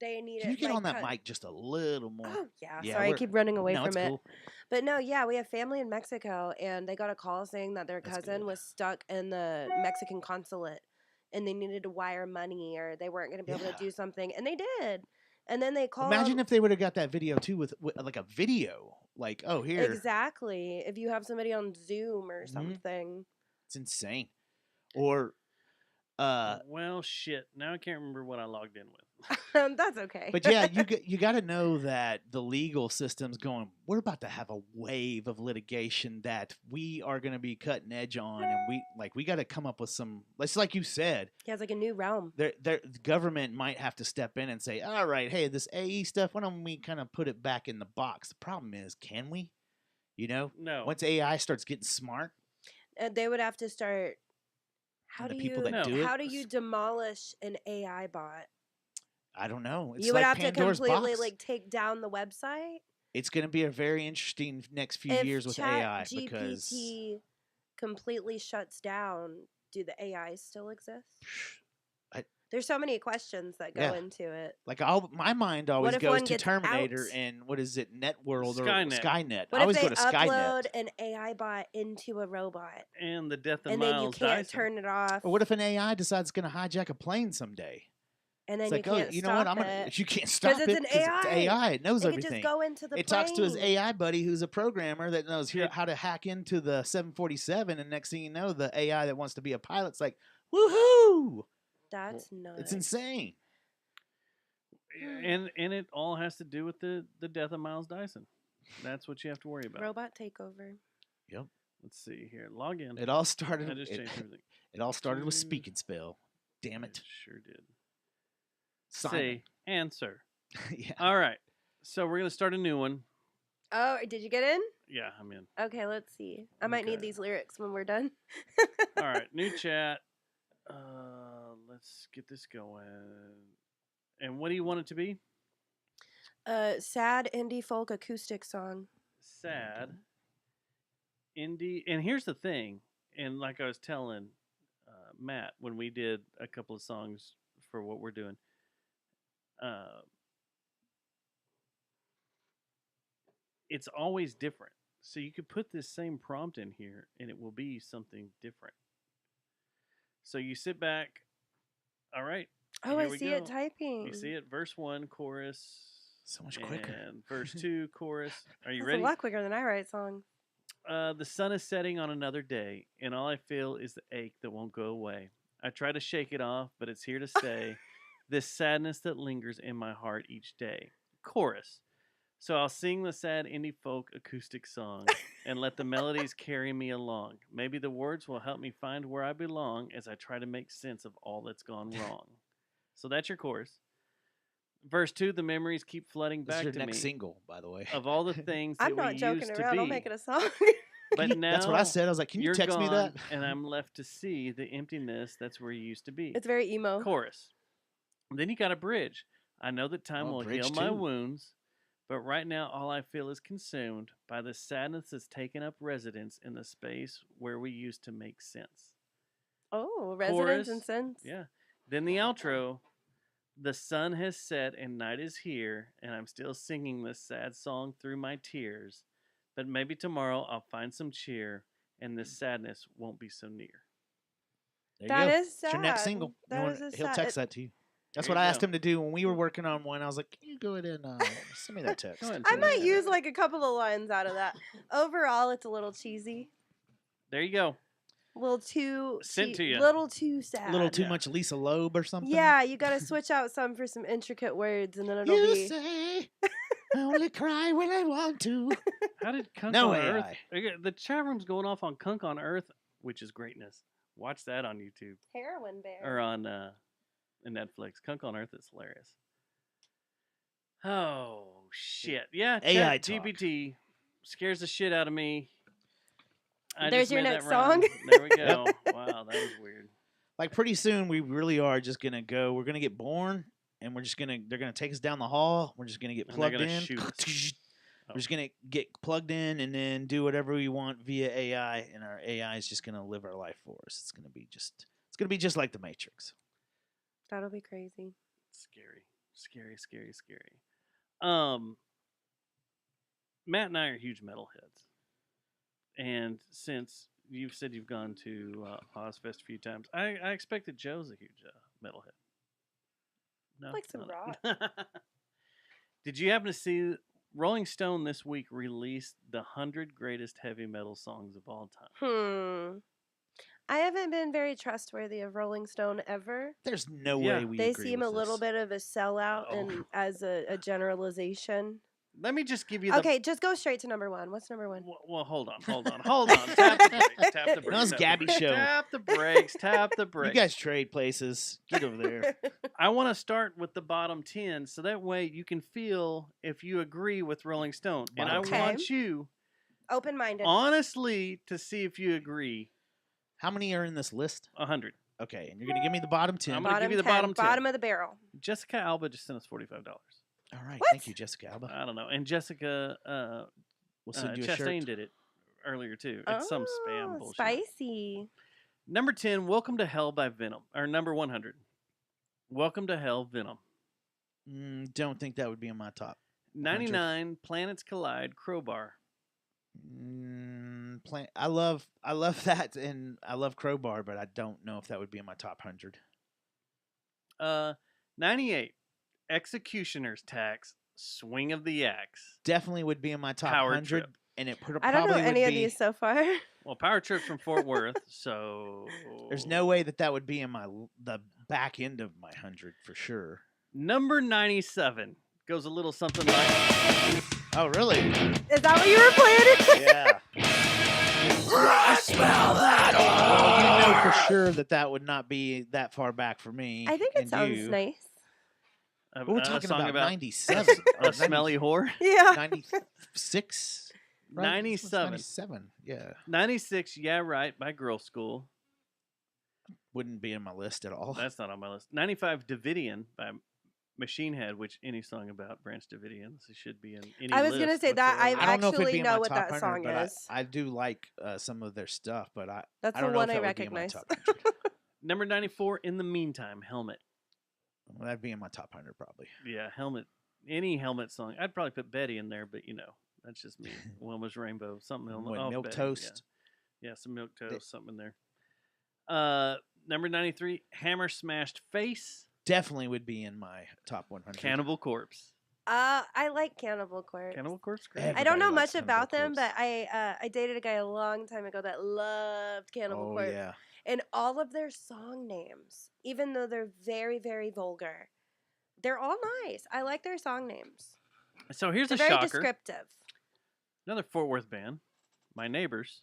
they needed. can you get like, on that mic just a little more? Oh yeah, Yeah, sorry, I we're- keep running away no, from it's it. cool. But no, yeah, we have family in Mexico, and they got a call saying that their That's cousin good. was stuck in the Mexican consulate, and they needed to wire money, or they weren't going to be able Yeah. to do something, and they did. And then they called. Imagine if they would have got that video too with like a video, like, oh, here, Exactly. If you have somebody on Zoom or Mhm. something. it's insane. Or, Well, shit. Now I can't remember what I logged in with. That's okay. but yeah, you got to know that the legal system's going. We're about to have a wave of litigation that we are going to be cutting edge on, and we got to come up with some. It's like you said. Yeah, it's like a new realm. The government might have to step in and say, all right, hey, this AE stuff, why don't we kind of put it back in the box? The problem is, can we? You know, No. once AI starts getting smart, And they would have to start. How And do the people you that do it- how do you demolish an AI bot? I don't know. It's You would like have Pandora's to completely box. like take down the website. It's going to be a very interesting next few If years with AI because GPT completely shuts down, do the AIs still exist? There's so many questions that go Yeah. into it. like my mind always if goes one to gets Terminator out? and what is it, Networld or Skynet. Skynet. What I always if they go to Skynet. upload an AI bot into a robot, And the death of and then you Miles can't Dyson. turn it off? Or what if an AI decides it's going to hijack a plane someday? and then It's you like, can't oh, you stop know what? I'm it? gonna. You can't stop it it's an because it's AI. AI. It knows They could everything. just go into the It talks to his plane. AI buddy, who's a programmer that knows It- how to hack into the 747. And next thing you know, the AI that wants to be a pilot's like, woohoo! That's nuts. It's insane. And it all has to do with the death of Miles Dyson. That's what you have to worry about. Robot takeover. Let's see here. Log in. It all started. I just changed everything. It all started with Two- speak and spell. Damn it. Sure did. Simon. Say answer. Yeah. All right. So we're gonna start a new one. Oh, did you get in? Yeah, I'm in. Okay, let's see. I might need Okay. these lyrics when we're done. All right, new chat. Let's get this going. And what do you want it to be? Sad indie folk acoustic song. Sad. Indie. And here's the thing. And like I was telling Matt when we did a couple of songs for what we're doing, it's always different. So you could put this same prompt in here and it will be something different. So you sit back. All right. Oh, Here I we see go. it typing. You see it? Verse 1, chorus. So much quicker. And verse 2, chorus. Are you That's ready? a lot quicker than I write songs. The sun is setting on another day, and all I feel is the ache that won't go away. I try to shake it off, but it's here to stay. This sadness that lingers in my heart each day. Chorus. So I'll sing the sad indie folk acoustic song and let the melodies carry me along. Maybe the words will help me find where I belong as I try to make sense of all that's gone wrong. So that's your chorus. Verse 2, the memories keep flooding This is back your to next me single, by the way. of all the things that I'm not we joking used to around. be. I'll make it a song. But now That's what I said. I was like, can you you're text me that? gone, and I'm left to see the emptiness that's where you used to be. It's very emo. Chorus. Then you got a bridge. I know that time Oh, will bridge heal my too. wounds, but right now all I feel is consumed by the sadness that's taken up residence in the space where we used to make sense. Oh, Residence Chorus. and Sense. Yeah. Then the outro. The sun has set and night is here, and I'm still singing this sad song through my tears. But maybe tomorrow I'll find some cheer, and this sadness won't be so near. There you That go. is It's your next sad. single. That You is want- a he'll sad- text that to you. That's There what you I asked go. him to do when we were working on one. I was like, can you go ahead and send me that text? Go ahead and I send me might that. use like a couple of lines out of that. Overall, it's a little cheesy. There you go. A little too Sent to ya. little too sad. A little too Yeah. much Lisa Loeb or something? Yeah, you gotta switch out some for some intricate words, and then it'll You be. say I only cry when I want to. How did Kunk No on AI. Earth? The chat room's going off on Kunk on Earth, which is greatness. Watch that on YouTube Heroin bear. or on Netflix. Kunk on Earth is hilarious. Oh shit! Yeah, AI GPT scares the shit out of me. I There's just your made next that rhyme. song. There we go. Wow, that was weird. Like pretty soon, we really are just gonna go. We're gonna get born, and they're gonna take us down the hall. We're just gonna get And they're plugged gonna in. shoot us. We're just gonna get plugged in and then do whatever we want via AI, and our AI is just gonna live our life for us. It's gonna be just like the Matrix. That'll be crazy. Scary. Matt and I are huge metalheads, and since you've said you've gone to Ozfest a few times, I expect that Joe's a huge metalhead. No, Like some rock. Did you happen to see Rolling Stone this week released the 100 greatest heavy metal songs of all time? I haven't been very trustworthy of Rolling Stone ever. There's no Yeah. way we They agree seem with a little this. bit of a sellout Oh. and as a generalization. Let me just give you the. Okay, just go straight to number one. What's number one? Well, hold on. Tap the brakes. Tap the brakes. No, it's Gabby's show. Tap the brakes. Tap the You brakes. guys trade places. Get over there. I want to start with the bottom 10 so that way you can feel if you agree with Rolling Stone. And I Bottom want you, Open-minded. honestly, to see if you agree. How many are in this list? 100. Okay, and you're gonna give me the bottom 10. I'm gonna give you the 10, bottom 10. Bottom of the barrel. Jessica Alba just sent us $45. All right, What? thank you, Jessica Alba. I don't know. And Jessica We'll send you a shirt. Chastain did it earlier, too. It's some spam bullshit. Spicy. Number 10, Welcome to Hell by Venom. Or number 100, Welcome to Hell, Venom. Don't think that would be in my top. 100. 99, Planets Collide, Crowbar. I love that, and I love Crowbar, but I don't know if that would be in my top 100. 98, Executioner's Tax, Swing of the Axe. Definitely would be in my top Power 100, Trip. and it I don't know probably would any of be. these so far. Well, Power Trip's from Fort Worth, so There's no way that would be in the back end of my 100 for sure. Number 97 goes a little something like. Oh, really? Is that what you were planning? Yeah. I smell that. Well, you know for sure that would not be that far back for me. I think it and sounds you. nice. We're a talking song about 97. a smelly whore. Yeah. 96? Right? 97. 97, yeah. 96, Yeah Right by Girl School. Wouldn't be in my list at all. That's not on my list. 95, Davidian by Machine Head, which any song about Branch Davidians should be in any I was going to list say that. I whatsoever. I don't know if it'd actually be in know my what top that 100, song but is. I do like some of their stuff, but That's I the don't know one if I that would be in my recognize. top 100. Number 94, In the Meantime, Helmet. Well, that'd be in my top 100 probably. Yeah, Helmet. Any Helmet song. I'd probably put Betty in there, but that's just me. Wilma's Rainbow. Something else. What, Milk Betty, Toast? Yeah, some Milk Toast. Something in there. Number 93, Hammer Smashed Face. Definitely would be in my top 100. Cannibal Corpse. I like Cannibal Corpse. Cannibal Corpse? Great. Everybody I don't know likes much Cannibal about them, Corpse. but I dated a guy a long time ago that loved Cannibal Oh, Corpse. yeah. And all of their song names, even though they're very, very vulgar, they're all nice. I like their song names. So here's They're a very shocker. descriptive. Another Fort Worth band. My Neighbors.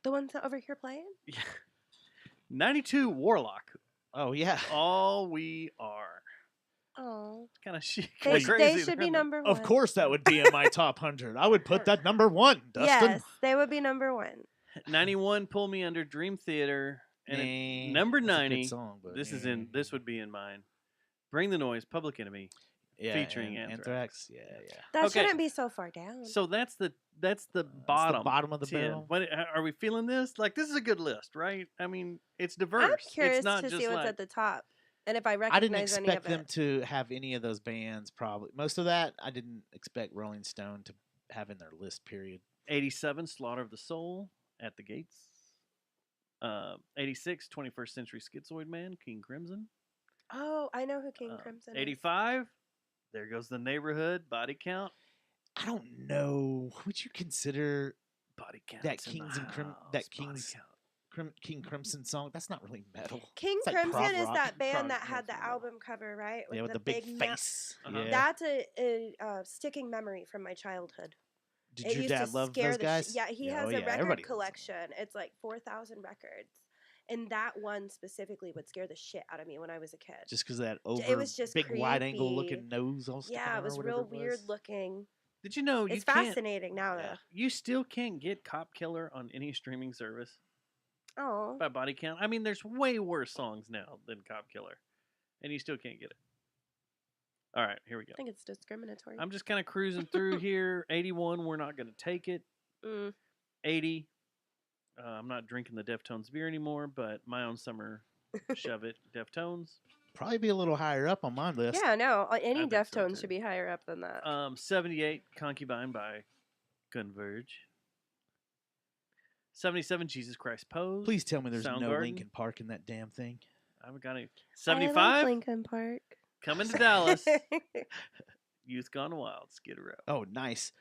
The ones over here playing? 92, Warlock. Oh, yeah. All We Are. Oh. It's kind of chic. They crazy. should be number one. Of course that would be in my top 100. I would put that number 1, Dustin. Yes, they would be number one. 91, Pull Me Under, Dream Theater. And number 90, this would be in mine. Bring the Noise, Public Enemy. Yeah, featuring and Anthrax. Yeah. That Okay. shouldn't be so far down. So that's the bottom bottom of the 10. barrel. What, are we feeling this? Like, this is a good list, right? I mean, it's diverse. I'm curious it's not to just see what's like, at the top. And if I I didn't recognize any of expect them it. to have any of those bands, probably. Most of that, I didn't expect Rolling Stone to have in their list, period. 87, Slaughter of the Soul, At the Gates. 86, 21st Century Schizoid Man, King Crimson. Oh, I know who King Crimson is. 85, There Goes the Neighborhood, Body Count. I don't know. Would you consider Body Count. that King Crimson song? That's not really metal. King It's like Crimson prog is rock. that band Prog that had the rock. album cover, right? Yeah, with the big mouth. face. Uh-huh. Yeah. That's a sticking memory from my childhood. Did It your used to dad love scare those the guys? yeah, he Yeah, has oh, a yeah, record everybody loves them. collection. It's like 4,000 records. And that one specifically would scare the shit out of me when I was a kid. Just because that It was just big wide angle creepy. looking nose all sticking Yeah, out it was or whatever real it was. weird looking. Did you know you It's can't? fascinating now, Yeah. though. You still can't get Cop Killer on any streaming service Oh, by body count. I mean, there's way worse songs now than Cop Killer, and you still can't get it. All right, here we go. I think it's discriminatory. I'm just kind of cruising through here. 81, we're not going to take it. Mm. 80, I'm not drinking the Deftones beer anymore, but my own summer shove it Deftones. Probably be a little higher up on my list. Yeah, no, any think so, Deftones too. should be higher up than that. 78, Concubine by Converge. 77, Jesus Christ Pose. Please tell me there's no Soundgarden. Lincoln Park in that damn thing. I haven't got any. I love 75, Lincoln Park. coming to Dallas. Youth Gone Wild, Skid Row. Oh, nice.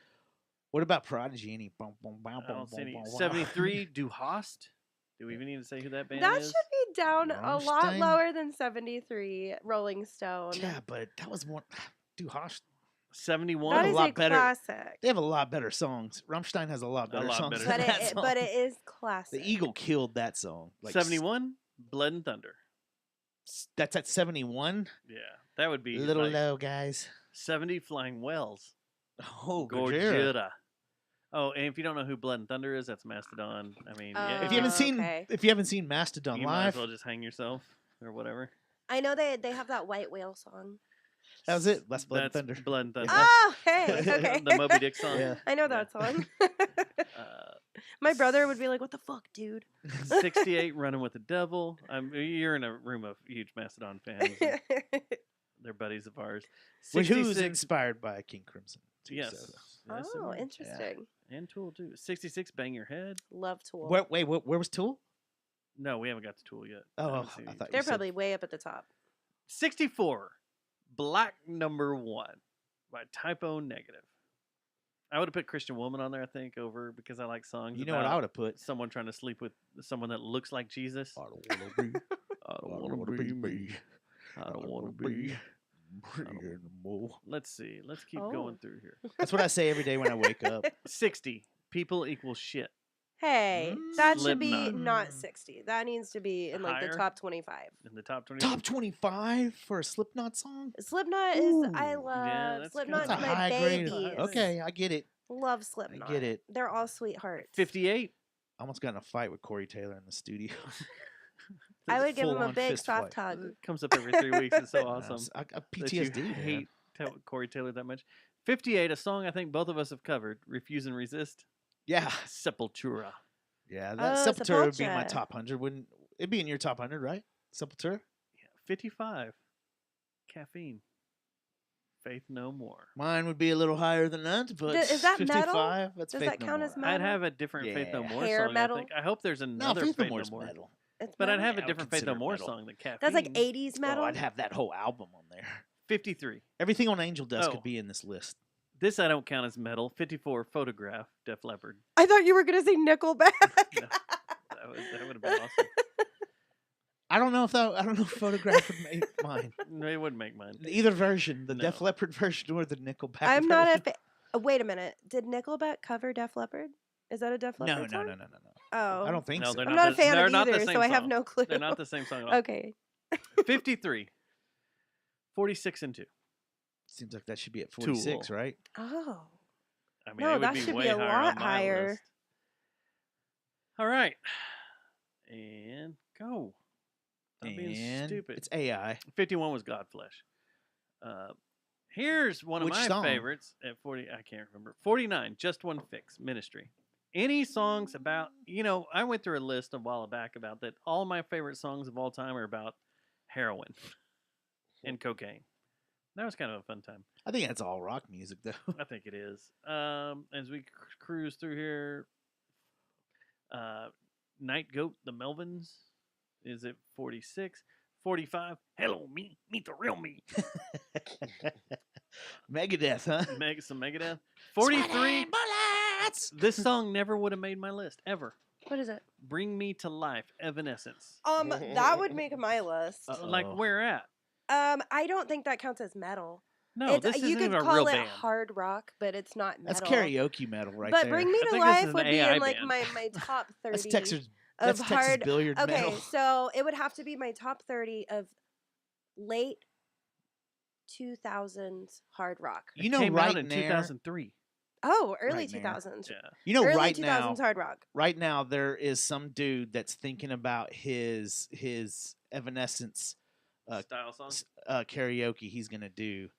What about Prodigy? Any? Boom, boom, boom, I boom, don't see boom, any. boom, boom. 73, Du Hast. Do we even need to say who that band That is? should be down a lot Rammstein? lower than 73. Rolling Stone. Yeah, but that was more. Du Hast. 71. That a is lot a better. classic. They have a lot better songs. Rammstein has a lot better lot songs better than But that it, song. but it is classic. The Eagle killed that song. Like, 71, Blood and Thunder. That's at 71. Yeah, that would be Little like low, guys. 70, Flying Wells. Oh, Gojira. Gojira. Oh, and if you don't know who Blood and Thunder is, that's Mastodon. I mean, yeah, If you haven't seen, okay. if you haven't seen Mastodon you might live, as well just hang yourself or whatever. I know they have that White Whale song. that was it. That's Blood and That's Thunder. Blood and Thunder. Oh, hey, okay. The Moby Dick song. Yeah. I know Yeah. that song. Uh, My brother would be like, "What the fuck, dude?" 68, Running with the Devil. You're in a room of huge Mastodon fans. and they're buddies of ours. Which who's 66, inspired by King Crimson. Too, yes. so. Yes, it Oh, was. interesting. And Tool too. 66, Bang Your Head. Love Tool. Wait, where was Tool? No, we haven't got to Tool yet. Oh, haven't I seen thought it. you They're said- probably way up at the top. 64, Black Number 1 by Typo Negative. I would have put Christian Woman on there, I think, over because I like songs. You know what about I would have put? someone trying to sleep with someone that looks like Jesus. I don't want to be. I I don't want to be me. I don't want to be. anymore. Let's see. Let's keep Oh. going through here. That's what I say every day when I wake up. 60. People equal shit. Hey, that should be Slipknot. not 60. That needs to be in like Higher? the top 25. In the top 20. Top 25 for a Slipknot song? Slipknot is I Ooh. love that's good. Slipknot's That's a my high babies. grade. Okay, I get it. Love Slipknot. get it. They're all sweethearts. 58. I almost got in a fight with Corey Taylor in the studio. I would give him a Full-on big fist soft fight. hug. Comes up every 3 weeks. It's so awesome. I that PTSD. you man. hate Corey Taylor that much. 58, a song I think both of us have covered. Refuse and Resist. Yeah, Sepultura. yeah. That Oh, Sepultura would be in my Sepultura. top 100. Wouldn't it'd be in your top 100, right? Sepultura. Yeah. 55, Caffeine. Faith No More. Mine would be a little higher than that, but Is that 55. metal? That's Does Faith that No count More. as metal? I'd have a different Faith No Yeah. More Hair song. metal? I think. I hope there's No, another Faith No Faith More's No More. metal. It's But I'd metal? have a Yeah, I would different Faith No consider it More metal. song than Caffeine. That's like 80s metal. Oh, I'd have that whole album on there. 53. Everything on Angel Dust Oh. could be in this list. This I don't count as metal. 54, Photograph, Def Leppard. I thought you were going to say Nickelback. No, that would have been awesome. I don't know if Photograph would make mine. No, it wouldn't make mine. Either version, the No. Def Leppard version or the Nickelback I'm not a version. wait a minute. Did Nickelback cover Def Leppard? Is that a Def No, Leppard no, song? no, no, no. Oh. I don't think No, so. they're I'm not a fan they're of not the either, same so I have song. no clue. They're not the same song at all. Okay. 53, 46 and 2. Seems like that should be at 46, Tool. right? Oh. I mean, No, it would that be should be way a higher lot on my higher. list. All right. And go. I'm being And stupid. it's AI. 51 was Godflesh. Here's one of Which my song? favorites at 40. I can't remember. 49, Just One Fix, Ministry. Any songs about, I went through a list a while back about that. All my favorite songs of all time are about heroin and cocaine. That was kind of a fun time. I think that's all rock music, though. I think it is. As we cruise through here, Night Goat, the Melvins is at 46. 45, Hello Me, Meet the Real Me. Megadeth, huh? Some Megadeth. 43, bullets. this song never would have made my list, ever. What is it? Bring Me to Life, Evanescence. That would make my list. Like where at? I don't think that counts as metal. No, It's, this you isn't could even a call real it band. hard rock, but it's not That's metal. karaoke metal right but there. Bring Me I to think this is Life an would be AI in like band. my top 30 That's Texas. of That's Texas hard. billiard Okay, metal. so it would have to be my top 30 of late 2000s hard rock. It You know, came right out in there, 2003. Oh, early Right there. 2000s. Yeah. you know, Early right 2000s now, hard rock. right now, there is some dude that's thinking about his Evanescence Style song. karaoke he's gonna do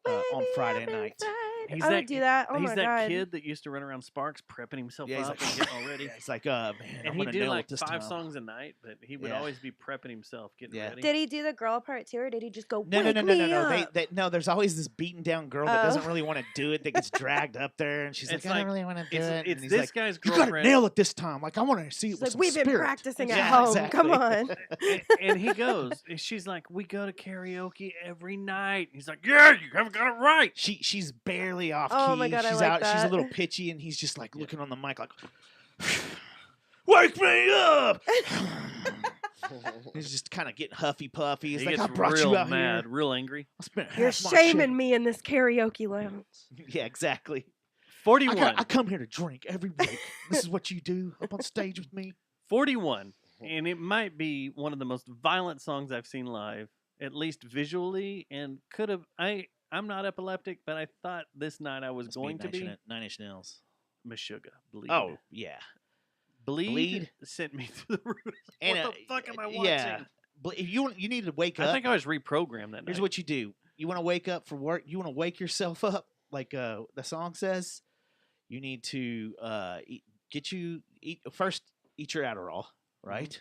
Wake on me Friday up night. inside. He's I that would do that. Oh he's my that god. kid that used to run around Sparks prepping himself Yeah, he's up like, and getting all ready. Yeah, it's like, man, And I'm he'd gonna do nail like it this 5 time. songs a night, but he would Yeah. always be prepping himself, getting Yeah. ready. Did he do the girl part too, or did he just go No, wake no. me They, up? no, there's always this beaten down girl that doesn't Oh. really want to do it, that gets dragged up there, and she's It's like, I like- don't really want to do It's, it. it's and he's this like, guy's you gotta girlfriend. nail it this time. Like, I want to see it She's with like, some we've been spirit. practicing at Yeah, home. exactly. Come on. and he goes, she's like, we go to karaoke every night. He's like, yeah, you haven't got it right. She's barely off key. Oh my God, I she's like out. She's a that. little pitchy, and he's just like looking on the mic, like, wake me up. He's just kind of getting huffy puffy. He's He like, gets I brought real you out mad, here. real angry. I spent half You're my shaming check." me in this karaoke lounge. Yeah, exactly. 41. I come here to drink every week. This is what you do up on stage with me. 41. And it might be one of the most violent songs I've seen live, at least visually, and could have. I'm not epileptic, but I thought this night I was Must going to be. 9 Inch Nails. Meshuggah. Bleed. Oh yeah, Bleed sent me through the roof. And, What the fuck am I watching? yeah. If you need to wake up. I think I was reprogrammed that night. Here's what you do. You want to wake up for work. You want to wake yourself up, like the song says. You need to eat your Adderall, right?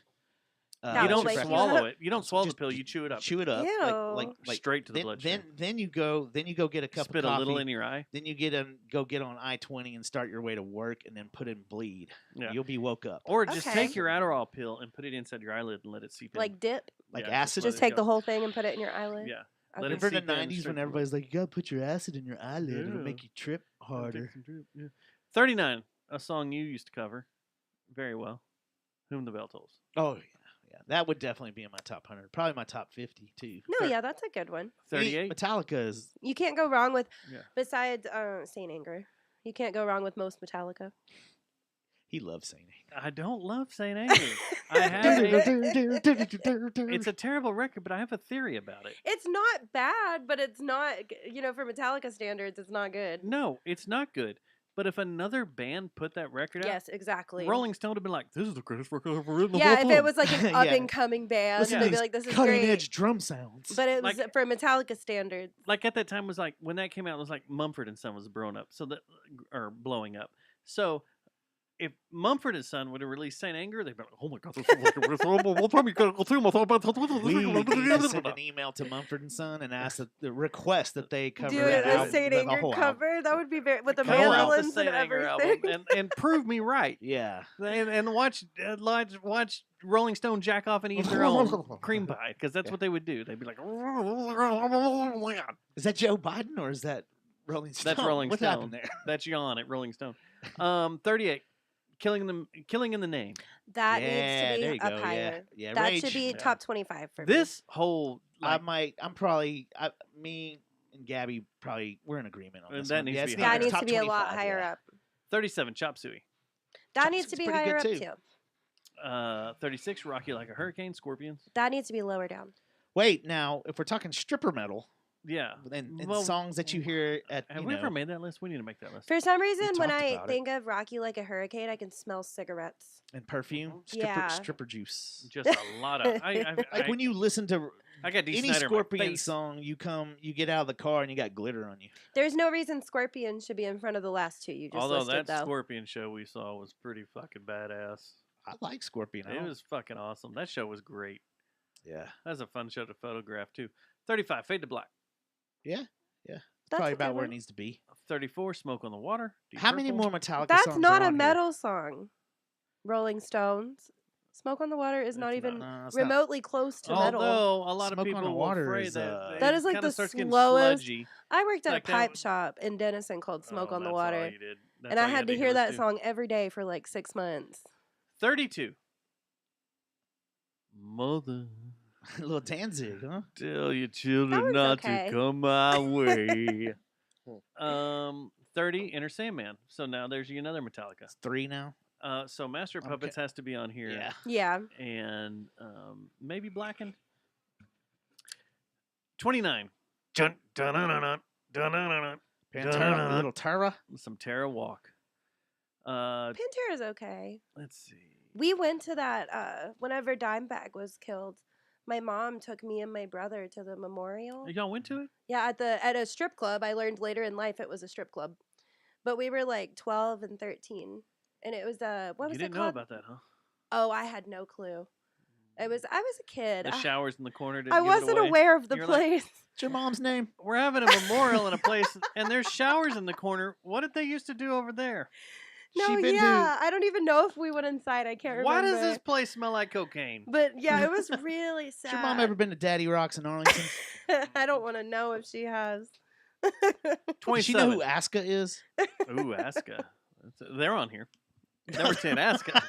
That You will don't wake you swallow up. it. You don't swallow the Just pill. You chew it up. Chew it up, Ew. like straight to the bloodstream. Then you go get a cup Spit of a coffee. little in your eye. Then you go get on I-20 and start your way to work, and then put in bleed. Yeah. You'll be woke up. Or just Okay. take your Adderall pill and put it inside your eyelid and let it seep in. Like dip. Like Yeah, acid. Just let it take go. the whole thing and put it in your eyelid. Yeah. Okay. Let it Remember in the seep in 90s straight when to everybody's like, you gotta put your acid in your eyelid. It'll Yeah. make you trip harder. 39, a song you used to cover very well. Whom the Bell Tolls. Oh, yeah. That would definitely be in my top 100. Probably my top 50, too. No, yeah, that's a good one. 38. Metallica is... You can't go wrong with, Yeah. besides Saint Anger, you can't go wrong with most Metallica. He loves Saint Anger. I don't love Saint Anger. I have it's a terrible record, but I have a theory about it. It's not bad, but it's not, for Metallica standards, it's not good. No, it's not good. But if another band put that record out, Yes, exactly. Rolling Stone would have been like, this is the greatest record I've ever written. Yeah, if it was like an Yeah. up and coming band, Listen to they'd be these like, this is cutting great. edge drum sounds. But it was Like- for Metallica standards. Like at that time was like, when that came out, it was like Mumford and Son was blowing up. Or blowing up. So if Mumford & Son would have released Saint Anger, they'd be like, oh my God, this is like what time you gotta go through my We need to send an email to Mumford & Son and ask the request that they cover Do that a album, Saint the Anger whole cover. album. That would be very with the Come out the mandolins and Saint Anger everything. album and prove me right. Yeah. And watch Rolling Stone jack off and eat their own cream pie, because that's what they would do. They'd be like, Is that Joe Biden or is that Rolling Stone? that's Rolling what Stone. happened there? That's yawn at Rolling Stone. 38, Killing in the Name. That Yeah, needs to there be you up go, higher. Yeah, That Rage. should be Yeah. top 25 for me. This whole me and Gabby we're in agreement on And this that one. needs Yeah, to be it's higher. That needs top to be a lot 25, higher yeah. up. 37, Chop Suey. That Chop needs to Suey's be pretty higher up good, too. too. 36, Rocky Like a Hurricane, Scorpions. That needs to be lower down. Wait, now if we're talking stripper metal Yeah. and Well, songs that you hear at Have we ever made that list? We need to make that list. For some reason, when talked I about it. think of Rocky Like a Hurricane, I can smell cigarettes. and perfume, Yeah. stripper juice. Just a lot of. Like when you listen to I got D. any Snyder in my Scorpion face. song, you get out of the car and you got glitter on you. There's no reason Scorpion should be in front of the last two you just Although listed, that though. Scorpion show we saw was pretty fucking badass. I like Scorpion. It was fucking awesome. That show was great. yeah, That was a fun show to photograph too. 35, Fade to Black. yeah. That's Probably a about good where it one. needs to be. 34, Smoke on the Water. Deep How many Purple. more Metallica That's songs not are a on here? metal song. Rolling Stones. Smoke on the Water is It's not even No, it's not. remotely close to metal. Although a lot Smoke of on people the will Water afraid is, that That is like kinda the starts getting slowest- sludgy. I worked at Like a that pipe would- shop in Denison called Smoke Oh, on the that's all Water. you did. That's And all I you had to hear was that do. song every day for like 6 months. 32. Mother. A little Danzig, huh? Tell your children one's not okay. to come my way. 30, Enter Sandman. So now there's another Metallica. It's 3 now. So Master of Okay. Puppets has to be on here. Yeah. Yeah. And maybe Blackened. 29. Dun, dun, dun, dun, dun, dun, dun, dun, Pantera, little Tara. some Terra Walk. Pantera's okay. Let's see. We went to that whenever Dimebag was killed. My mom took me and my brother to the memorial. Y'all went to it? Yeah, at a strip club. I learned later in life it was a strip club. But we were like 12 and 13. And it was what was You it didn't know called? about that, huh? Oh, I had no clue. I was a kid. The showers in the corner didn't I give it wasn't away? aware of the You're like, place. What's your mom's name? We're having a memorial in a place, and there's showers in the corner. What did they used to do over there? No, She been yeah. I don't even know if we went inside. I can't Why remember. does this place smell like cocaine? But yeah, it was really sad. Has your mom ever been to Daddy Rocks in Arlington? I don't want to know if she has. Does 27. she know who Aska is? Ooh, Aska. They're on here. Number 10, Aska.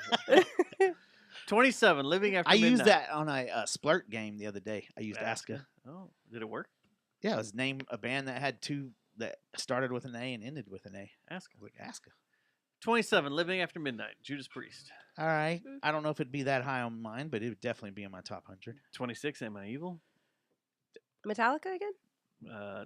27, Living After I Midnight. used that on a Splurt game the other day. I used Aska. Oh, did it work? Yeah, it was named a band that had two that started with an A and ended with an A. Aska. Like Aska. 27, Living After Midnight, Judas Priest. All right. I don't know if it'd be that high on mine, but it would definitely be in my top 100. 26, Am I Evil? Metallica again?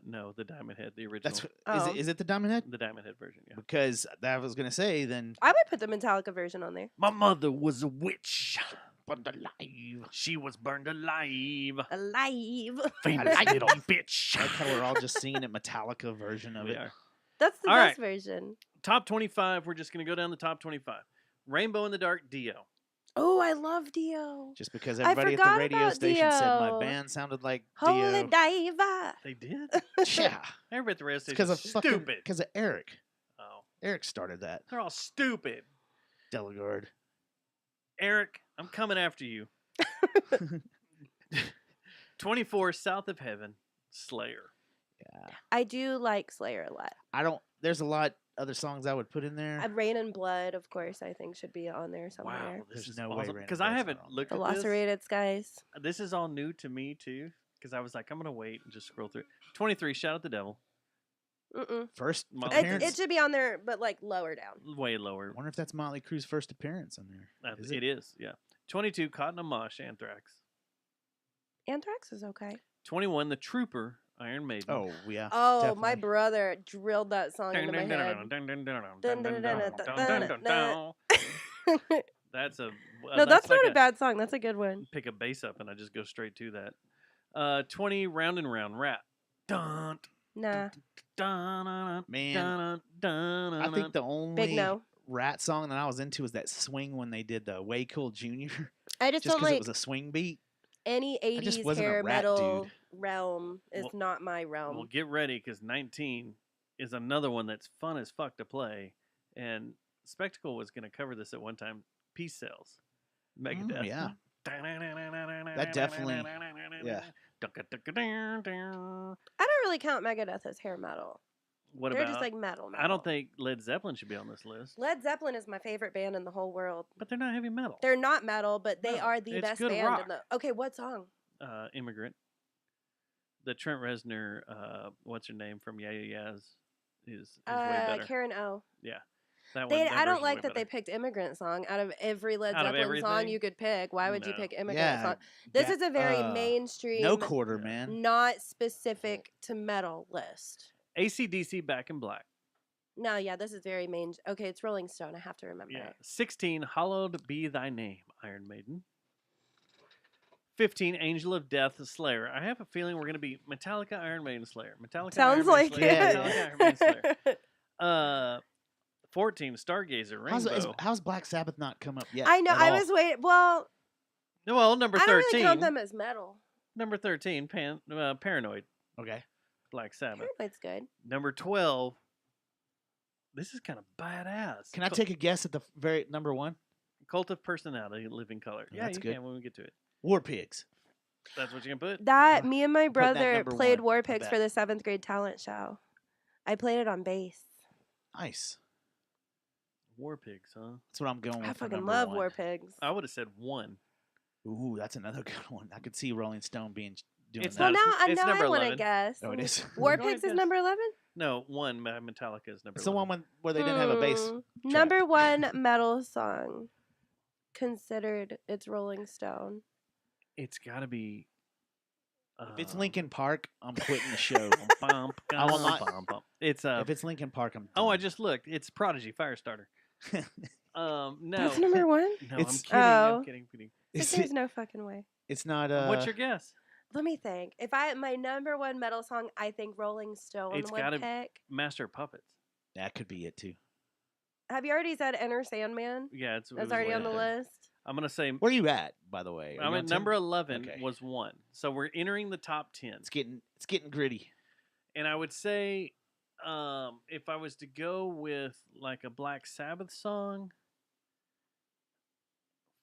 No, the Diamond Head, the original. That's is it the Diamond Head? The Diamond Head version, yeah. Because that I was gonna say then. I would put the Metallica version on there. My mother was a witch. Burned alive. She was burned alive. Alive. Famous little bitch. I like how we're all just singing a Metallica version of We it. are. That's the All best right. version. Top 25. We're just going to go down the top 25. Rainbow in the Dark, Dio. Oh, I love Dio. Just because I everybody at the forgot radio about station said my Dio. band sounded like Holy Dio. diver. They did? Yeah. Everybody at the radio station Because of stupid. Because of Eric. Oh, Eric started that. they're all stupid. Delegard. Eric, I'm coming after you. 24, South of Heaven, Slayer. Yeah. I do like Slayer a lot. I don't. There's a lot other songs I would put in there. Rain and Blood, of course, I think should be on there somewhere. Wow, this There's is no way awesome. Rain and Because I Blood's haven't not on looked The at this. Lacerated Skies. This is all new to me, too. Because I was like, I'm going to wait and just scroll through it. 23, Shout at the Devil. Mm-mm. First Motley appearance. It should be on there, but like lower down. Way lower. I wonder if that's Motley Crue's first appearance on there. Is It is, yeah. 22, Cotton and Mosh, Anthrax. Anthrax is okay. 21, The Trooper, Iron Maiden. Oh yeah. Oh, definitely. my brother drilled that song into my head. That's a No, that's like not a bad song. That's a good one. pick a bass up and I just go straight to that. 20, Round and Round, Rap. Dun, Nah. dun, Man, dun, I think the only Big no. Rat song that I was into was that swing when they did the Way Cool Junior. I just Just don't because it like was a swing beat. any just 80s wasn't a hair rat metal dude. realm is Well- not my realm. Well, get ready because 19 is another one that's fun as fuck to play. And Spectacle was going to cover this at one time. Peace Cells. Megadeth. Yeah. That definitely- yeah. I don't really count Megadeth as hair metal. What They're about? just like metal. I don't think Led Zeppelin should be on this list, Led Zeppelin is my favorite band in the whole world. but they're not heavy metal. They're not metal, but they No, are the it's best good band rock. in the. Okay, what song? Immigrant. The Trent Reznor, what's her name from Yeah Yeah Yeahs is way better. Karen O. Yeah, that They, one. I don't version's like way that they better. picked Immigrant Song out of every Led Out of Zeppelin song everything? you could pick. Why would you No. pick Immigrant Yeah. Song? This Ga- is a very mainstream, No quarter, man. not specific to metal list. AC/DC Back in Black. No, yeah, this is very main. Okay, it's Rolling Stone. I have to remember Yeah. it. 16, Hallowed Be Thy Name, Iron Maiden. 15, Angel of Death, Slayer. I have a feeling we're going to be Metallica, Iron Maiden, Slayer. Metallica, Sounds Iron like Maiden, Slayer. it. Metallica, Iron Maiden, Slayer. 14, Stargazer, Rainbow. How's Black Sabbath not come up yet? I know. at I all? was waiting. Well, Well, number I don't 13. really count them as metal. Number 13, Paranoid, Okay. Black Sabbath. Paranoid's good. Number 12, this is kind of badass. Can I take a guess at the very number one? Cult of Personality, Living Color. Yeah, That's you good. can when we get to it. War Pigs. That's what you can put? That me and my Putting that brother number played one, War I Pigs for bet. the 7th grade talent show. I played it on bass. Nice. War Pigs, huh? That's what I'm going with. I for fucking number love one. War Pigs. I would have said 1. Ooh, that's another good one. I could see Rolling Stone being doing It's that. Well, not- now, it's now number I want to 11. guess. Oh, it is. War Go ahead, Pigs is guess. number 11? No, one Metallica is number. It's the 11. one where they didn't have a bass. Hmm. Number one metal song considered it's Rolling Stone. It's got to be. If it's Linkin Park, I'm quitting the show. I will not- It's If it's Linkin Park, I'm. Oh, I done. just looked. It's Prodigy Firestarter. No. That's number one? No, It's- I'm Oh. kidding. It's, There's no fucking way. it's not. What's your guess? Let me think. If my number one metal song, I think Rolling Stone It's would gotta- pick. Master of Puppets. That could be it too. Have you already said Enter Sandman? Yeah, it That's was already way on the up there. list. I'm gonna say. Where are you at, by the way? Are I'm you at on number 10? 11 Okay. was one, so we're entering the top 10. It's getting gritty. And I would say, if I was to go with like a Black Sabbath song,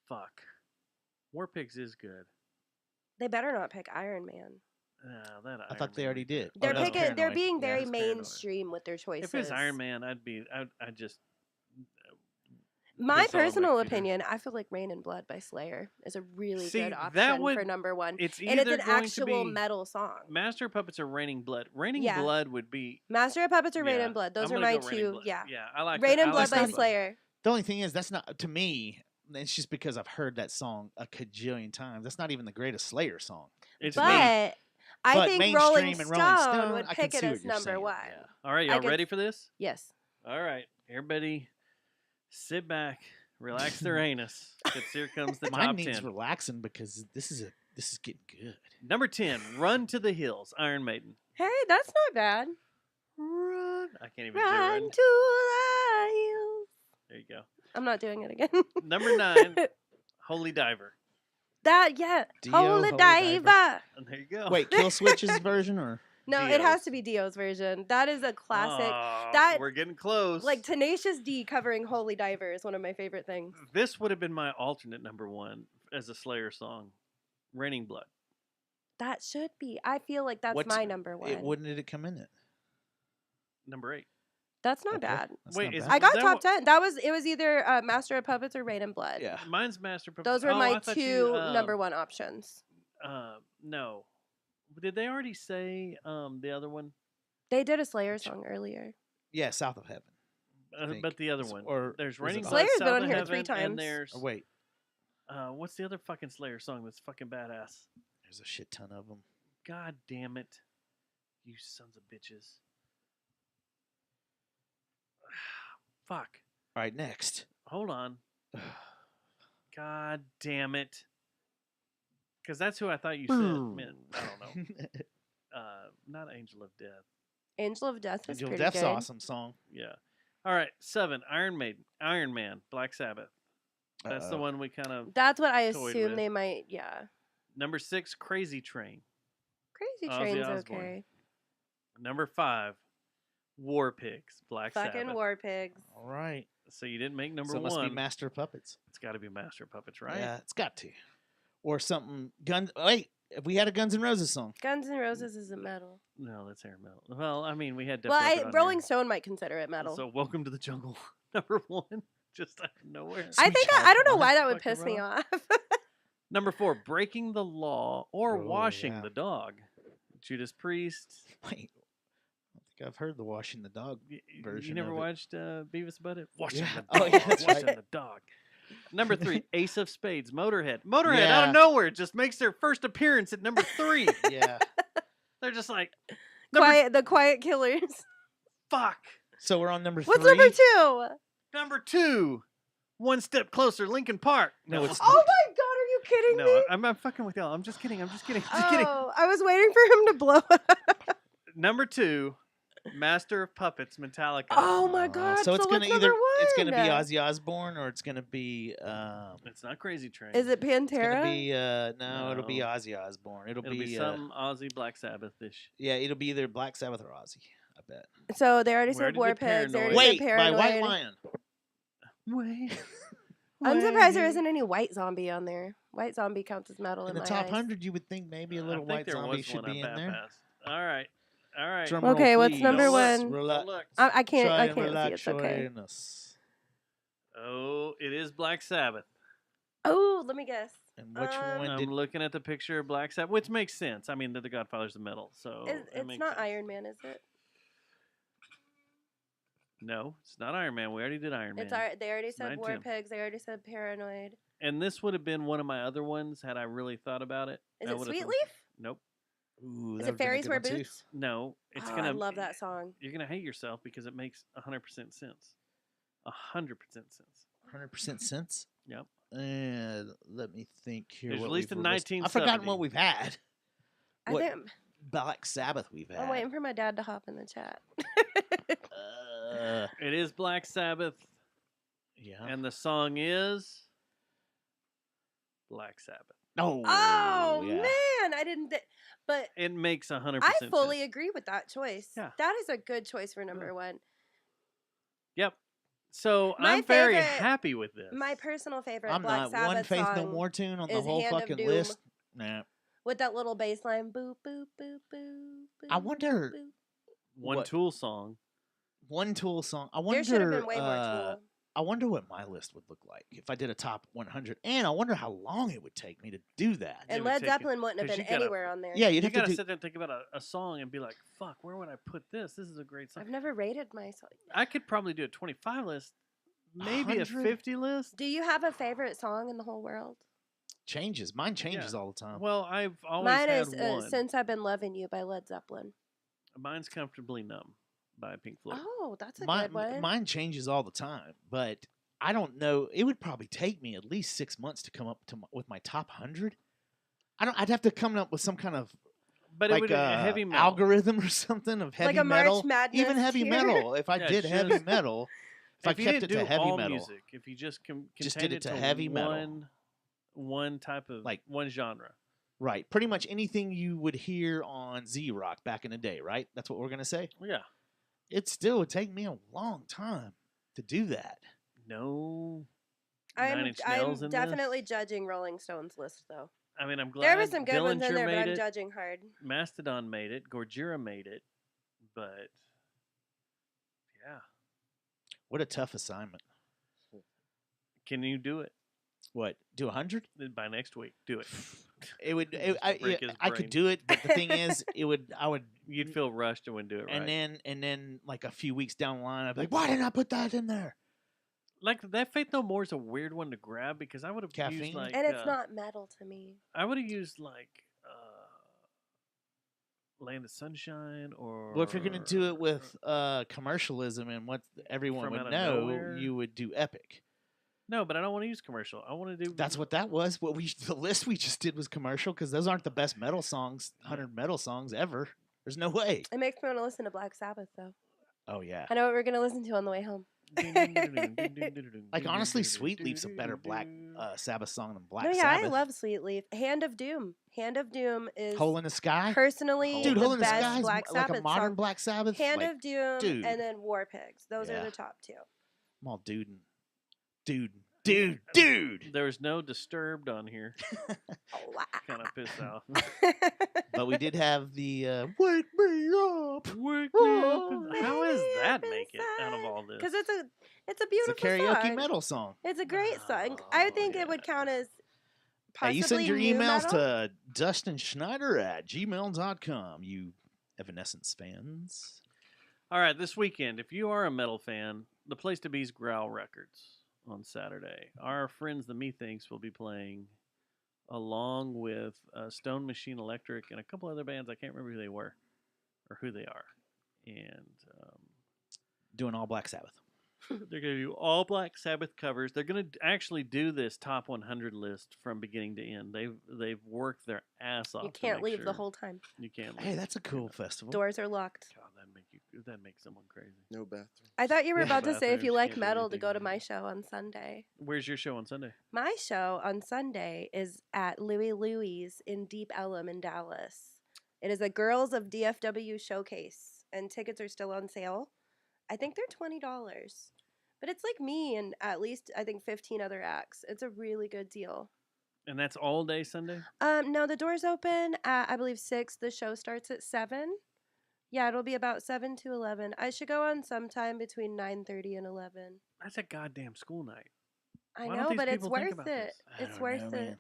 fuck, War Pigs is good. They better not pick Iron Man. That I thought they already did. They're that's picking. They're Paranoid. being Yeah, very that's Paranoid. mainstream with their choices. If it's Iron Man, I'd just. My piss all over personal Peter. opinion, I feel like Rain and Blood by Slayer is a really See, good that option would- for number one. It's either And it's an going to actual be metal song. Master of Puppets or Raining Blood. Raining Yeah. Blood would be. Master of Puppets or Rain yeah, and Blood. Those I'm are gonna my go Raining two. Blood. Yeah. Yeah, I like Rain that. and I Blood like by that. Slayer. The only thing is, that's not to me. It's just because I've heard that song a cajillion times. That's not even the greatest Slayer song. It's But me. I But think Rolling mainstream Stone, and Rolling Stone, would I can pick it see what as you're number saying, one. yeah. All right, I y'all could- ready for this? Yes. All right, everybody, sit back, relax their anus, because here comes the Mine top needs 10. relaxing because this is getting good. Number 10, Run to the Hills, Iron Maiden. Hey, that's not bad. Run. I can't even do Run it. to the hills. There you go. I'm not doing it again. Number 9, Holy Diver. That, yeah. Dio, Holy Holy Diver. Diver. And there you go. Wait, Kill Switch's version or? No, it has to be Dio's version. That is a classic. Aw, that- we're getting close. Like Tenacious D covering Holy Diver is one of my favorite things. This would have been my alternate number 1 as a Slayer song, Raining Blood. That should be. I feel like that's What's- my number one. When did it come in at? Number 8. That's not Okay, bad. that's Wait, not is- bad. I got that top wa- 10. It was either Master of Puppets or Rain and Blood. Yeah. Mine's Master Puppets. Those were Oh, my I thought two you, number one options. No. Did they already say the other one? They did a Slayer song earlier. Yeah, South of Heaven. think. But the other one. Or there's was it Raining South- Blood, Slayer's been South on of here 3 Heaven, times. And there's Oh, wait, what's the other fucking Slayer song that's fucking badass? there's a shit ton of them. God damn it, you sons of bitches! Fuck. All right, next. Hold on. God damn it. Because that's who I thought you said. Man, I don't know. Not Angel of Death. Angel of Death was Angel pretty Death's good. awesome song. Yeah. All right. 7. Iron Maiden. Iron Man. Black Sabbath. That's the Uh-oh. one we kind of. That's what I toyed assume with. they might. Yeah, Number 6. Crazy Train. Crazy Ozzy Train's Osbourne. okay. Number 5. War Pigs. Black Fucking Sabbath. War Pigs. All right. So you didn't make number So it 1. must be Master of Puppets. It's got to be Master of Puppets, right? Yeah, it's got to. Or something. Guns. Wait, if we had a Guns N' Roses song. Guns N' Roses isn't metal. No, that's hair metal. Well, I mean, we had. Def Well, Leppard on Rolling here. Stone might consider it metal. So, Welcome to the Jungle, number 1, just out of nowhere. I Sweet think Child I don't know of why that would Fucking piss me rock. off. Number 4, Breaking the Law or Oh, Washing yeah. the Dog. Judas Priest. Wait, I don't think I've heard the Washing the Dog You version. never of it. watched Beavis and Butthead? Washing Yeah. the Dog. Oh, yeah, that's Washing right. the Dog. Number 3, Ace of Spades, Motorhead. Motorhead Yeah. out of nowhere just makes their first appearance at number 3. Yeah. They're just like, The Quiet Killers. fuck. So we're on number What's 3. number 2? Number 2, One Step Closer, Lincoln Park. No, it's Oh my god, are you kidding No, me? I'm fucking with y'all. I'm just kidding. I'm just kidding. Just kidding. Oh, I was waiting for him to blow up. Number 2, Master of Puppets, Metallica. Oh my god. So it's what's gonna either number it's gonna be one? Ozzy Osbourne or it's gonna be It's not Crazy Train. Is it it's gonna Pantera? be no, it'll be No. Ozzy Osbourne. It'll It'll be be some Ozzy Black Sabbath-ish. yeah, it'll be either Black Sabbath or Ozzy. I bet. So they already We said already War did Pigs. They already Paranoid. said Wait, by Paranoid. White Lion. Wait. I'm surprised there isn't any White Zombie on there. White Zombie counts as metal In in the my top eyes. 100, you would think maybe a little I think White there Zombie was should one I be in there. bypassed. All right. All right. Drum roll, Okay, what's please. number Don't look. one? Don't Relax. look. I can't. Try I and can't see. relax It's your okay. anus. Oh, it is Black Sabbath. Oh, let me guess. And which one I'm did? looking at the picture of Black Sabbath, which makes sense. I mean, they're the Godfathers of metal, so it It's makes not sense. Iron Man, is it? No, it's not Iron Man. We already did Iron Man. They already said War 9/10. Pigs. They already said Paranoid. And this would have been one of my other ones had I really thought about it. Is I it would've Sweet thought- Leaf? Nope. Ooh, Is that it would've been a Fairies good Wear one, too. Boots? No, it's Oh, gonna. I love that song. You're gonna hate yourself because it makes 100% sense. 100% sense. 100% sense. Yep. Let me think here. There's what at least we've in released. 1970. I've forgotten what we've had. I What think Black Sabbath we've had. I'm waiting for my dad to hop in the chat. It is Black Sabbath, Yeah. and the song is Black Sabbath. Oh, Oh yeah. man, I didn't. But It makes 100%. I fully sense. agree with that choice. Yeah. That is a good choice for number one. Yep. So My I'm very favorite- happy with this. My personal favorite I'm Black not Sabbath one Faith song No More tune on the is whole Hand of fucking Doom. list. Nah. with that little bass line. Boop boop boop boop. I wonder boop. One what- Tool song. one Tool song. I There wonder. should have been way more Tool. I wonder what my list would look like if I did a top 100, and I wonder how long it would take me to do that. And would Led take it- Zeppelin wouldn't have 'cause been you gotta- anywhere on there. Yeah, you'd You have to gotta do. sit there and think about a song and be like, "Fuck, where would I put this? This is a great song." I've never rated my song. I could probably do a 25 list, maybe a 100? 50 list. Do you have a favorite song in the whole world? Changes. Mine changes all the time. Well, I've always Mine had is one. Since I've Been Loving You by Led Zeppelin. Mine's Comfortably Numb by Pink Floyd. Oh, that's a good one. Mine changes all the time, but I don't know. It would probably take me at least 6 months to come up with my top 100. I'd have to come up with some kind of But it like would be a heavy metal. algorithm or something of heavy Like a March metal. Madness Even heavy tier. metal. If I Yeah, did heavy just- metal, if I you kept didn't it to do heavy all metal, music, if you just Just contained did it to heavy metal. one type of Like- one genre. right? Pretty much anything you would hear on Z Rock back in the day, right? That's what we're gonna say. Yeah. It still would take me a long time to do that. No. Nine I'm Inch Nails in this? definitely judging Rolling Stones list though. I mean, I'm glad There were some good ones in Dillinger there, but made I'm it, judging hard. Mastodon made it, Gojira made it, but yeah. What a tough assignment. Can you do it What, do 100? by next week? Do it. It would. Just break his I could brain. do it, but the thing is, I would. You'd feel rushed and wouldn't do it right. And then, like a few weeks down the line, I'd be like, "Why didn't I put that in there?" Like that Faith No More is a weird one to grab because I would have used Caffeine? like And it's not metal to me. I would have used like Land of Sunshine or Well, if you're gonna do it with commercialism and what everyone From would Out of know, Nowhere? you would do Epic. no, but I don't want to use commercial. I want to do That's what that was. The list we just did was commercial because those aren't the best metal songs, 100 metal songs ever. There's no way. It makes me want to listen to Black Sabbath though. Oh yeah. I know what we're gonna listen to on the way home. Like honestly, Sweet Leaf's a better Black Sabbath song than Black No, yeah, Sabbath. I love Sweet Leaf. Hand of Doom. Hand of Doom is Hole in the Sky. personally Dude, the Hole in the best Sky is Black like Sabbath a modern song. Black Sabbath. Hand like, of Doom dude. and then War Pigs. Those are Yeah. the top two. I'm all dude. There was no Disturbed on here. Oh, Kind of pissed off. But we did have the Wake Me Up. Wake me up How does that make it out of all this? Because it's a It's a beautiful karaoke song. metal song. It's a great song. I Oh, think it would yeah. count as Hey, possibly you send your new emails metal. to DustinSchneider@gmail.com, you Evanescence fans. All right, this weekend, if you are a metal fan, the place to be is Growl Records on Saturday. Our friends, the Methinks, will be playing along with Stone Machine Electric and a couple other bands. I can't remember who they were or who they are. And Doing all Black Sabbath. they're going to do all Black Sabbath covers. They're going to actually do this top 100 list from beginning to end. They've worked their ass off. You to can't make leave sure the whole time. You can't leave. Hey, that's a cool festival. Doors are locked. God, that makes someone crazy. No bathroom. I thought you were Yeah. about to say if you Bathrooms, like can't do metal to anything. go to my show on Sunday. Where's your show on Sunday? My show on Sunday is at Louie Louie's in Deep Ellum in Dallas. It is a Girls of DFW showcase, and tickets are still on sale. I think they're $20, but it's like me and at least I think 15 other acts. It's a really good deal. And that's all day Sunday? No, the doors open at I believe 6. The show starts at 7. Yeah, it'll be about 7 to 11. I should go on sometime between 9:30 and 11. That's a goddamn school night. I Why don't know, these but it's people think worth about it. this? It's worth it.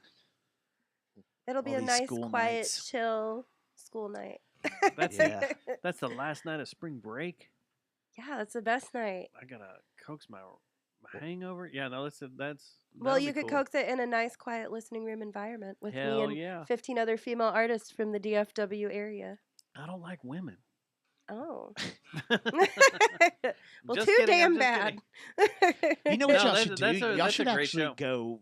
It'll be All a these nice, school quiet, nights. chill school night. That's Yeah. That's the last night of spring break. Yeah, that's the best night. I gotta coax my hangover. Yeah, no, that's. Well, that'll you be could cool. coax it in a nice, quiet listening room environment with me Hell and yeah. 15 other female artists from the DFW area. I don't like women. Oh. Well, Well, just too kidding, I'm damn just bad. You know what No, y'all that's- should do? that's a- Y'all that's a should great actually show. go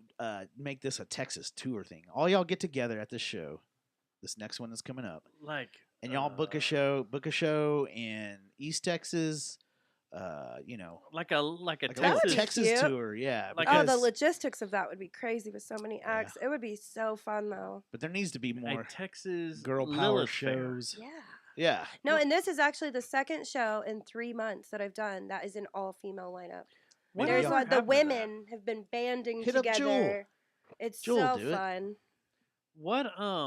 make this a Texas tour thing. All y'all get together at this show, this next one that's coming up, Like, and y'all book a show in East Texas. You know, like a like a That little would be Texas cute. tour. Yeah, Like Oh, because, the logistics of that would be crazy with so many acts. It would be so fun, though. but there needs to be a more Texas girl power Lilith Fair. shows. Yeah. Yeah. No, and this is actually the second show in 3 months that I've done that is an all-female lineup. Maybe There's y'all- one, the happened to that? women have been banding Hit up Jewel. together. It's Jewel so do it. fun. What God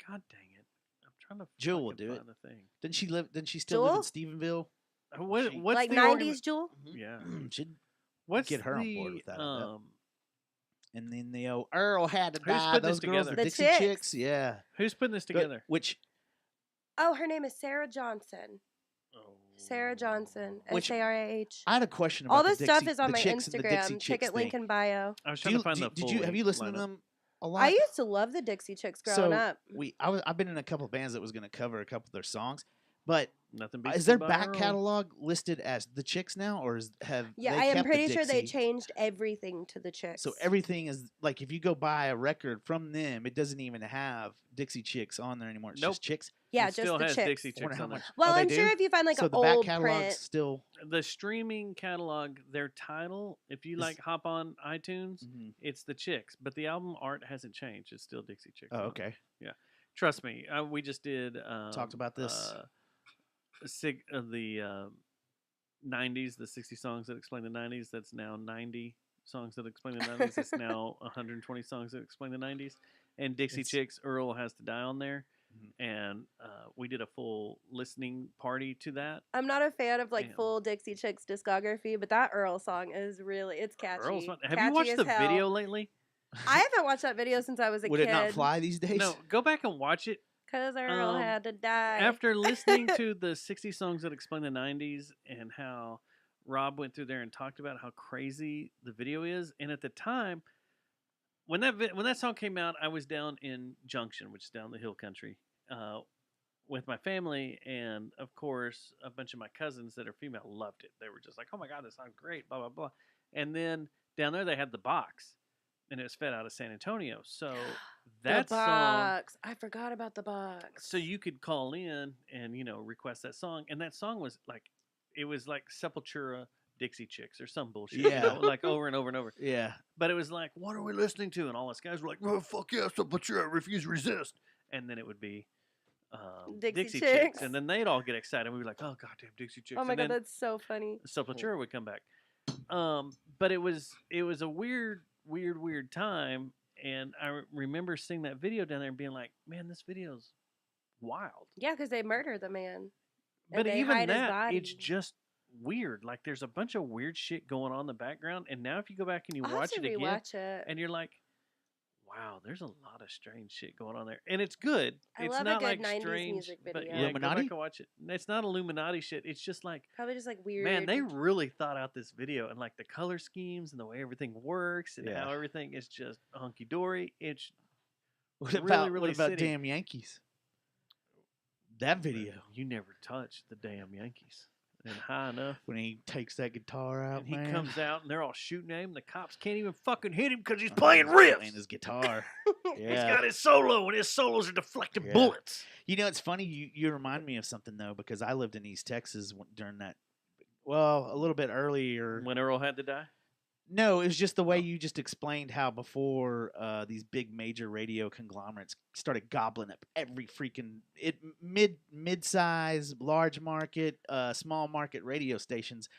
dang it! I'm trying to. Jewel will fucking do it. find the thing. Didn't she live? Didn't she still live in Jewel? Stephenville? What? She- What's Like the 90s Jewel? Yeah. She'd What's get her on the, board with that, I bet. Um, And then the old Earl had to Who's die. putting Those this girls, together? the The Dixie Chicks. Chicks. Yeah. who's putting this together? Which Oh, her name is Sarah Johnson. Oh. Sarah Johnson. Which- SARAH. I had a question about All the this stuff Dixie- is on the my Chicks and the Dixie Instagram. Chicks Ticket link thing. in bio. I was Do trying you, to find the did you full have you listened to lineup. them a lot? I used to love the Dixie Chicks growing up. I've been in a couple of bands that was going to cover a couple of their songs, but Nothing beats is their Goodbye back Earl. catalog listed as the Chicks now, or have Yeah, they I am kept the pretty sure they Dixie? changed everything to the Chicks. So everything is like if you go buy a record from them, it doesn't even have Dixie Chicks on there anymore. It's Nope. just Chicks. yeah, It just still the has Chicks. Dixie I wonder Chicks how on there. much- Well, Oh, they I'm sure do? if you find like so an the back old catalog's print, still. The streaming catalog, their title, if you Is- like hop on iTunes, Mhm. it's the Chicks, but the album art hasn't changed. It's still Dixie Chicks. Oh, on it. okay. Trust me, we just did Talked about this. The 90s, the 60 songs that explain the 90s. That's now 90 songs that explain the 90s. It's now 120 songs that explain the 90s. And Dixie It's- Chicks, Earl Has to Die on there. Mhm. And we did a full listening party to that. I'm not a fan of like Damn. full Dixie Chicks discography, but that Earl song is it's catchy. Earl's fun. Have Catchy you watched as the hell. video lately? I haven't watched that video since I was a Would kid. it not fly these days? No, go back and watch it. Because Earl had to die. After listening to the 60 songs that explain the 90s and how Rob went through there and talked about how crazy the video is, and at the time when that song came out, I was down in Junction, which is down the hill country, with my family, and of course a bunch of my cousins that are female loved it. They were just like, "Oh my god, this song's great!" Blah blah blah. And then down there they had the box, and it was fed out of San Antonio, so that the song. box. I forgot about the box. So you could call in and request that song, and that song was like, it was like Sepultura, Dixie Chicks, or some bullshit, Yeah. like over and over and over. Yeah. But it was like, what are we listening to? And all us guys were like, oh, fuck yeah, Sepultura, Refuse Resist. And then it would be Dixie Chicks, Chicks. and then they'd all get excited. We'd be like, oh goddamn, Dixie Chicks. Oh my and god, then that's so funny. Sepultura would come back. But it was a weird time, and I remember seeing that video down there and being like, man, this video's wild. Yeah, because they murder the man. But they even hide his that, it's body. just weird. Like there's a bunch of weird shit going on in the background, and now if you go back and you I'll have watch to it again, rewatch it. and you're like, wow, there's a lot of strange shit going on there, and it's good. I It's love a not good like 90s strange, music but video. yeah, go Illuminati? back and watch it. It's not Illuminati shit. It's just like, Probably just like weird. man, they really thought out this video, and like the color schemes and the way everything works and Yeah. how everything is just hunky dory. It's What really, about really what about city. Damn Yankees? That video you never touch the damn Yankees. And high enough. when he takes that guitar out, And he man. comes out and they're all shooting at him. The cops can't even fucking hit him because he's playing riffs. Playing his guitar. He's Yeah. got his solo, and his solos are deflecting Yeah. bullets. You know, it's funny. You remind me of something though, because I lived in East Texas during that. Well, a little bit earlier. When Earl had to die? No, it was just the way you just explained how before these big major radio conglomerates started gobbling up every freaking mid-size, large market, small market radio stations,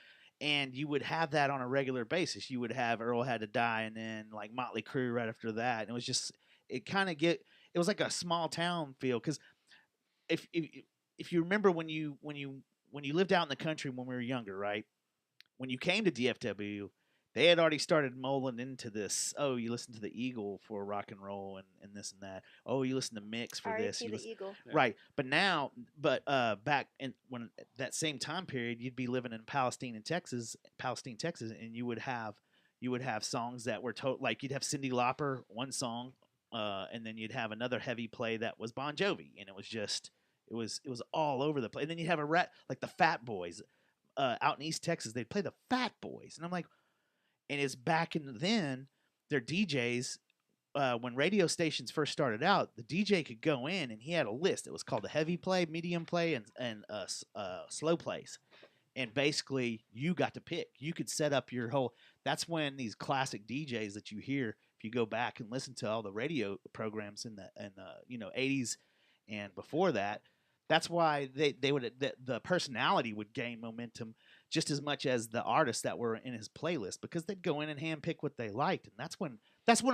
and you would have that on a regular basis. You would have Earl Had to Die, and then like Motley Crue right after that. And it was just it was like a small town feel, because if you remember when you lived out in the country when we were younger, right? When you came to DFW, they had already started molding into this. Oh, you listen to the Eagle for rock and roll and this and that. Oh, you listen to Mix for this. R.I.P. You the listen, Eagle. Yeah. right. But back in when that same time period, you'd be living in Palestine, Texas, and you would have songs that were like you'd have Cyndi Lauper one song, and then you'd have another heavy play that was Bon Jovi, and it was all over the place. And then you'd have a like the Fat Boys, out in East Texas, they'd play the Fat Boys, and I'm like, and it's back in then their DJs. When radio stations first started out, the DJ could go in and he had a list. It was called the heavy play, medium play, and slow plays. And basically, you got to pick. You could set up your whole. That's when these classic DJs that you hear, if you go back and listen to all the radio programs in the 80s and before that, that's why they would the personality would gain momentum just as much as the artists that were in his playlist, because they'd go in and handpick what they liked, and that's when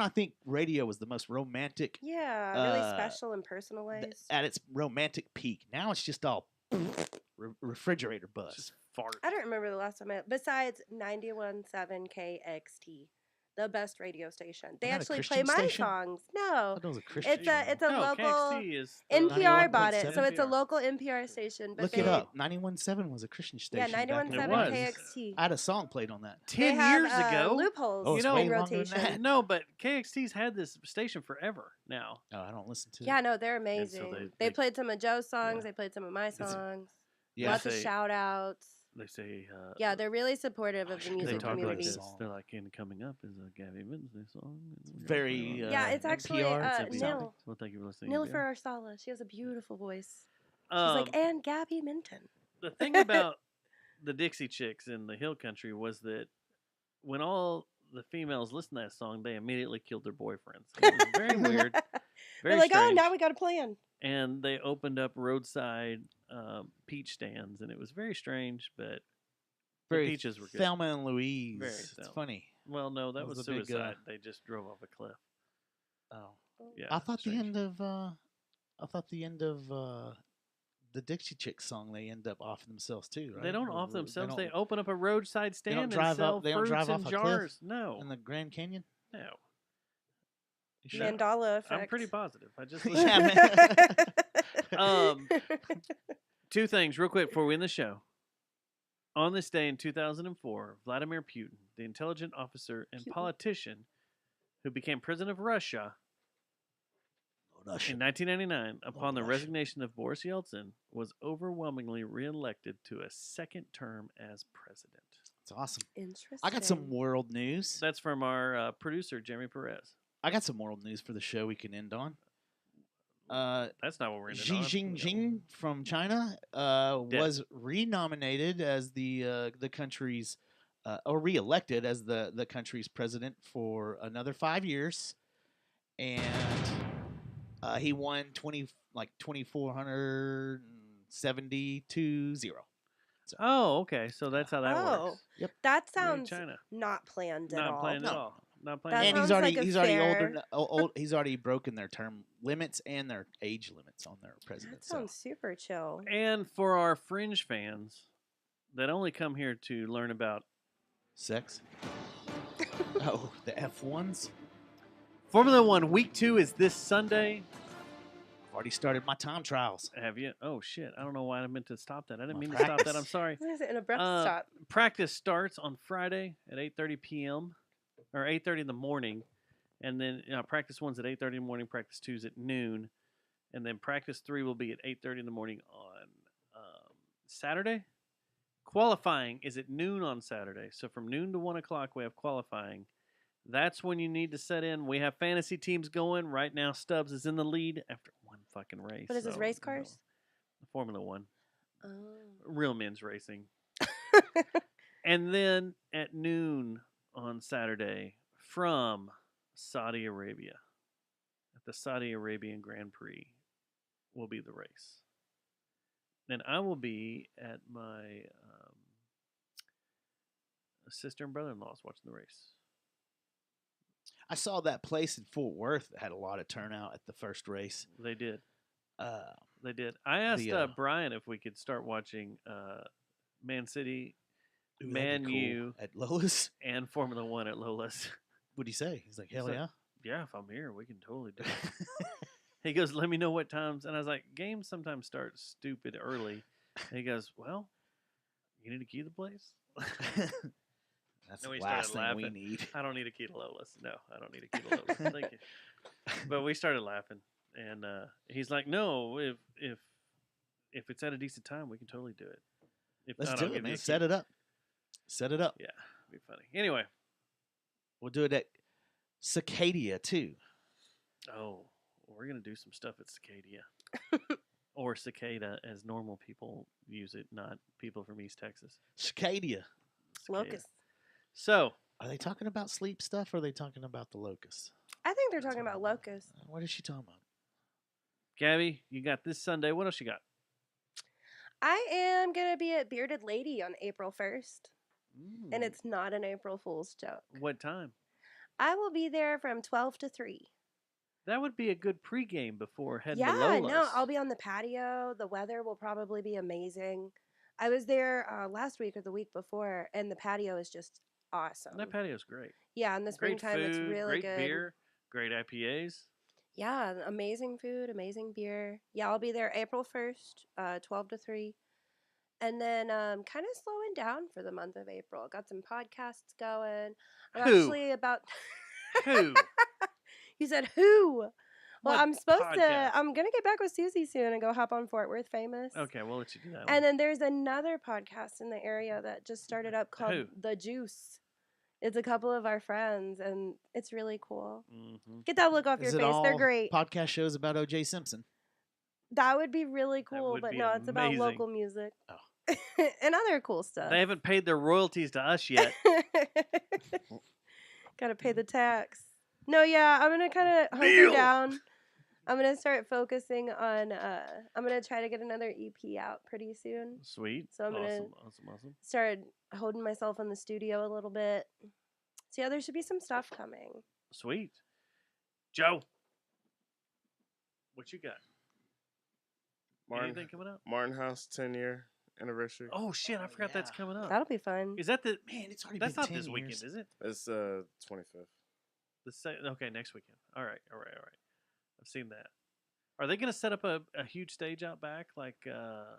I think radio was the most romantic. Yeah, really special and personalized. At its romantic peak. Now it's just all refrigerator buzz. Just fart. I don't remember the last time besides 91.7 KXT, the best radio station. They Isn't that a actually play Christian my station? songs. I No. thought it was a Christian It's a channel. No, local KXT is NPR bought it, 91.7? so it's a NPR. local NPR station. But Look they, it up. 91.7 was a Christian Yeah, station. back in the 91.7 was. 90s. KXT. I had a song played on that. They 10 have, years ago. loopholes Oh, it's You know, way in longer than rotation. that. No, but KXT's had this station forever now. Oh, I don't listen to it. Yeah, no, they're And so amazing. they- they they- played some of Joe's songs. Yeah. They played some of my songs. Yeah. Lots of They- shout outs. They say. Yeah, they're really supportive I of the should get They music to talk like community. this. this. They're like, and coming up is a Gabby Wednesday song. Very, Yeah, it's actually NPR, It's Nil. something. Well, thank you for listening. Nil for NPR. Arsala. She has a beautiful voice. She's Um, like, and Gabby Minton. the thing about the Dixie Chicks in the Hill Country was that when all the females listened to that song, they immediately killed their boyfriends. It was very weird. Very They're like, strange. oh, now we got a plan. And they opened up roadside peach stands, and it was very strange, but the Very peaches were good. Thelma and Louise. Very It's Thelma. funny. Well, no, that was was a big, suicide. They just drove off a cliff. Oh. Yeah, I thought strange. the end of the Dixie Chicks song, they end up off themselves too, right? They don't Or off themselves. They don't- open up a roadside stand don't and drive sell up- they don't fruits drive in off a cliff jars. No, in the Grand Canyon. no. You sure? Mandala effect. I'm pretty positive. I just Yeah, man. Um, two things real quick before we end the show. On this day in 2004, Vladimir Putin, the intelligent officer and Putin. politician who became president of Russia in 1999, upon the Russia. resignation of Boris Yeltsin, was overwhelmingly reelected to a second term as president. It's awesome. Interesting. I got some world news. That's from our producer, Jeremy Perez. I got some world news for the show we can end on. That's not what we're ending Xi on. Jinping from China Dead. was renominated as the country's or reelected as the country's president for another 5 years, and he won 2,470 to 0. Oh, okay. So that's how that Oh, works. Yep. that Made in sounds China. not planned at Not all. planned at No. all. Not That planned. And at he's sounds already like a he's already fair- old. He's already broken their term limits and their age limits on their president. That sounds super chill. And for our fringe fans that only come here to learn about sex. Oh, the F1s. Formula One, Week 2 is this Sunday. I've already started my time trials. Have you? Oh, shit. I don't know why I meant to stop that. I didn't My mean to stop that. practice. I'm sorry. What is it? An abrupt Uh, stop. Practice starts on Friday at 8:30 p.m. or 8:30 in the morning. And then practice 1's at 8:30 in the morning. Practice 2's at noon. And then practice 3 will be at 8:30 in the morning on Saturday. Qualifying is at noon on Saturday. So from noon to 1 o'clock, we have qualifying. That's when you need to set in. We have fantasy teams going. Right now, Stubbs is in the lead after one fucking race. What is this, so, race you know, cars? Formula One. Oh. Real men's racing. And then at noon on Saturday from Saudi Arabia, at the Saudi Arabian Grand Prix, will be the race. And I will be at my sister and brother-in-law's watching the race. I saw that place in Fort Worth that had a lot of turnout at the first race. They did. Uh, They did. I asked The, Brian if we could start watching Man City Ooh, that'd be Man cool. U At Lola's. and Formula One at Lola's. What'd he say? He's like, hell like, yeah. Yeah, if I'm here, we can totally do it. He goes, let me know what times. And I was like, games sometimes start stupid early. And he goes, well, you need a key to the place? That's And the we last started thing we laughing. need. I don't need a key to Lola's. No, I don't need a key to Lola's. Thank you. But we started laughing. And he's like, no, if it's at a decent time, we can totally do it. If Let's not, do I'll it, give you man. a key. Set it up. Set it up. Yeah, it'd be funny. Anyway. We'll do it at Cicadia, too. Oh, we're going to do some stuff at Cicadia. Or cicada, as normal people use it, not people from East Texas. Cicadia. Cicada. Locust. So, Are they talking about sleep stuff or are they talking about the locusts? I think they're talking about locusts. What is she talking about? Gabby, you got this Sunday. What else you got? I am going to be at Bearded Lady on April 1st. And Mm, it's not an April Fool's joke. what time? I will be there from 12 to 3. That would be a good pregame before heading to Yeah, Lola's. no, I'll be on the patio. The weather will probably be amazing. I was there last week or the week before, and the patio is just awesome. That patio's great. Yeah, in the Great springtime, food, it's really great good. beer, great IPAs. Yeah, amazing food, amazing beer. Yeah, I'll be there April 1st, 12 to 3. And then kind of slowing down for the month of April. Got some podcasts going. I'm Who? actually about. Who? You said who? Well, What I'm supposed podcast? to. I'm gonna get back with Susie soon and go hop on Fort Worth Famous. Okay, we'll let you do that And one. then there's another podcast in the area that just started up called Who? The Juice. It's a couple of our friends, and it's really cool. Mm-hmm. Get that look off Is your it face. They're all great. podcast shows about O.J. Simpson? That would be really That cool, would but be no, it's about amazing. local music. Oh. And other cool stuff. They haven't paid their royalties to us yet. Gotta pay the tax. No, yeah, I'm gonna kind of hunker down. I'm gonna start focusing on. I'm gonna try to get another EP out pretty soon. Sweet. So I'm gonna Awesome. start holding myself in the studio a little bit. So yeah, there should be some stuff coming. Sweet. Joe, what you got? Anything coming up? Martin House 10-year anniversary. Oh shit! I forgot that's yeah. coming up. That'll be fun. Is that the? Man, it's already That's been not 10 this years. weekend, is it? It's 25th. Okay, next weekend. All right. I've seen that. Are they going to set up a huge stage out back like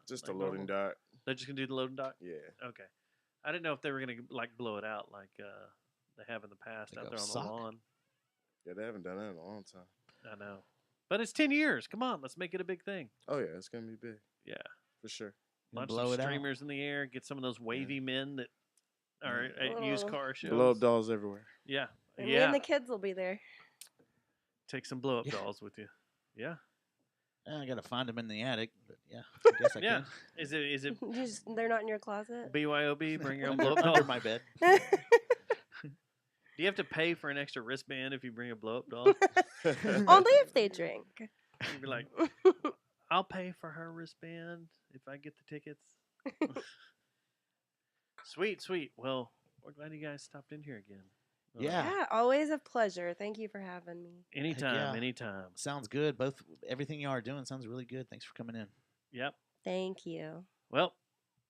Just like a loading normal? dock. They're just going to do the loading dock. Yeah. Okay. I didn't know if they were going to like blow it out like they have in the past Like out a there on sock? the lawn. Yeah, they haven't done that in a long time. I know, but it's 10 years. Come on, let's make it a big thing. Oh, yeah, it's going to be big. Yeah. For sure. Launch blow some it out. streamers in the air. Get some of those wavy men that are at used Oh. car shows. Blow up dolls everywhere. Yeah. And me Yeah. and the kids will be there. Take some blow up Yeah. dolls with you. Yeah. I got to find them in the attic, but yeah, I guess I Yeah. can. Is it They're not in your closet. BYOB? Bring your own Under, blow up doll. under my bed. Do you have to pay for an extra wristband if you bring a blow up doll? Only if they drink. You'd be like, I'll pay for her wristband if I get the tickets. Sweet. Well, we're glad you guys stopped in here again. Yeah. Yeah, always a pleasure. Thank you for having me. Anytime. Sounds good. Everything you are doing sounds really good. Thanks for coming in. Yep. Thank you. Well,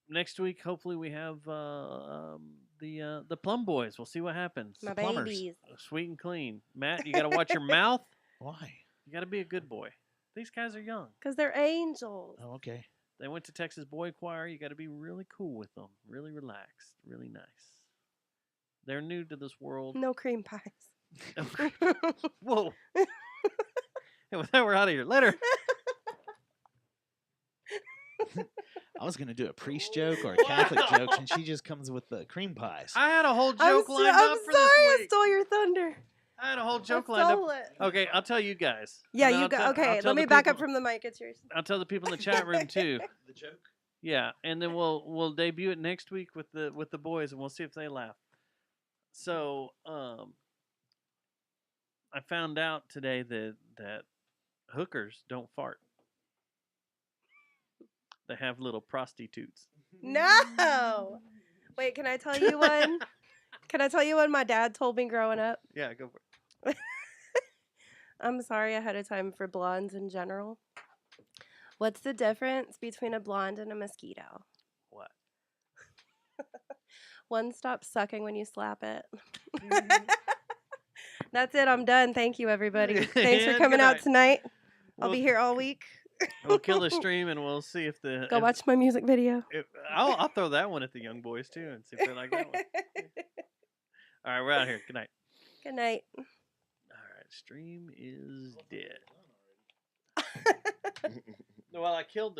next week hopefully we have the Plum Boys. We'll see what happens. My plumbers. babies. Sweet and clean. Matt, you got to watch your mouth. Why? You got to be a good boy. These guys are young. Because they're angels. Oh, okay. They went to Texas Boy Choir. You got to be really cool with them, really relaxed, really nice. They're new to this world. No cream pies. Whoa. And with that, we're out of here. Later. I was going to do a priest joke or a Catholic joke, and she just comes with the cream pies. I had a whole I'm joke lined I'm up for sorry this I week. stole your thunder. I had a whole joke I lined up. stole it. Okay, I'll tell you guys. Yeah, And then you I'll go. tell- I'll Okay, tell let me the back up people- from the mic. It's yours. I'll tell the people in the chat room too. The joke? Yeah, and then we'll debut it next week with the boys, and we'll see if they laugh. So, I found out today that hookers don't fart. They have little prostitutes. No. Wait, can I tell you one? Can I tell you one my dad told me growing up? Yeah, go for it. I'm sorry ahead of time for blondes in general. What's the difference between a blonde and a mosquito? What? One stops sucking when you slap it. That's it. I'm done. Thank you, everybody. Thanks for And coming good out night. tonight. I'll We'll- be here all week. We'll kill the stream and we'll see if the. Go watch my music video. I'll throw that one at the young boys too and see if they like that one. All right, we're out here. Good night. Good night. All right, stream is dead. Well, I killed the.